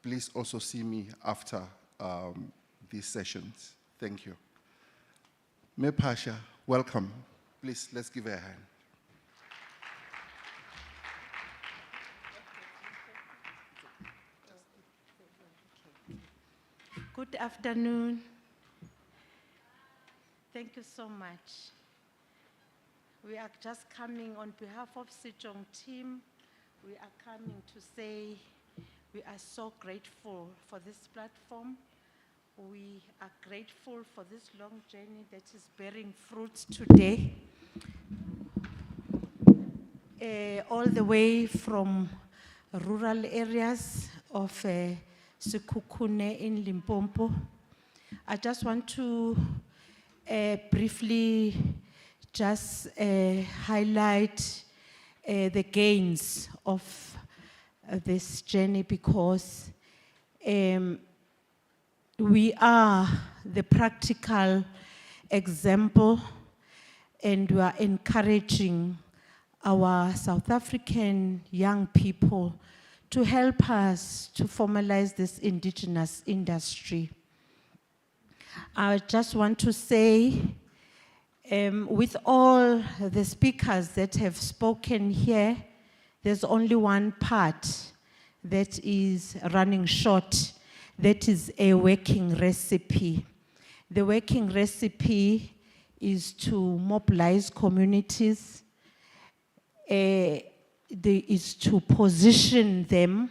please also see me after these sessions. Thank you. Me Pasha, welcome. Please, let's give her a hand. Good afternoon. Thank you so much. We are just coming on behalf of Sejong team. We are coming to say we are so grateful for this platform. We are grateful for this long journey that is bearing fruit today. All the way from rural areas of Sekhukhune in Limpopo. I just want to briefly just highlight the gains of this journey, because we are the practical example, and we are encouraging our South African young people to help us to formalize this indigenous industry. I just want to say, with all the speakers that have spoken here, there's only one part that is running short. That is a working recipe. The working recipe is to mobilize communities, is to position them,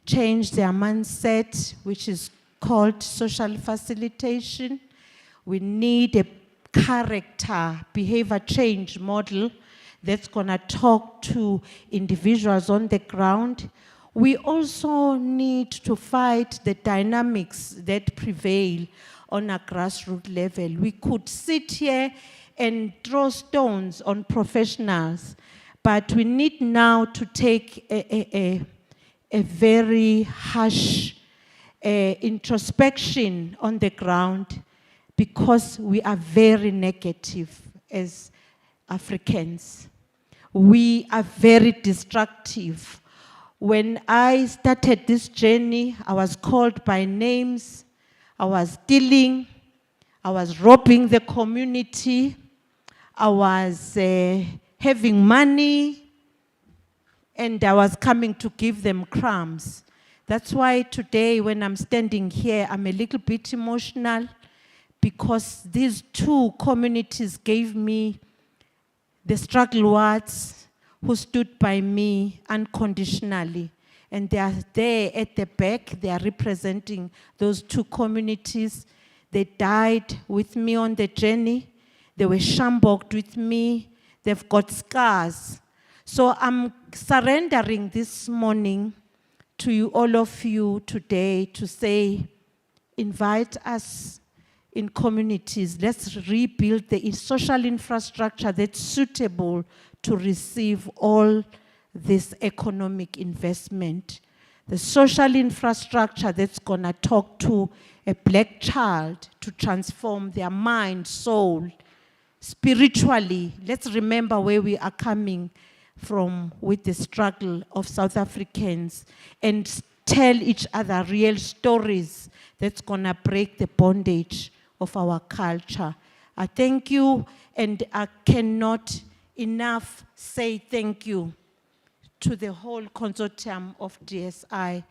change their mindset, which is called social facilitation. We need a character behavior change model that's gonna talk to individuals on the ground. We also need to fight the dynamics that prevail on a grassroots level. We could sit here and throw stones on professionals, but we need now to take a very harsh introspection on the ground, because we are very negative as Africans. We are very destructive. When I started this journey, I was called by names, I was stealing, I was robbing the community, I was having money, and I was coming to give them crumbs. That's why today, when I'm standing here, I'm a little bit emotional, because these two communities gave me the struggle words, who stood by me unconditionally. And they are there at the back, they are representing those two communities. They died with me on the journey. They were shamboked with me. They've got scars. So I'm surrendering this morning to you, all of you today, to say, invite us in communities. Let's rebuild the social infrastructure that's suitable to receive all this economic investment. The social infrastructure that's gonna talk to a black child to transform their mind, soul, spiritually. Let's remember where we are coming from with the struggle of South Africans, and tell each other real stories that's gonna break the bondage of our culture. I thank you, and I cannot enough say thank you to the whole consortium of DSI.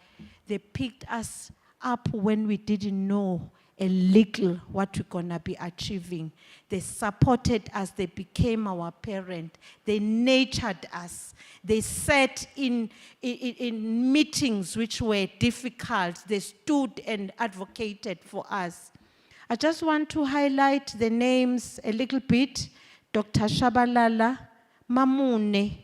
They picked us up when we didn't know a little what we're gonna be achieving. They supported us, they became our parent, they nurtured us. They sat in meetings which were difficult. They stood and advocated for us. I just want to highlight the names a little bit. Dr. Shabalala Mamune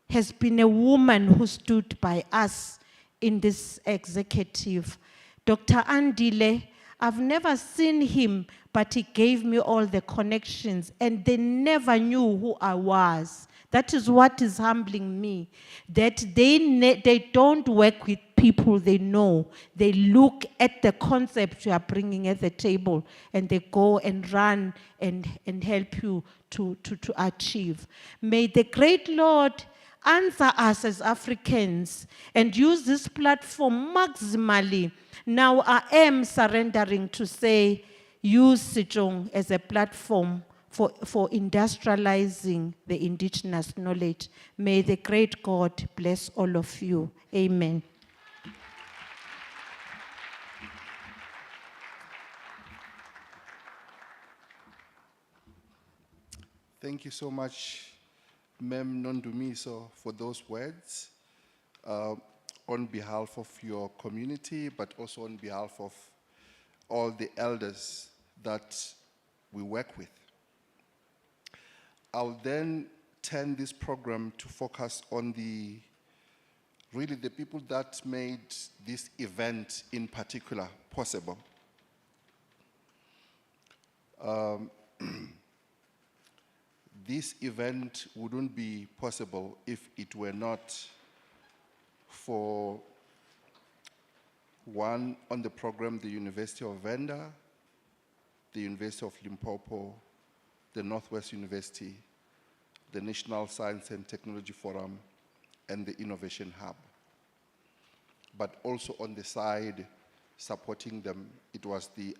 has been a woman who stood by us in this executive. Dr. Andile, I've never seen him, but he gave me all the connections, and they never knew who I was. That is what is humbling me, that they don't work with people they know. They look at the concept you are bringing at the table, and they go and run and help you to achieve. May the great Lord answer us as Africans and use this platform maximally. Now I am surrendering to say, use Sejong as a platform for industrializing the indigenous knowledge. May the great God bless all of you. Amen. Thank you so much, Mem Nondumiso, for those words on behalf of your community, but also on behalf of all the elders that we work with. I'll then turn this program to focus on really the people that made this event in particular possible. This event wouldn't be possible if it were not for one on the program, the University of Venda, the University of Limpopo, the Northwest University, the National Science and Technology Forum, and the Innovation Hub. But also on the side, supporting them, it was the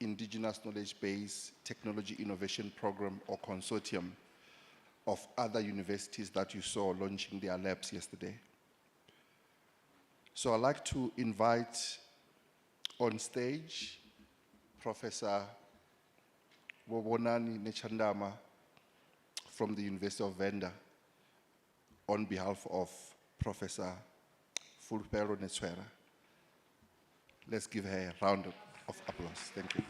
Indigenous Knowledge-Based Technology Innovation Program or consortium of other universities that you saw launching their labs yesterday. So I'd like to invite on stage Professor Wobonani Nechandama from the University of Venda on behalf of Professor Fulpero Netswera. Let's give her a round of applause. Thank you.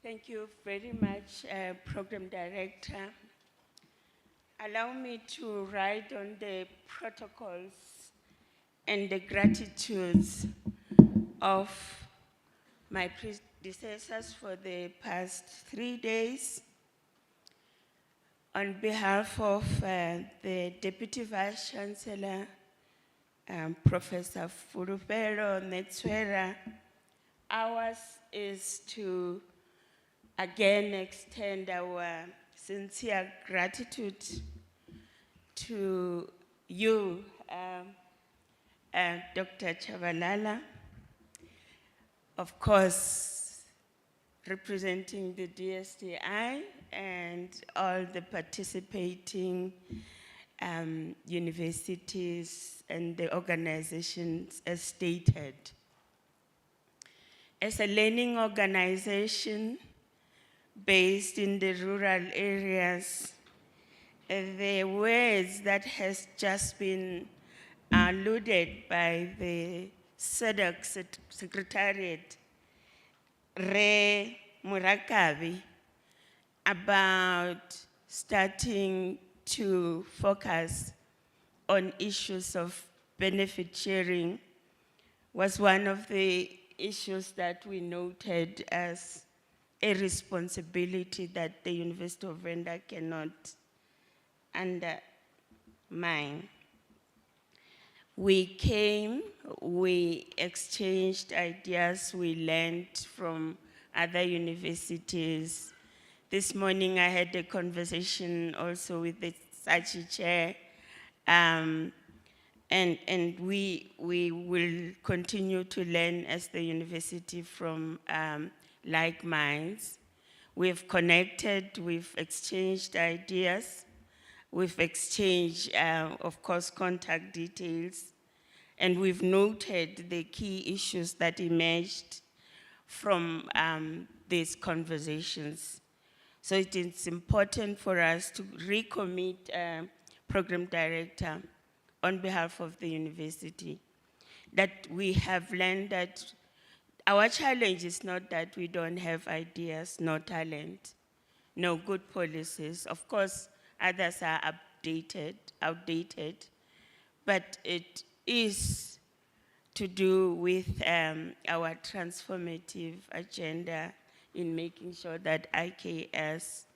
Thank you very much, Program Director. Allow me to write on the protocols and the gratitudes of my predecessors for the past 3 days. On behalf of the Deputy Vice Chancellor, Professor Fulupero Netswera, ours is to again extend our sincere gratitude to you, Dr. Chabalala, of course, representing the DSTI and all the participating universities and the organizations as stated. As a learning organization based in the rural areas, the words that has just been alluded by the SEDC Secretariat, Re Murakabi, about starting to focus on issues of benefit sharing was one of the issues that we noted as a responsibility that the University of Venda cannot undermine. We came, we exchanged ideas, we learned from other universities. This morning I had a conversation also with the Sachi chair, and we will continue to learn as the university from like minds. We've connected, we've exchanged ideas, we've exchanged, of course, contact details, and we've noted the key issues that emerged from these conversations. So it is important for us to recommit Program Director on behalf of the university that we have learned that our challenge is not that we don't have ideas, no talent, no good policies. Of course, others are outdated, but it is to do with our transformative agenda in making sure that IKS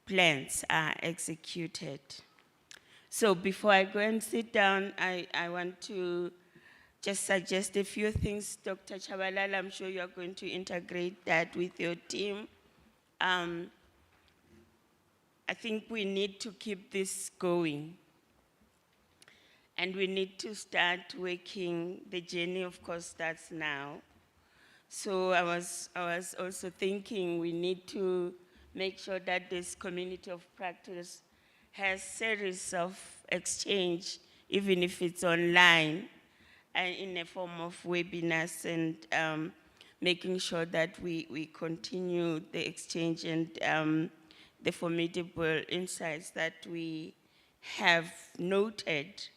plans are executed. So before I go and sit down, I want to just suggest a few things. Dr. Chabalala, I'm sure you're going to integrate that with your team. I think we need to keep this going. And we need to start working. The journey, of course, starts now. So I was also thinking we need to make sure that this community of practice has series of exchange, even if it's online, and in a form of webinars, and making sure that we continue the exchange and the formidable insights that we have noted.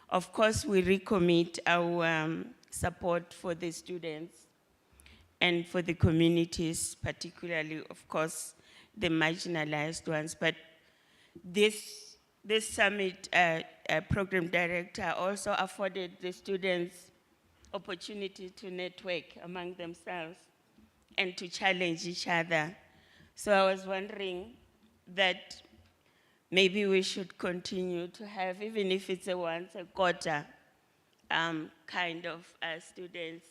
Of course, we recommit our support for the students and for the communities, particularly, of course, the marginalized ones. But this summit program director also afforded the students opportunity to network among themselves and to challenge each other. So I was wondering that maybe we should continue to have, even if it's a once a quarter, kind of students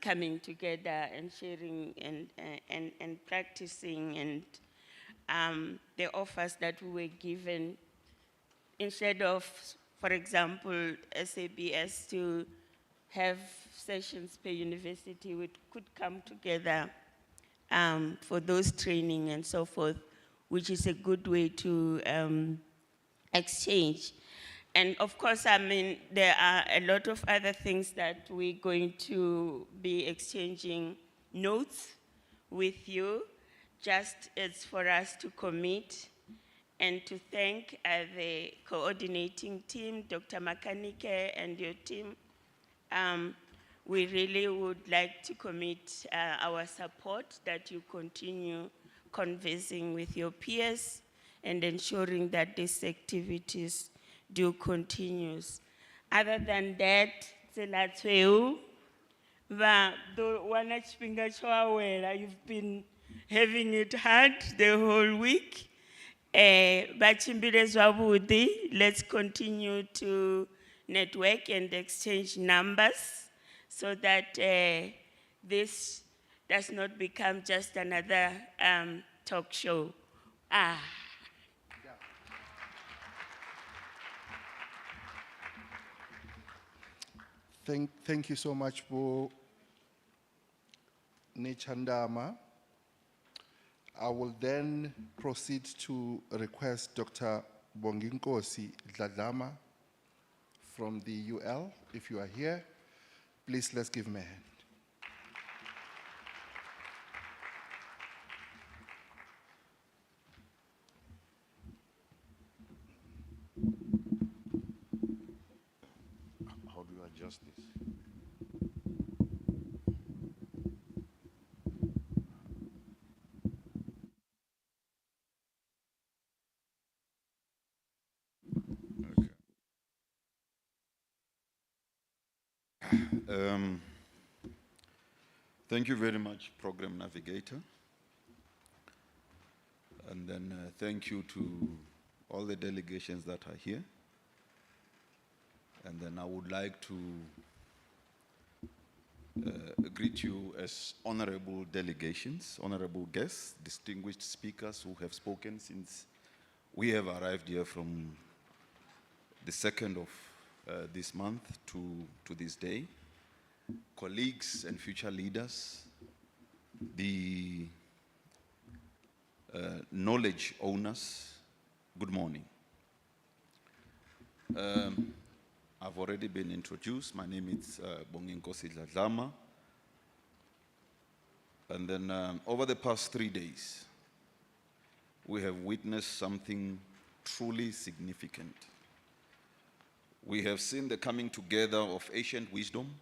coming together and sharing and practicing, and the offers that we were given, instead of, for example, SABS to have sessions per university, we could come together for those training and so forth, which is a good way to exchange. And of course, I mean, there are a lot of other things that we're going to be exchanging notes with you, just as for us to commit and to thank the coordinating team, Dr. Makanike and your team. We really would like to commit our support that you continue conversing with your peers and ensuring that these activities do continue. Other than that, you've been having it hard the whole week. Let's continue to network and exchange numbers so that this does not become just another talk show. Thank you so much, Bo Nechandama. I will then proceed to request Dr. Bonginkosi Dladlama from the UL. If you are here, please let's give him a hand. How do you adjust this? Thank you very much, Program Navigator. And then thank you to all the delegations that are here. And then I would like to greet you as honorable delegations, honorable guests, distinguished speakers who have spoken since we have arrived here from the 2nd of this month to this day. Colleagues and future leaders, the knowledge owners, good morning. I've already been introduced. My name is Bonginkosi Dladlama. And then over the past 3 days, we have witnessed something truly significant. We have seen the coming together of ancient wisdom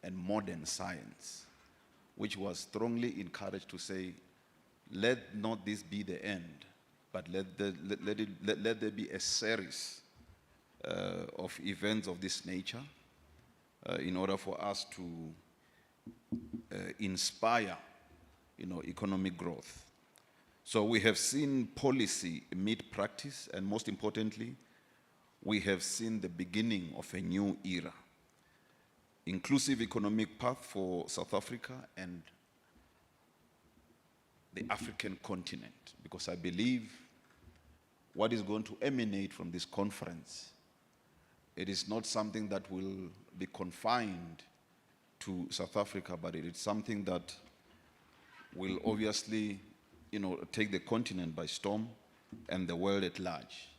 and modern science, which was strongly encouraged to say, let not this be the end, but let there be a series of events of this nature in order for us to inspire, economic growth. So we have seen policy meet practice, and most importantly, we have seen the beginning of a new era. Inclusive economic path for South Africa and the African continent, because I believe what is going to emanate from this conference, it is not something that will be confined to South Africa, but it is something that will obviously, take the continent by storm and the world at large.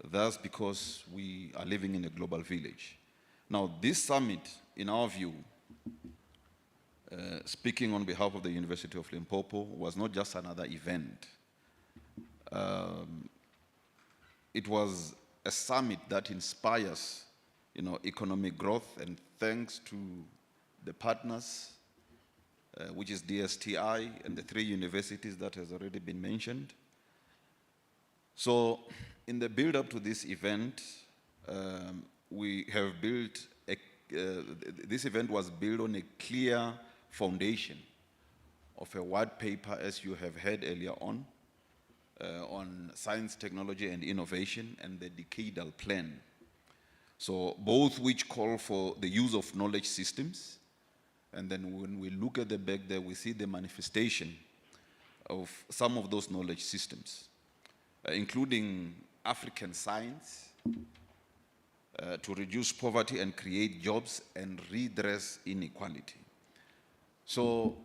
That's because we are living in a global village. Now, this summit, in our view, speaking on behalf of the University of Limpopo, was not just another event. It was a summit that inspires, economic growth, and thanks to the partners, which is DSTI and the 3 universities that has already been mentioned. So, in the build-up to this event, we have built this event was built on a clear foundation of a white paper, as you have heard earlier on science, technology, and innovation, and the decadal plan. So both which call for the use of knowledge systems, and then when we look at the back there, we see the manifestation of some of those knowledge systems, including African science, to reduce poverty and create jobs and redress inequality. So,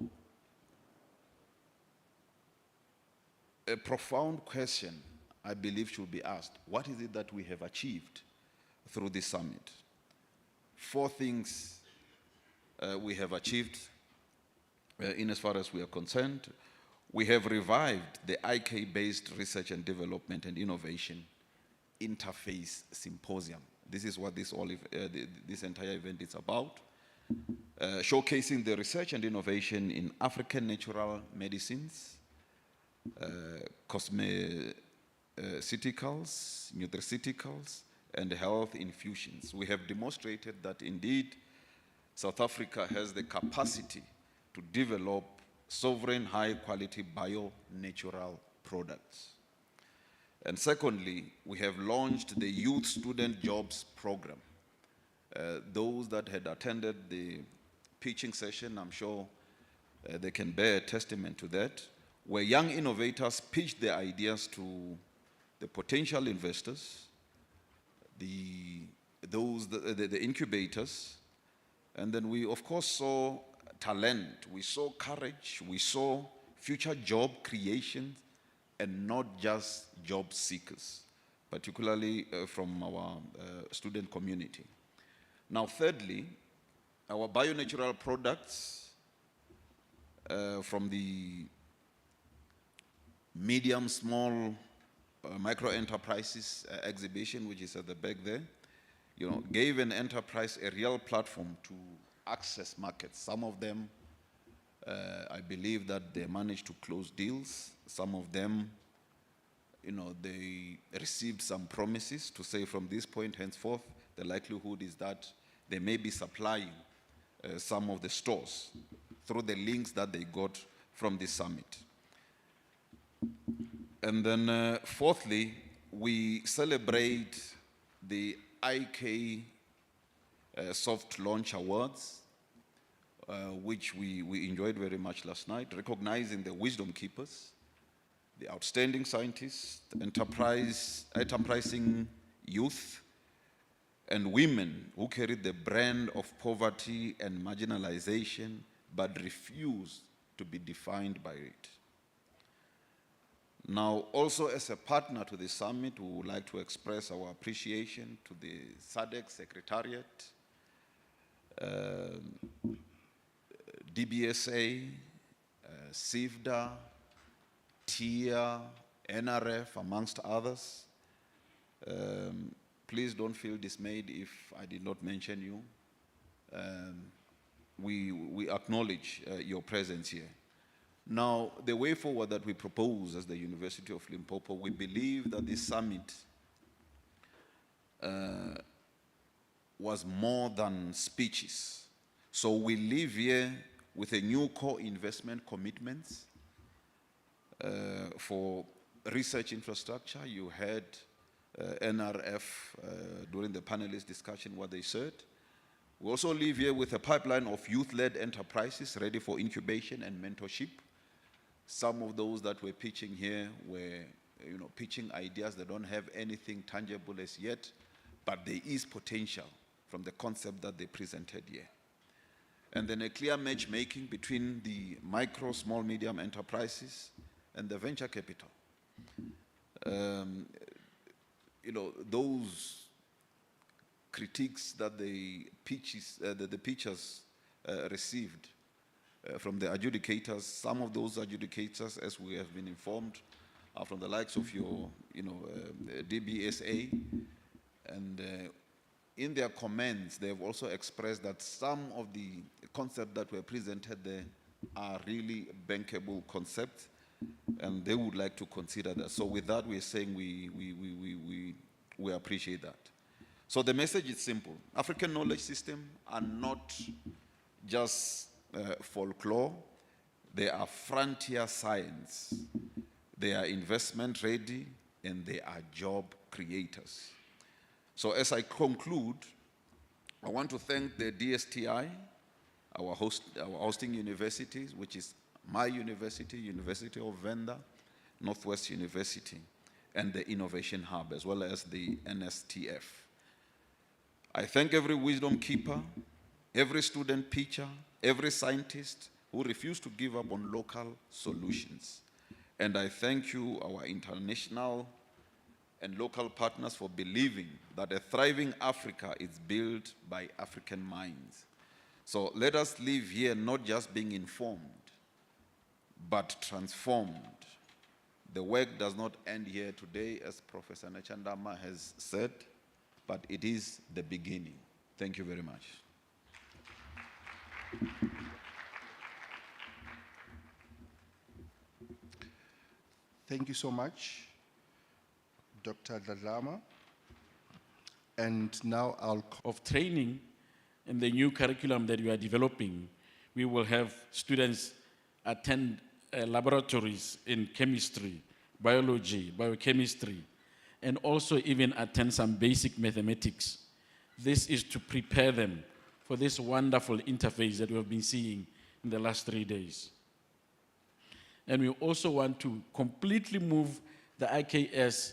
a profound question, I believe, should be asked. What is it that we have achieved through this summit? 4 things we have achieved in as far as we are concerned. We have revived the IK-based research and development and innovation interface symposium. This is what this entire event is about. Showcasing the research and innovation in African natural medicines, cosmeceuticals, nutraceuticals, and health infusions. We have demonstrated that indeed South Africa has the capacity to develop sovereign high-quality bio-natural products. And secondly, we have launched the Youth Student Jobs Program. Those that had attended the pitching session, I'm sure they can bear testament to that, where young innovators pitched their ideas to the potential investors, the incubators, and then we, of course, saw talent, we saw courage, we saw future job creation, and not just job seekers, particularly from our student community. Now, thirdly, our bio-natural products from the medium, small, micro-enterprises exhibition, which is at the back there, gave an enterprise a real platform to access markets. Some of them, I believe that they managed to close deals. Some of them, they received some promises to say from this point henceforth, the likelihood is that they may be supplying some of the stores through the links that they got from this summit. And then fourthly, we celebrate the IK Soft Launch Awards, which we enjoyed very much last night, recognizing the wisdom keepers, the outstanding scientists, enterprising youth, and women who carried the brand of poverty and marginalization but refused to be defined by it. Now, also as a partner to the summit, we would like to express our appreciation to the SADC Secretariat, DBSA, CIVDA, TIA, NRF, amongst others. Please don't feel dismayed if I did not mention you. We acknowledge your presence here. Now, the way forward that we propose as the University of Limpopo, we believe that this summit was more than speeches. So we live here with a new core investment commitments for research infrastructure. You heard NRF during the panelist discussion what they said. We also live here with a pipeline of youth-led enterprises ready for incubation and mentorship. Some of those that were pitching here were, pitching ideas that don't have anything tangible as yet, but there is potential from the concept that they presented here. And then a clear matchmaking between the micro, small, medium enterprises and the venture capital. Those critiques that the pitchers received from the adjudicators, some of those adjudicators, as we have been informed, from the likes of your, DBSA, and in their comments, they have also expressed that some of the concepts that were presented there are really bankable concepts, and they would like to consider that. So with that, we're saying we appreciate that. So the message is simple. African knowledge systems are not just folklore. They are frontier science. They are investment ready, and they are job creators. So as I conclude, I want to thank the DSTI, our hosting universities, which is my university, University of Venda, Northwest University, and the Innovation Hub, as well as the NSTF. I thank every wisdom keeper, every student teacher, every scientist who refused to give up on local solutions. And I thank you, our international and local partners, for believing that a thriving Africa is built by African minds. So let us live here not just being informed, but transformed. The work does not end here today, as Professor Nechandama has said, but it is the beginning. Thank you very much. Thank you so much, Dr. Dladlama. And now of training in the new curriculum that we are developing, we will have students attend laboratories in chemistry, biology, biochemistry, and also even attend some basic mathematics. This is to prepare them for this wonderful interface that we have been seeing in the last 3 days. And we also want to completely move the IKS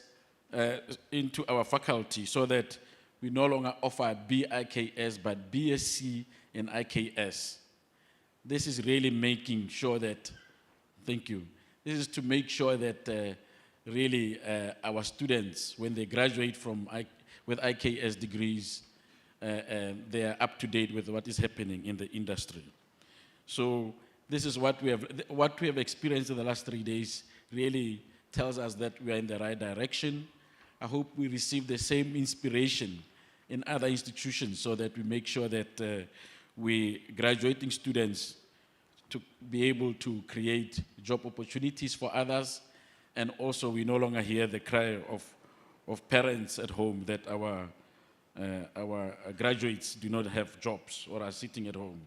into our faculty so that we no longer offer BIKS, but BSc and IKS. This is really making sure that, thank you, this is to make sure that really our students, when they graduate with IKS degrees, they are up to date with what is happening in the industry. So this is what we have experienced in the last 3 days really tells us that we are in the right direction. I hope we receive the same inspiration in other institutions so that we make sure that we graduating students to be able to create job opportunities for others, and also we no longer hear the cry of parents at home that our graduates do not have jobs or are sitting at home.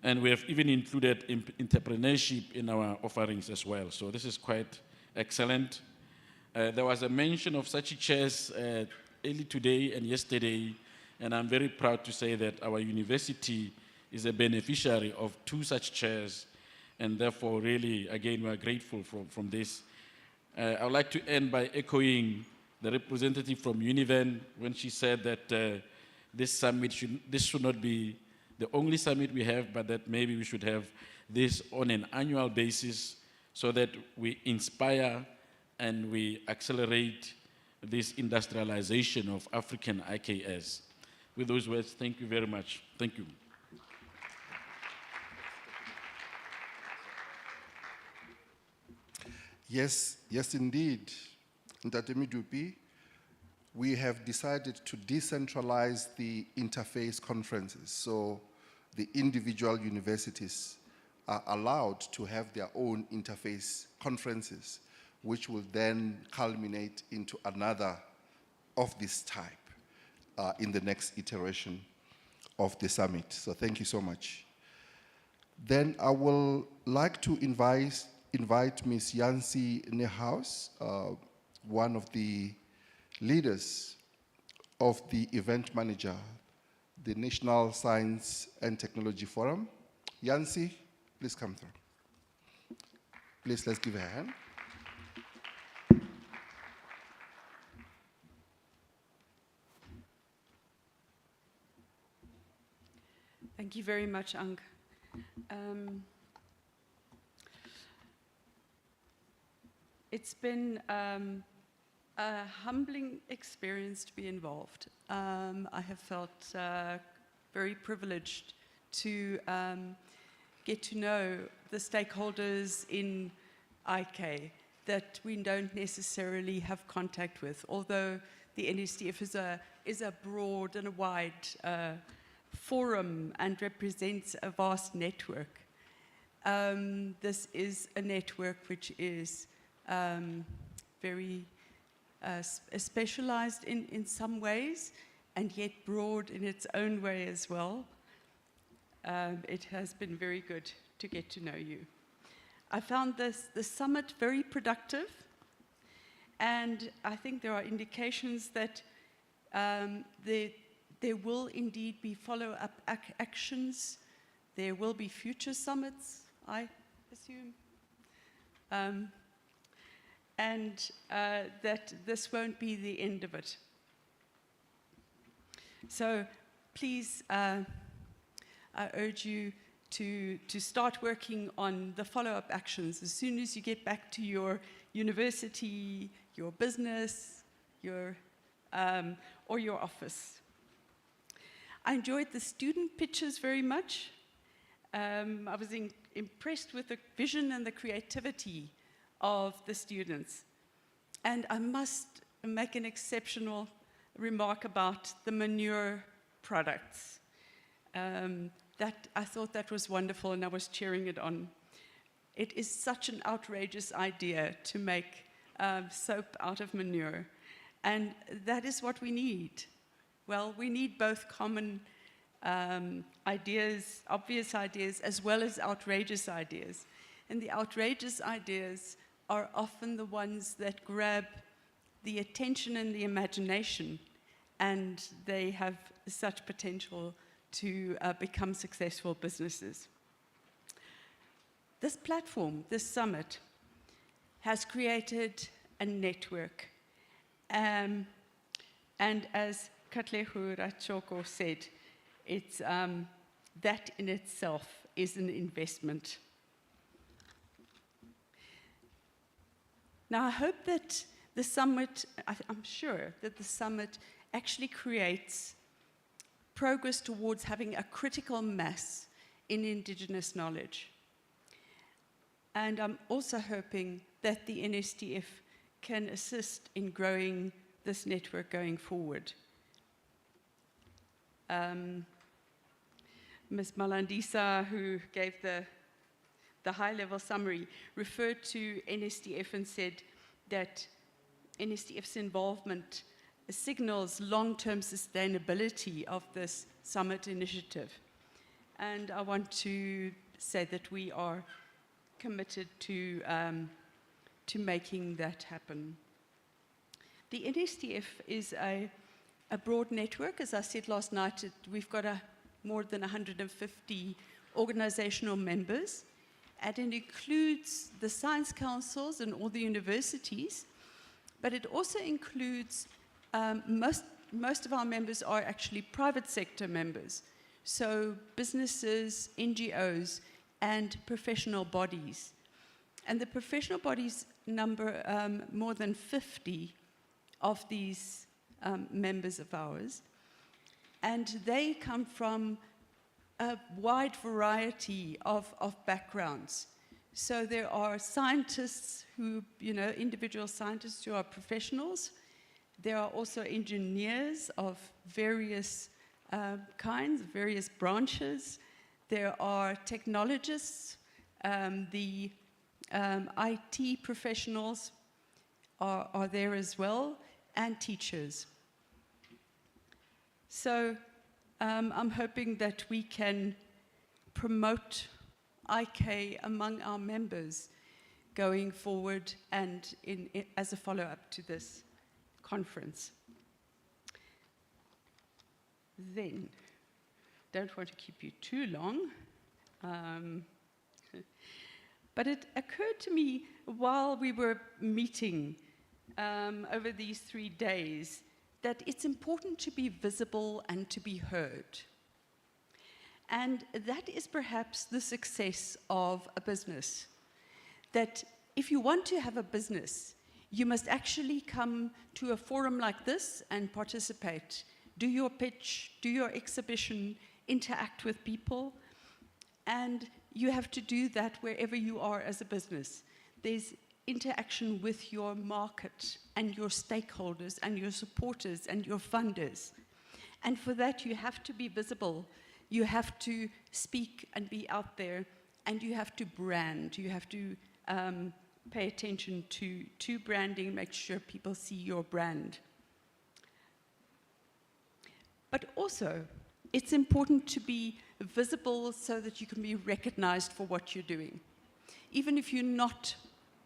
And we have even included entrepreneurship in our offerings as well. So this is quite excellent. There was a mention of such chairs early today and yesterday, and I'm very proud to say that our university is a beneficiary of 2 such chairs, and therefore really, again, we are grateful from this. I would like to end by echoing the representative from Univen when she said that this summit should not be the only summit we have, but that maybe we should have this on an annual basis so that we inspire and we accelerate this industrialization of African IKS. With those words, thank you very much. Thank you. Yes, indeed. Ntate Midupi, we have decided to decentralize the interface conferences. So the individual universities are allowed to have their own interface conferences, which will then culminate into another of this type in the next iteration of the summit. So thank you so much. Then I will like to invite Ms. Yancy Nehaus, one of the leaders of the event manager, the National Science and Technology Forum. Yancy, please come through. Please, let's give her a hand. Thank you very much, Ank. It's been a humbling experience to be involved. I have felt very privileged to get to know the stakeholders in IK that we don't necessarily have contact with, although the NSTF is a broad and a wide forum and represents a vast network. This is a network which is very specialized in some ways, and yet broad in its own way as well. It has been very good to get to know you. I found the summit very productive, and I think there are indications that there will indeed be follow-up actions. There will be future summits, I assume. And that this won't be the end of it. So please, I urge you to start working on the follow-up actions as soon as you get back to your university, your business, or your office. I enjoyed the student pictures very much. I was impressed with the vision and the creativity of the students. And I must make an exceptional remark about the manure products. I thought that was wonderful, and I was cheering it on. It is such an outrageous idea to make soap out of manure, and that is what we need. Well, we need both common ideas, obvious ideas, as well as outrageous ideas. And the outrageous ideas are often the ones that grab the attention and the imagination, and they have such potential to become successful businesses. This platform, this summit, has created a network. And as Katleho Ratshoko said, it's, that in itself is an investment. Now, I hope that the summit, I'm sure that the summit actually creates progress towards having a critical mass in Indigenous knowledge. And I'm also hoping that the NSTF can assist in growing this network going forward. Ms. Malandisa, who gave the high-level summary, referred to NSTF and said that NSTF's involvement signals long-term sustainability of this summit initiative. And I want to say that we are committed to making that happen. The NSTF is a broad network. As I said last night, we've got more than 150 organizational members, and it includes the science councils and all the universities, but it also includes most of our members are actually private sector members, so businesses, NGOs, and professional bodies. And the professional bodies number more than 50 of these members of ours, and they come from a wide variety of backgrounds. So there are scientists who, individual scientists who are professionals. There are also engineers of various kinds, various branches. There are technologists, the IT professionals are there as well, and teachers. So I'm hoping that we can promote IK among our members going forward and as a follow-up to this conference. Then, don't want to keep you too long, but it occurred to me while we were meeting over these 3 days that it's important to be visible and to be heard. And that is perhaps the success of a business. That if you want to have a business, you must actually come to a forum like this and participate. Do your pitch, do your exhibition, interact with people, and you have to do that wherever you are as a business. There's interaction with your market and your stakeholders and your supporters and your funders. And for that, you have to be visible. You have to speak and be out there, and you have to brand. You have to pay attention to branding, make sure people see your brand. But also, it's important to be visible so that you can be recognized for what you're doing. Even if you're not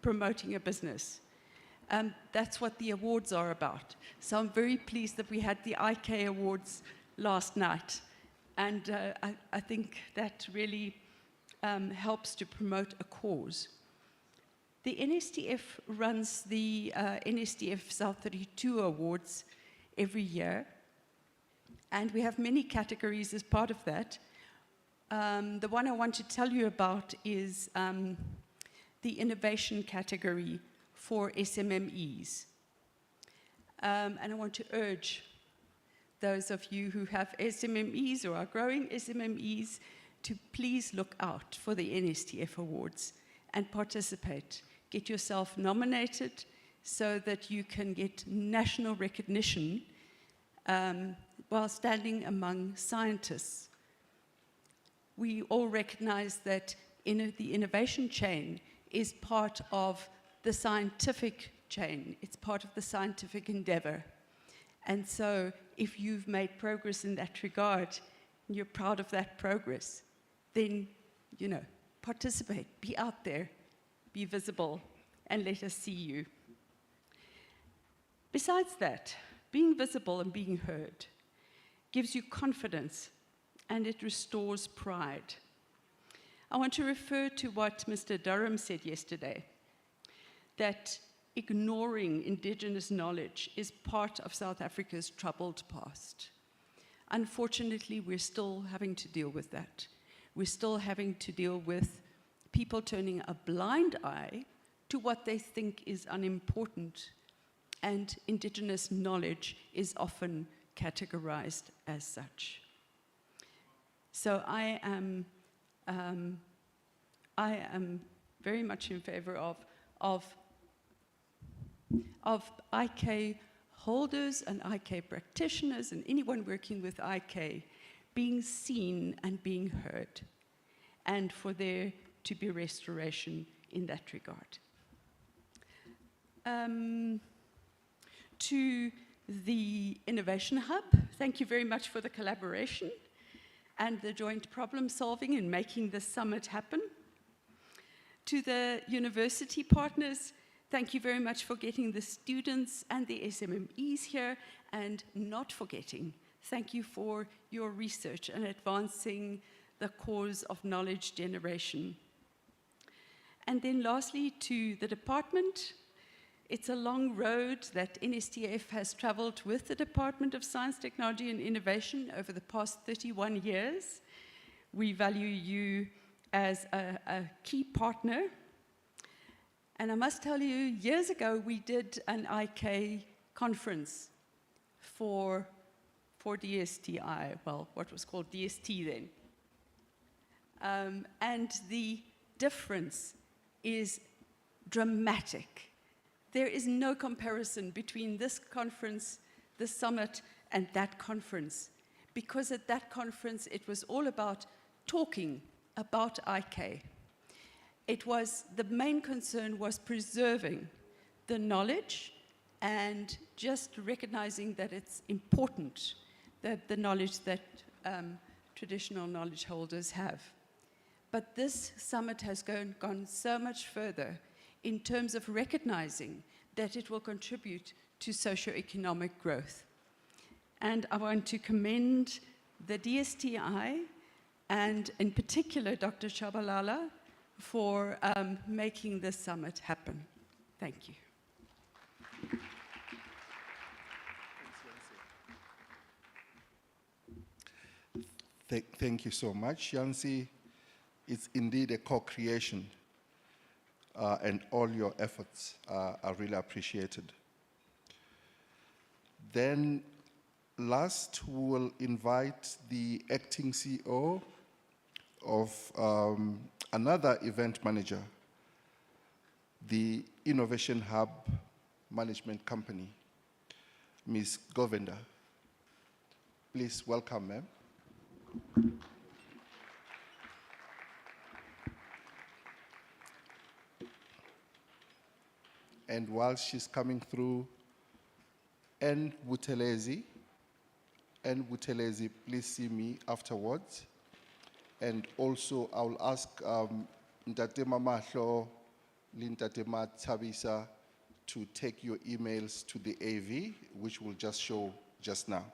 promoting a business, that's what the awards are about. So I'm very pleased that we had the IK Awards last night. And I think that really helps to promote a cause. The NSTF runs the NSTF South 32 Awards every year. And we have many categories as part of that. The one I want to tell you about is the innovation category for SMMEs. And I want to urge those of you who have SMMEs or are growing SMMEs to please look out for the NSTF Awards and participate. Get yourself nominated so that you can get national recognition while standing among scientists. We all recognize that the innovation chain is part of the scientific chain. It's part of the scientific endeavor. And so if you've made progress in that regard, and you're proud of that progress, then, you know, participate, be out there, be visible, and let us see you. Besides that, being visible and being heard gives you confidence, and it restores pride. I want to refer to what Mr. Durham said yesterday, that ignoring indigenous knowledge is part of South Africa's troubled past. Unfortunately, we're still having to deal with that. We're still having to deal with people turning a blind eye to what they think is unimportant, and indigenous knowledge is often categorized as such. So I am very much in favor of IK holders and IK practitioners and anyone working with IK being seen and being heard, and for there to be restoration in that regard. To the Innovation Hub, thank you very much for the collaboration and the joint problem solving in making this summit happen. To the university partners, thank you very much for getting the students and the SMMEs here, and not forgetting, thank you for your research and advancing the cause of knowledge generation. And then lastly, to the department, it's a long road that NSTF has traveled with the Department of Science, Technology and Innovation over the past 31 years. We value you as a key partner. And I must tell you, years ago, we did an IK conference for DSTI, well, what was called DST then. And the difference is dramatic. There is no comparison between this conference, this summit, and that conference. Because at that conference, it was all about talking about IK. It was, the main concern was preserving the knowledge and just recognizing that it's important, that the knowledge that traditional knowledge holders have. But this summit has gone so much further in terms of recognizing that it will contribute to socio-economic growth. And I want to commend the DSTI and in particular Dr. Chabalala for making this summit happen. Thank you. Thank you so much, Yancy. It's indeed a co-creation, and all your efforts are really appreciated. Then last, we will invite the acting CEO of another event manager, the Innovation Hub Management Company, Ms. Govender. Please welcome, ma'am. And while she's coming through, N. Butelezi, please see me afterwards. And also, I'll ask Ntate Mamahlo, Ntate Tabisa to take your emails to the AV, which we'll just show just now.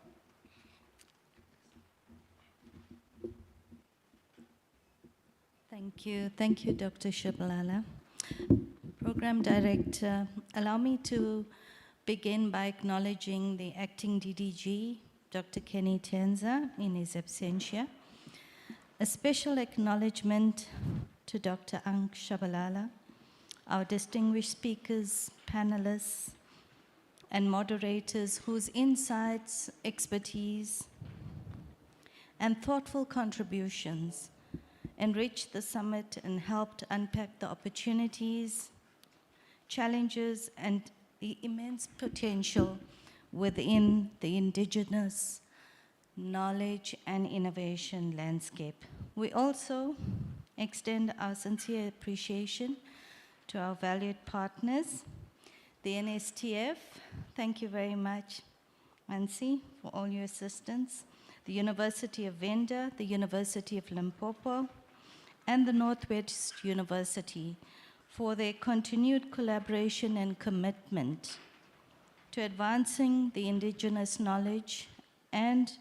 Thank you, Dr. Shabalala. Program Director, allow me to begin by acknowledging the Acting DDG, Dr. Kenny Tenza, in his absentia. A special acknowledgement to Dr. Ank Shabalala, our distinguished speakers, panelists, and moderators whose insights, expertise, and thoughtful contributions enriched the summit and helped unpack the opportunities, challenges, and the immense potential within the indigenous knowledge and innovation landscape. We also extend our sincere appreciation to our valued partners, the NSTF, thank you very much, Nancy, for all your assistance, the University of Venda, the University of Limpopo, and the Northwest University for their continued collaboration and commitment to advancing the indigenous knowledge and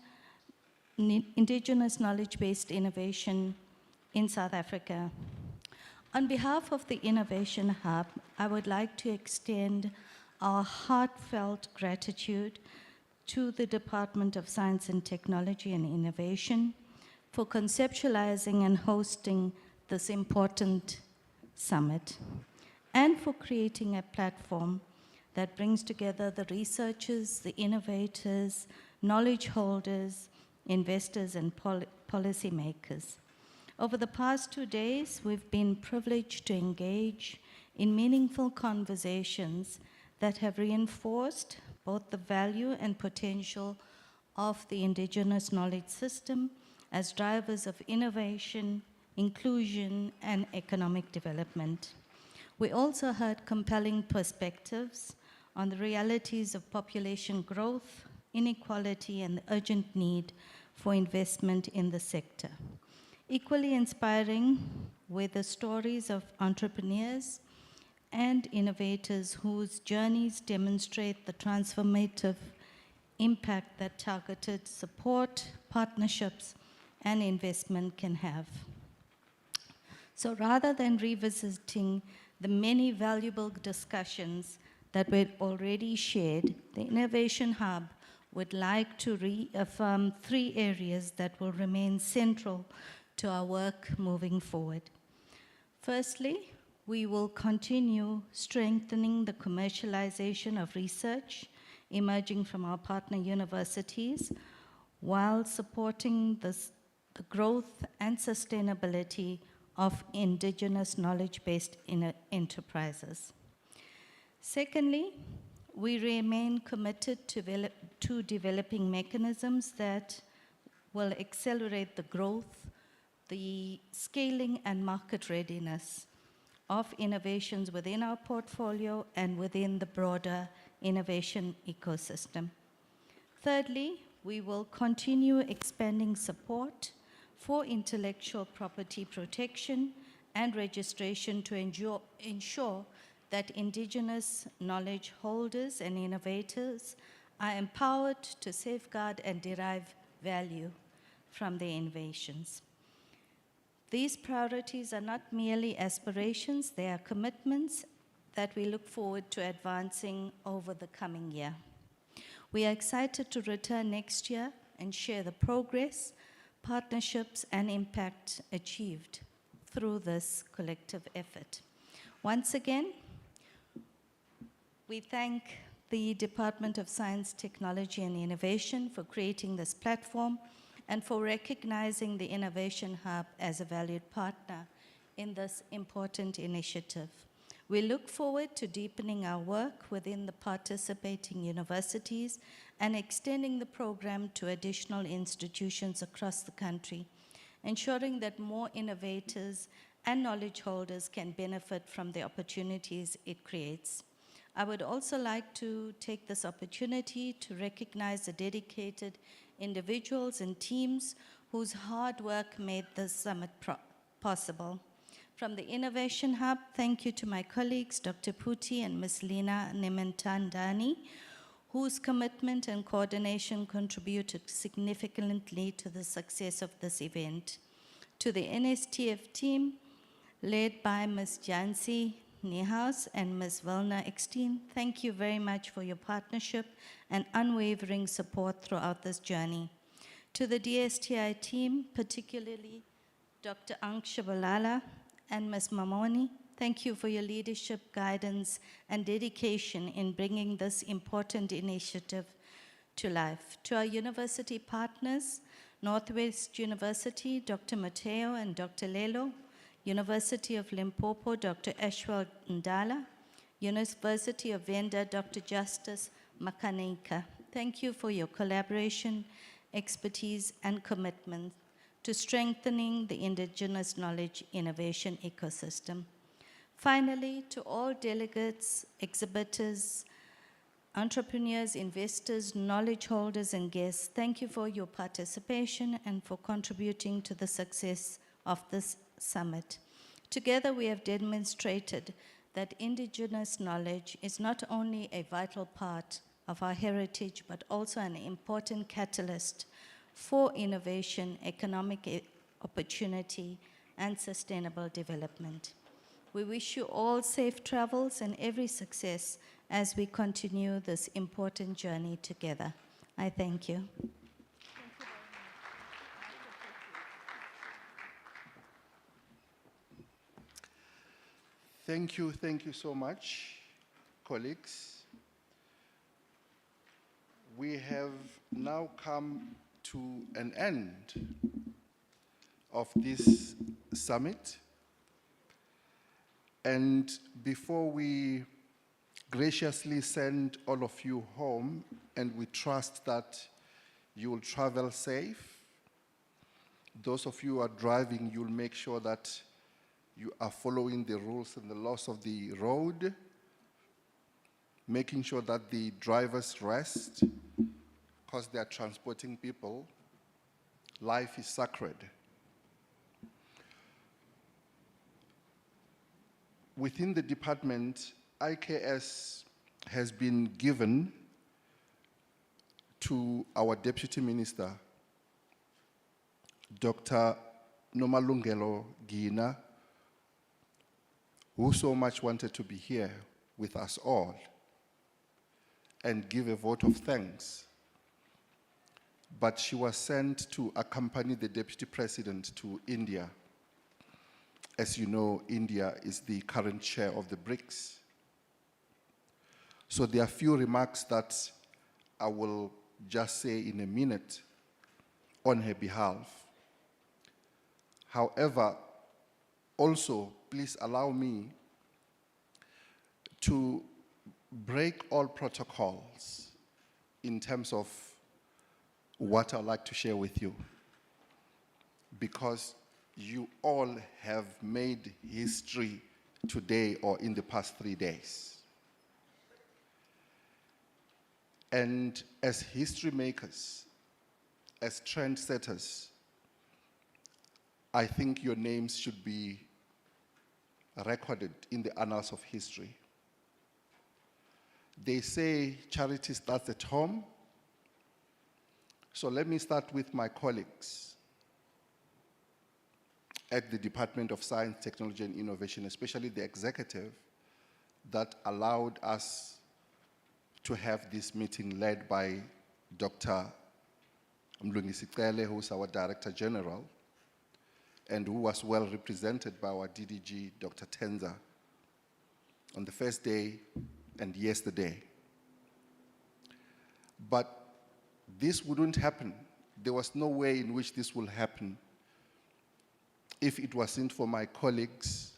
indigenous knowledge-based innovation in South Africa. On behalf of the Innovation Hub, I would like to extend our heartfelt gratitude to the Department of Science and Technology and Innovation for conceptualizing and hosting this important summit, and for creating a platform that brings together the researchers, the innovators, knowledge holders, investors, and policymakers. Over the past 2 days, we've been privileged to engage in meaningful conversations that have reinforced both the value and potential of the indigenous knowledge system as drivers of innovation, inclusion, and economic development. We also heard compelling perspectives on the realities of population growth, inequality, and the urgent need for investment in the sector. Equally inspiring were the stories of entrepreneurs and innovators whose journeys demonstrate the transformative impact that targeted support, partnerships, and investment can have. So rather than revisiting the many valuable discussions that were already shared, the Innovation Hub would like to reaffirm 3 areas that will remain central to our work moving forward. Firstly, we will continue strengthening the commercialization of research emerging from our partner universities while supporting the growth and sustainability of indigenous knowledge-based enterprises. Secondly, we remain committed to developing mechanisms that will accelerate the growth, the scaling, and market readiness of innovations within our portfolio and within the broader innovation ecosystem. Thirdly, we will continue expanding support for intellectual property protection and registration to ensure that indigenous knowledge holders and innovators are empowered to safeguard and derive value from their innovations. These priorities are not merely aspirations, they are commitments that we look forward to advancing over the coming year. We are excited to return next year and share the progress, partnerships, and impact achieved through this collective effort. Once again, we thank the Department of Science, Technology, and Innovation for creating this platform and for recognizing the Innovation Hub as a valued partner in this important initiative. We look forward to deepening our work within the participating universities and extending the program to additional institutions across the country, ensuring that more innovators and knowledge holders can benefit from the opportunities it creates. I would also like to take this opportunity to recognize the dedicated individuals and teams whose hard work made this summit possible. From the Innovation Hub, thank you to my colleagues, Dr. Puti and Ms. Lina Nementandani, whose commitment and coordination contributed significantly to the success of this event. To the NSTF team, led by Ms. Jansi Niehaus and Ms. Vilna Eckstein, thank you very much for your partnership and unwavering support throughout this journey. To the DSTI team, particularly Dr. Ank Shabalala and Ms. Mamoni, thank you for your leadership, guidance, and dedication in bringing this important initiative to life. To our university partners, Northwest University, Dr. Mateo and Dr. Lelo, University of Limpopo, Dr. Ashwell Ndala, University of Venda, Dr. Justice Makanika. Thank you for your collaboration, expertise, and commitment to strengthening the Indigenous knowledge innovation ecosystem. Finally, to all delegates, exhibitors, entrepreneurs, investors, knowledge holders, and guests, thank you for your participation and for contributing to the success of this summit. Together, we have demonstrated that Indigenous knowledge is not only a vital part of our heritage, but also an important catalyst for innovation, economic opportunity, and sustainable development. We wish you all safe travels and every success as we continue this important journey together. I thank you. Thank you so much, colleagues. We have now come to an end of this summit. And before we graciously send all of you home, and we trust that you will travel safe, those of you who are driving, you'll make sure that you are following the rules and the laws of the road, making sure that the drivers rest, because they are transporting people. Life is sacred. Within the department, IKS has been given to our Deputy Minister, Dr. Nomalungelo Gina, who so much wanted to be here with us all and give a vote of thanks. But she was sent to accompany the Deputy President to India. As you know, India is the current chair of the BRICS. So there are few remarks that I will just say in a minute on her behalf. However, also, please allow me to break all protocols in terms of what I'd like to share with you, because you all have made history today or in the past 3 days. And as history makers, as trendsetters, I think your names should be recorded in the annals of history. They say charity starts at home. So let me start with my colleagues at the Department of Science, Technology, and Innovation, especially the executive that allowed us to have this meeting led by Dr. Mlungisicele, who's our Director General, and who was well represented by our DDG, Dr. Tenza, on the first day and yesterday. But this wouldn't happen. There was no way in which this will happen if it wasn't for my colleagues,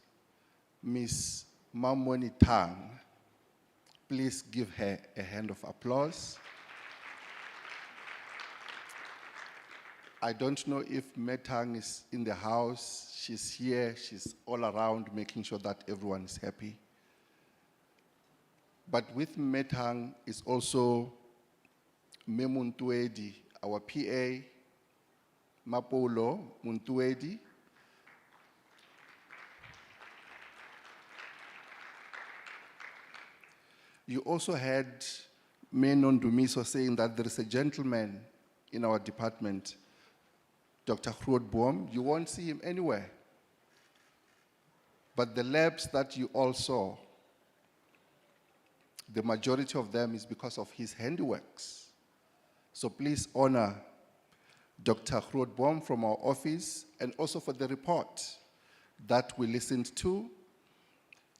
Ms. Mamoni Tang. Please give her a hand of applause. I don't know if Metang is in the house. She's here, she's all around making sure that everyone is happy. But with Metang is also Memuntuedi, our PA, Mapolo Muntuedi. You also had Menon Dumiso saying that there is a gentleman in our department, Dr. Groot Boom. You won't see him anywhere. But the labs that you all saw, the majority of them is because of his handiworks. So please honor Dr. Groot Boom from our office, and also for the report that we listened to,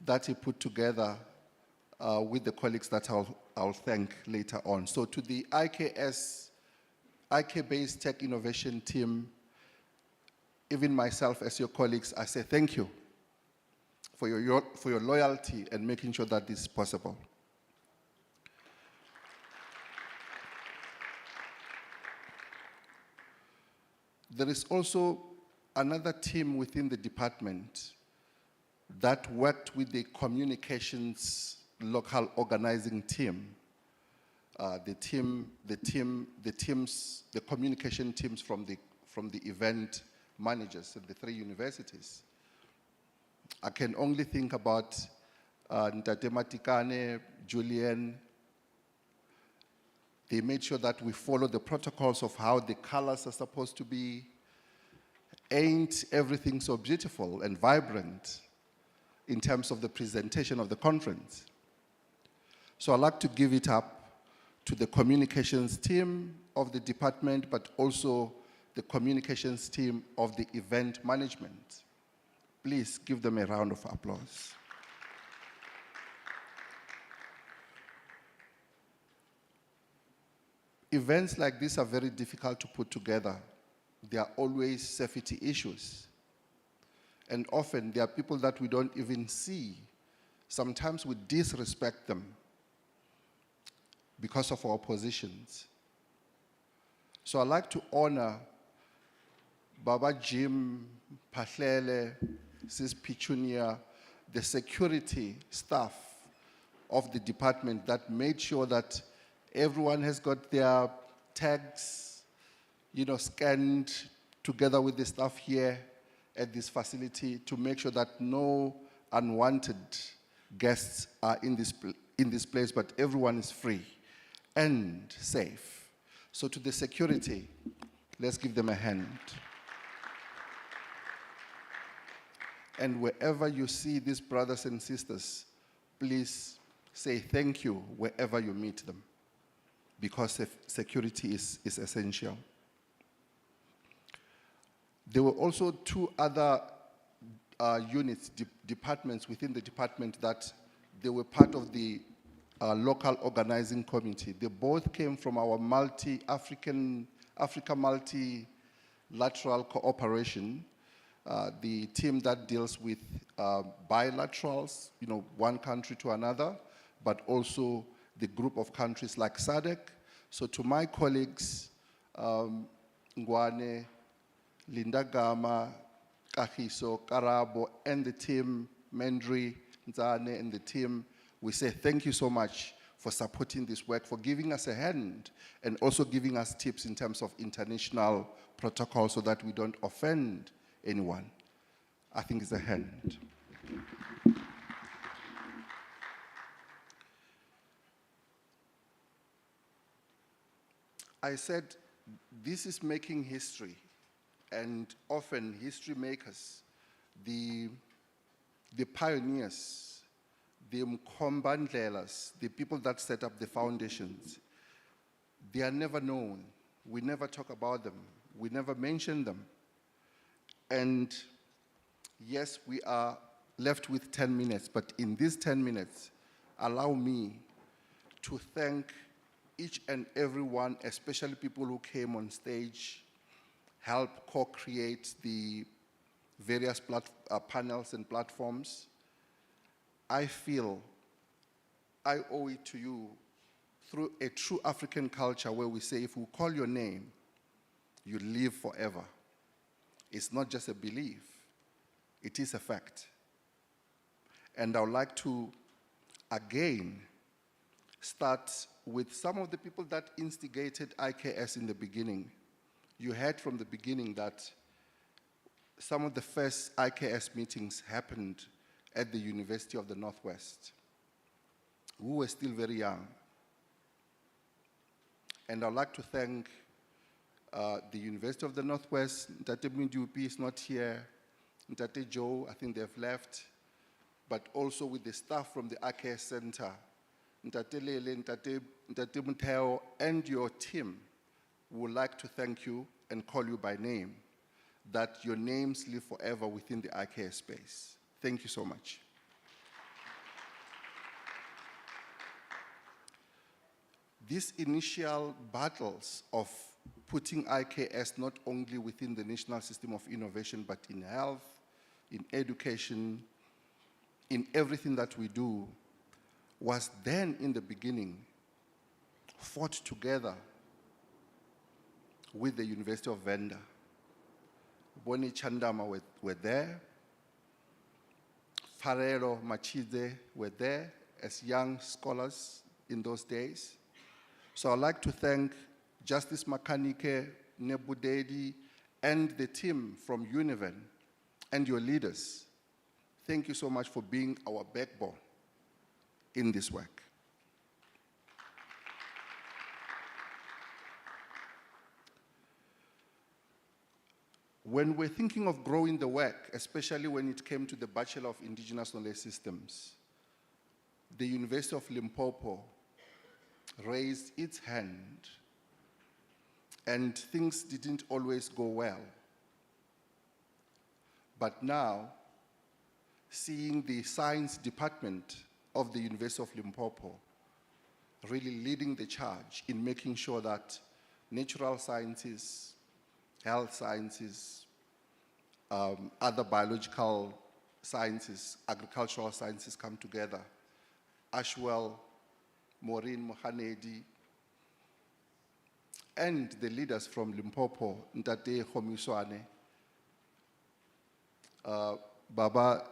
that he put together with the colleagues that I'll thank later on. So to the IK-based tech innovation team, even myself as your colleagues, I say thank you for your loyalty and making sure that this is possible. There is also another team within the department that worked with the communications local organizing team. The communication teams from the event managers at the 3 universities. I can only think about Ntate Matikane, Julian. They made sure that we follow the protocols of how the colors are supposed to be. Ain't everything so beautiful and vibrant in terms of the presentation of the conference? So I'd like to give it up to the communications team of the department, but also the communications team of the event management. Please give them a round of applause. Events like this are very difficult to put together. There are always safety issues. And often there are people that we don't even see. Sometimes we disrespect them because of our positions. So I'd like to honor Baba Jim, Pahlele, Sis Pichunia, the security staff of the department that made sure that everyone has got their tags, scanned together with the staff here at this facility to make sure that no unwanted guests are in this place, but everyone is free and safe. So to the security, let's give them a hand. And wherever you see these brothers and sisters, please say thank you wherever you meet them, because security is essential. There were also 2 other units, departments within the department that they were part of the local organizing committee. They both came from our Africa multilateral cooperation, the team that deals with bilaterals, one country to another, but also the group of countries like SADC. So to my colleagues, Ngwane, Linda Gama, Kahiso, Karabo, and the team, Mendri, Nzane, and the team, we say thank you so much for supporting this work, for giving us a hand, and also giving us tips in terms of international protocol so that we don't offend anyone. I think it's a hand. I said this is making history, and often history makers, the pioneers, the mkombandlelas, the people that set up the foundations, they are never known. We never talk about them. We never mention them. And yes, we are left with 10 minutes, but in these 10 minutes, allow me to thank each and every one, especially people who came on stage, help co-create the various panels and platforms. I feel I owe it to you through a true African culture where we say if we call your name, you live forever. It's not just a belief, it is a fact. And I would like to, again, start with some of the people that instigated IKS in the beginning. You heard from the beginning that some of the first IKS meetings happened at the University of the Northwest. We were still very young. And I'd like to thank the University of the Northwest. Ntate Mindupi is not here. Ntate Joe, I think they've left. But also with the staff from the IKS Center, Ntate Lele, Ntate Muteo, and your team, we would like to thank you and call you by name, that your names live forever within the IKS space. Thank you so much. These initial battles of putting IKS not only within the national system of innovation, but in health, in education, in everything that we do, was then in the beginning fought together with the University of Venda. Boni Chandama were there. Farero Machide were there as young scholars in those days. So I'd like to thank Justice Makanike, Nebudedi, and the team from Univen and your leaders. Thank you so much for being our backbone in this work. When we're thinking of growing the work, especially when it came to the Bachelor of Indigenous Knowledge Systems, the University of Limpopo raised its hand, and things didn't always go well. But now, seeing the science department of the University of Limpopo really leading the charge in making sure that natural sciences, health sciences, other biological sciences, agricultural sciences come together. Ashwell, Maureen Mohanedi, and the leaders from Limpopo, Ntate Khomiswane, Baba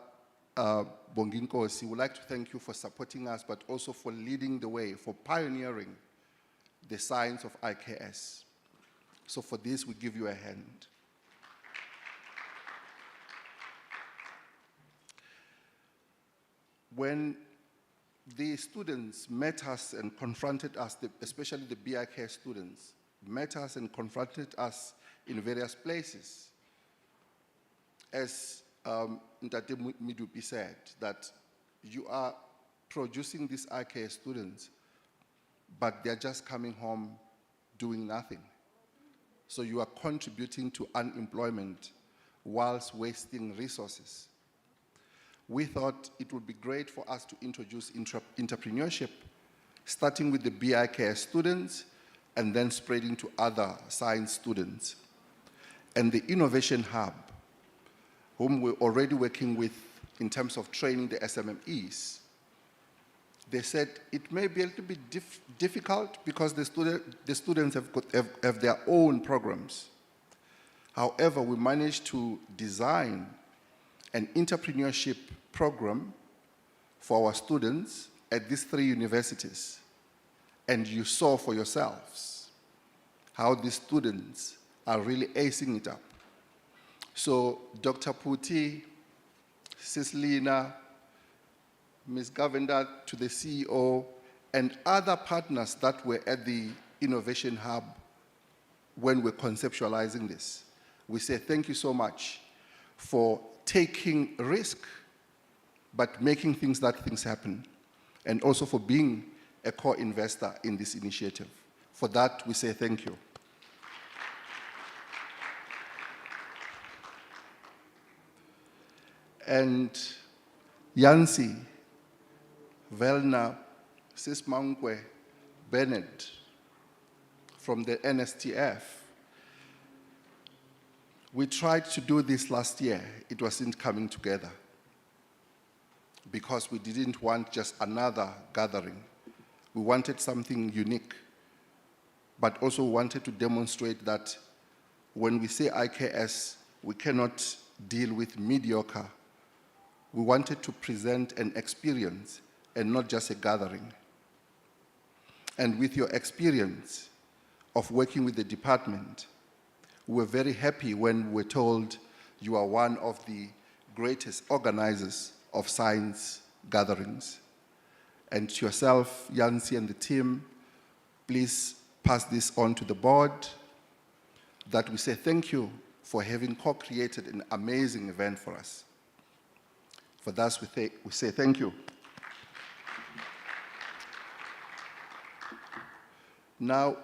Bonginkosi, would like to thank you for supporting us, but also for leading the way, for pioneering the science of IKS. So for this, we give you a hand. When the students met us and confronted us, especially the BIK students, met us and confronted us in various places, as Ntate Midupi said, that you are producing these IK students, but they're just coming home doing nothing. So you are contributing to unemployment whilst wasting resources. We thought it would be great for us to introduce entrepreneurship, starting with the BIK students and then spreading to other science students. And the Innovation Hub, whom we're already working with in terms of training the SMMEs, they said it may be a little bit difficult because the students have their own programs. However, we managed to design an entrepreneurship program for our students at these 3 universities. And you saw for yourselves how these students are really acing it up. So Dr. Puti, Cislina, Ms. Govender, to the CEO, and other partners that were at the Innovation Hub when we're conceptualizing this. We say thank you so much for taking risk, but making things happen, and also for being a core investor in this initiative. For that, we say thank you. And Yancy, Velna, Sismankwe, Bennett from the NSTF, we tried to do this last year. It wasn't coming together. because we didn't want just another gathering. We wanted something unique, but also wanted to demonstrate that when we say IKS, we cannot deal with mediocre. We wanted to present an experience and not just a gathering. And with your experience of working with the department, we were very happy when we were told you are one of the greatest organizers of science gatherings. And to yourself, Yancy, and the team, please pass this on to the board, that we say thank you for having co-created an amazing event for us. For that, we say thank you. Now,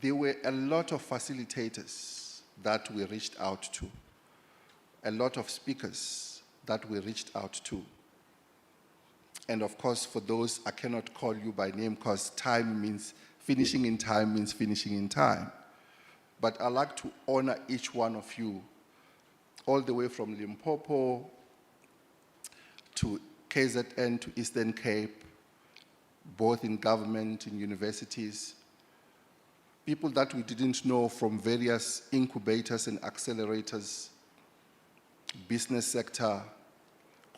there were a lot of facilitators that we reached out to, a lot of speakers that we reached out to. And of course, for those, I cannot call you by name because time means finishing in time means finishing in time. But I'd like to honor each one of you, all the way from Limpopo to KZN to Eastern Cape, both in government, in universities, people that we didn't know from various incubators and accelerators, business sector,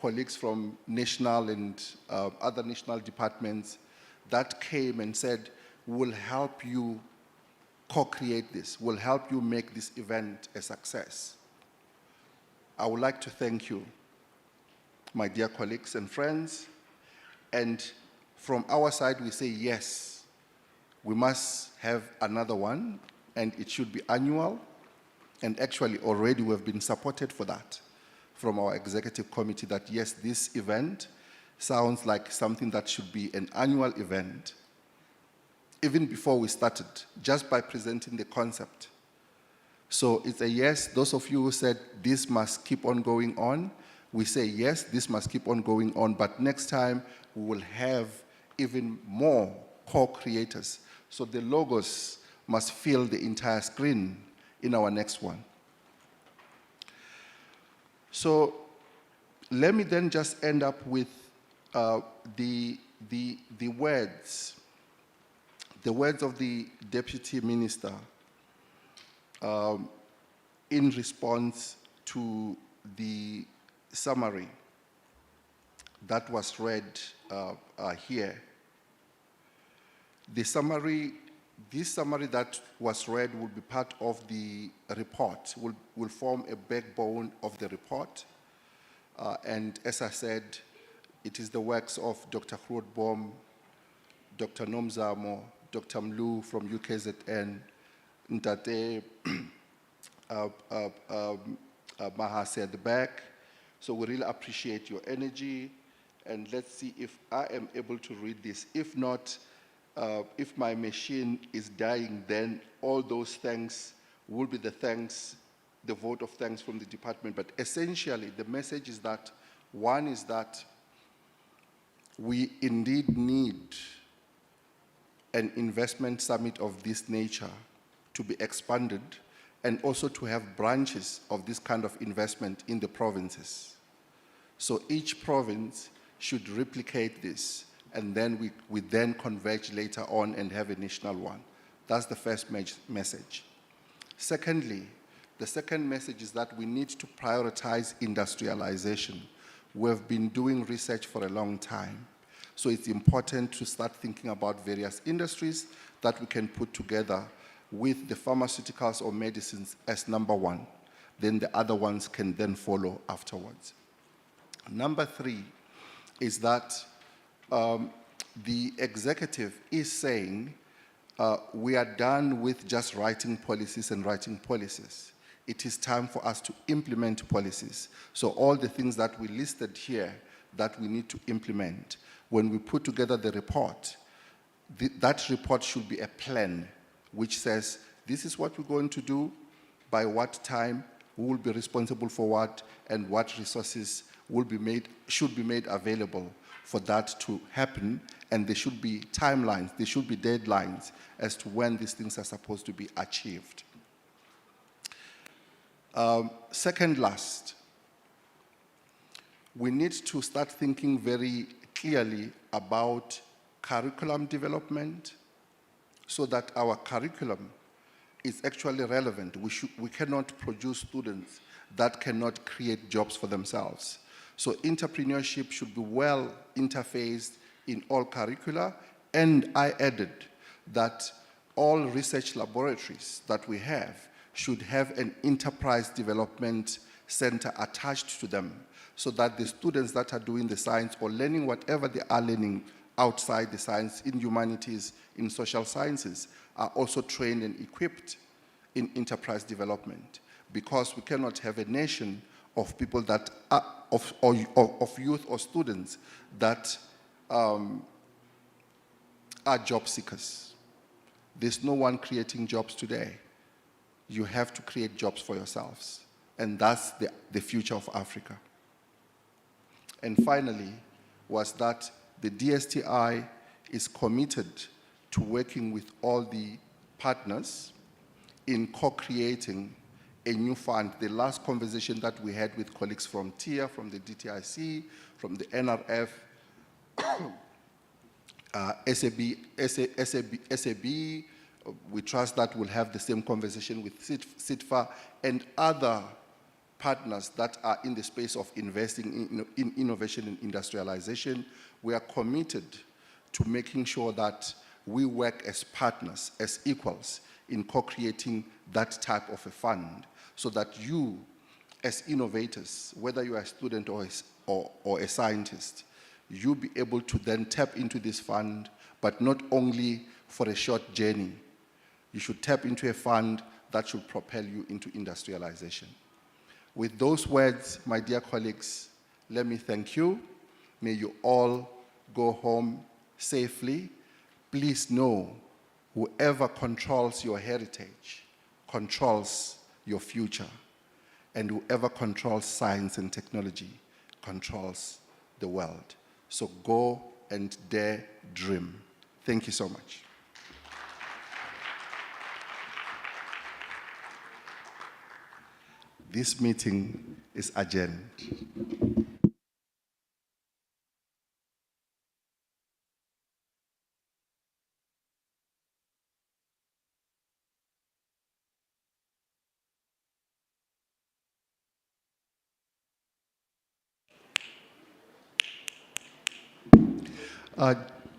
colleagues from national and other national departments that came and said, we'll help you co-create this, we'll help you make this event a success. I would like to thank you, my dear colleagues and friends. And from our side, we say yes, we must have another one, and it should be annual. And actually, already we've been supported for that from our executive committee, that yes, this event sounds like something that should be an annual event. Even before we started, just by presenting the concept. So it's a yes. Those of you who said this must keep on going on, we say yes, this must keep on going on, but next time we will have even more co-creators. So the logos must fill the entire screen in our next one. So let me then just end up with the words of the Deputy Minister in response to the summary that was read here. This summary that was read will be part of the report, will form a backbone of the report. And as I said, it is the works of Dr. Grootboom, Dr. Nomzamo, Dr. Mlu from UKZN, Ntate Mahase at the back. So we really appreciate your energy. And let's see if I am able to read this. If not, if my machine is dying, then all those thanks will be the thanks, the vote of thanks from the department. But essentially, the message is that, one is that we indeed need an investment summit of this nature to be expanded and also to have branches of this kind of investment in the provinces. So each province should replicate this, and then we then converge later on and have a national one. That's the first message. Secondly, the second message is that we need to prioritize industrialization. We've been doing research for a long time, so it's important to start thinking about various industries that we can put together with the pharmaceuticals or medicines as number one. Then the other ones can then follow afterwards. Number three is that the executive is saying we are done with just writing policies and writing policies. It is time for us to implement policies. So all the things that we listed here that we need to implement, when we put together the report, that report should be a plan which says, this is what we're going to do, by what time, who will be responsible for what, and what resources should be made available for that to happen. And there should be timelines, there should be deadlines as to when these things are supposed to be achieved. Second last, we need to start thinking very clearly about curriculum development so that our curriculum is actually relevant. We cannot produce students that cannot create jobs for themselves. So entrepreneurship should be well interfaced in all curricula, and I added that all research laboratories that we have should have an enterprise development center attached to them so that the students that are doing the science or learning whatever they are learning outside the science, in humanities, in social sciences, are also trained and equipped in enterprise development, because we cannot have a nation of people that are, of youth or students that are job seekers. There's no one creating jobs today. You have to create jobs for yourselves. And that's the future of Africa. And finally, was that the DSTI is committed to working with all the partners in co-creating a new fund. The last conversation that we had with colleagues from TIA, from the DTIC, from the NRF, SAB, we trust that we'll have the same conversation with SITFA and other partners that are in the space of investing in innovation and industrialization. We are committed to making sure that we work as partners, as equals, in co-creating that type of a fund, so that you, as innovators, whether you are a student or a scientist, you'll be able to then tap into this fund, but not only for a short journey. You should tap into a fund that should propel you into industrialization. With those words, my dear colleagues, let me thank you. May you all go home safely. Please know, whoever controls your heritage controls your future, and whoever controls science and technology controls the world. So go and dare dream. Thank you so much. This meeting is adjourned.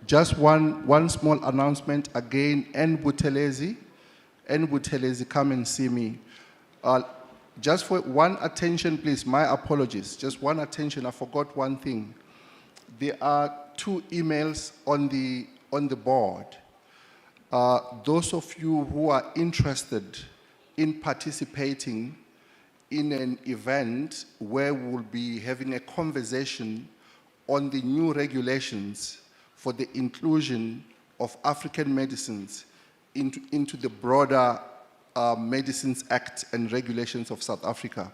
Just one small announcement again. N. Butelezi, come and see me. Just for one attention, please, my apologies. Just one attention, I forgot one thing. There are 2 emails on the board. Those of you who are interested in participating in an event where we'll be having a conversation on the new regulations for the inclusion of African medicines into the broader Medicines Act and regulations of South Africa,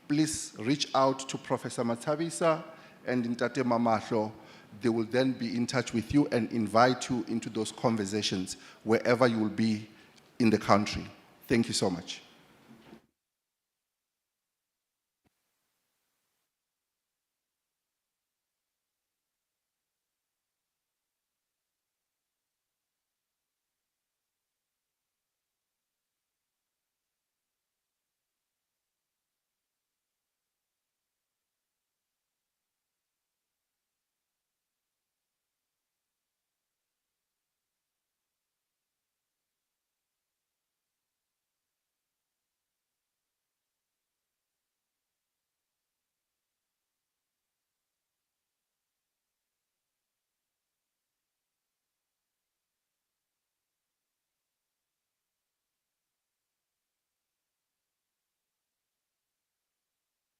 please reach out to Professor Matabisa and Ntate Mamahlo. They will then be in touch with you and invite you into those conversations wherever you will be in the country. Thank you so much.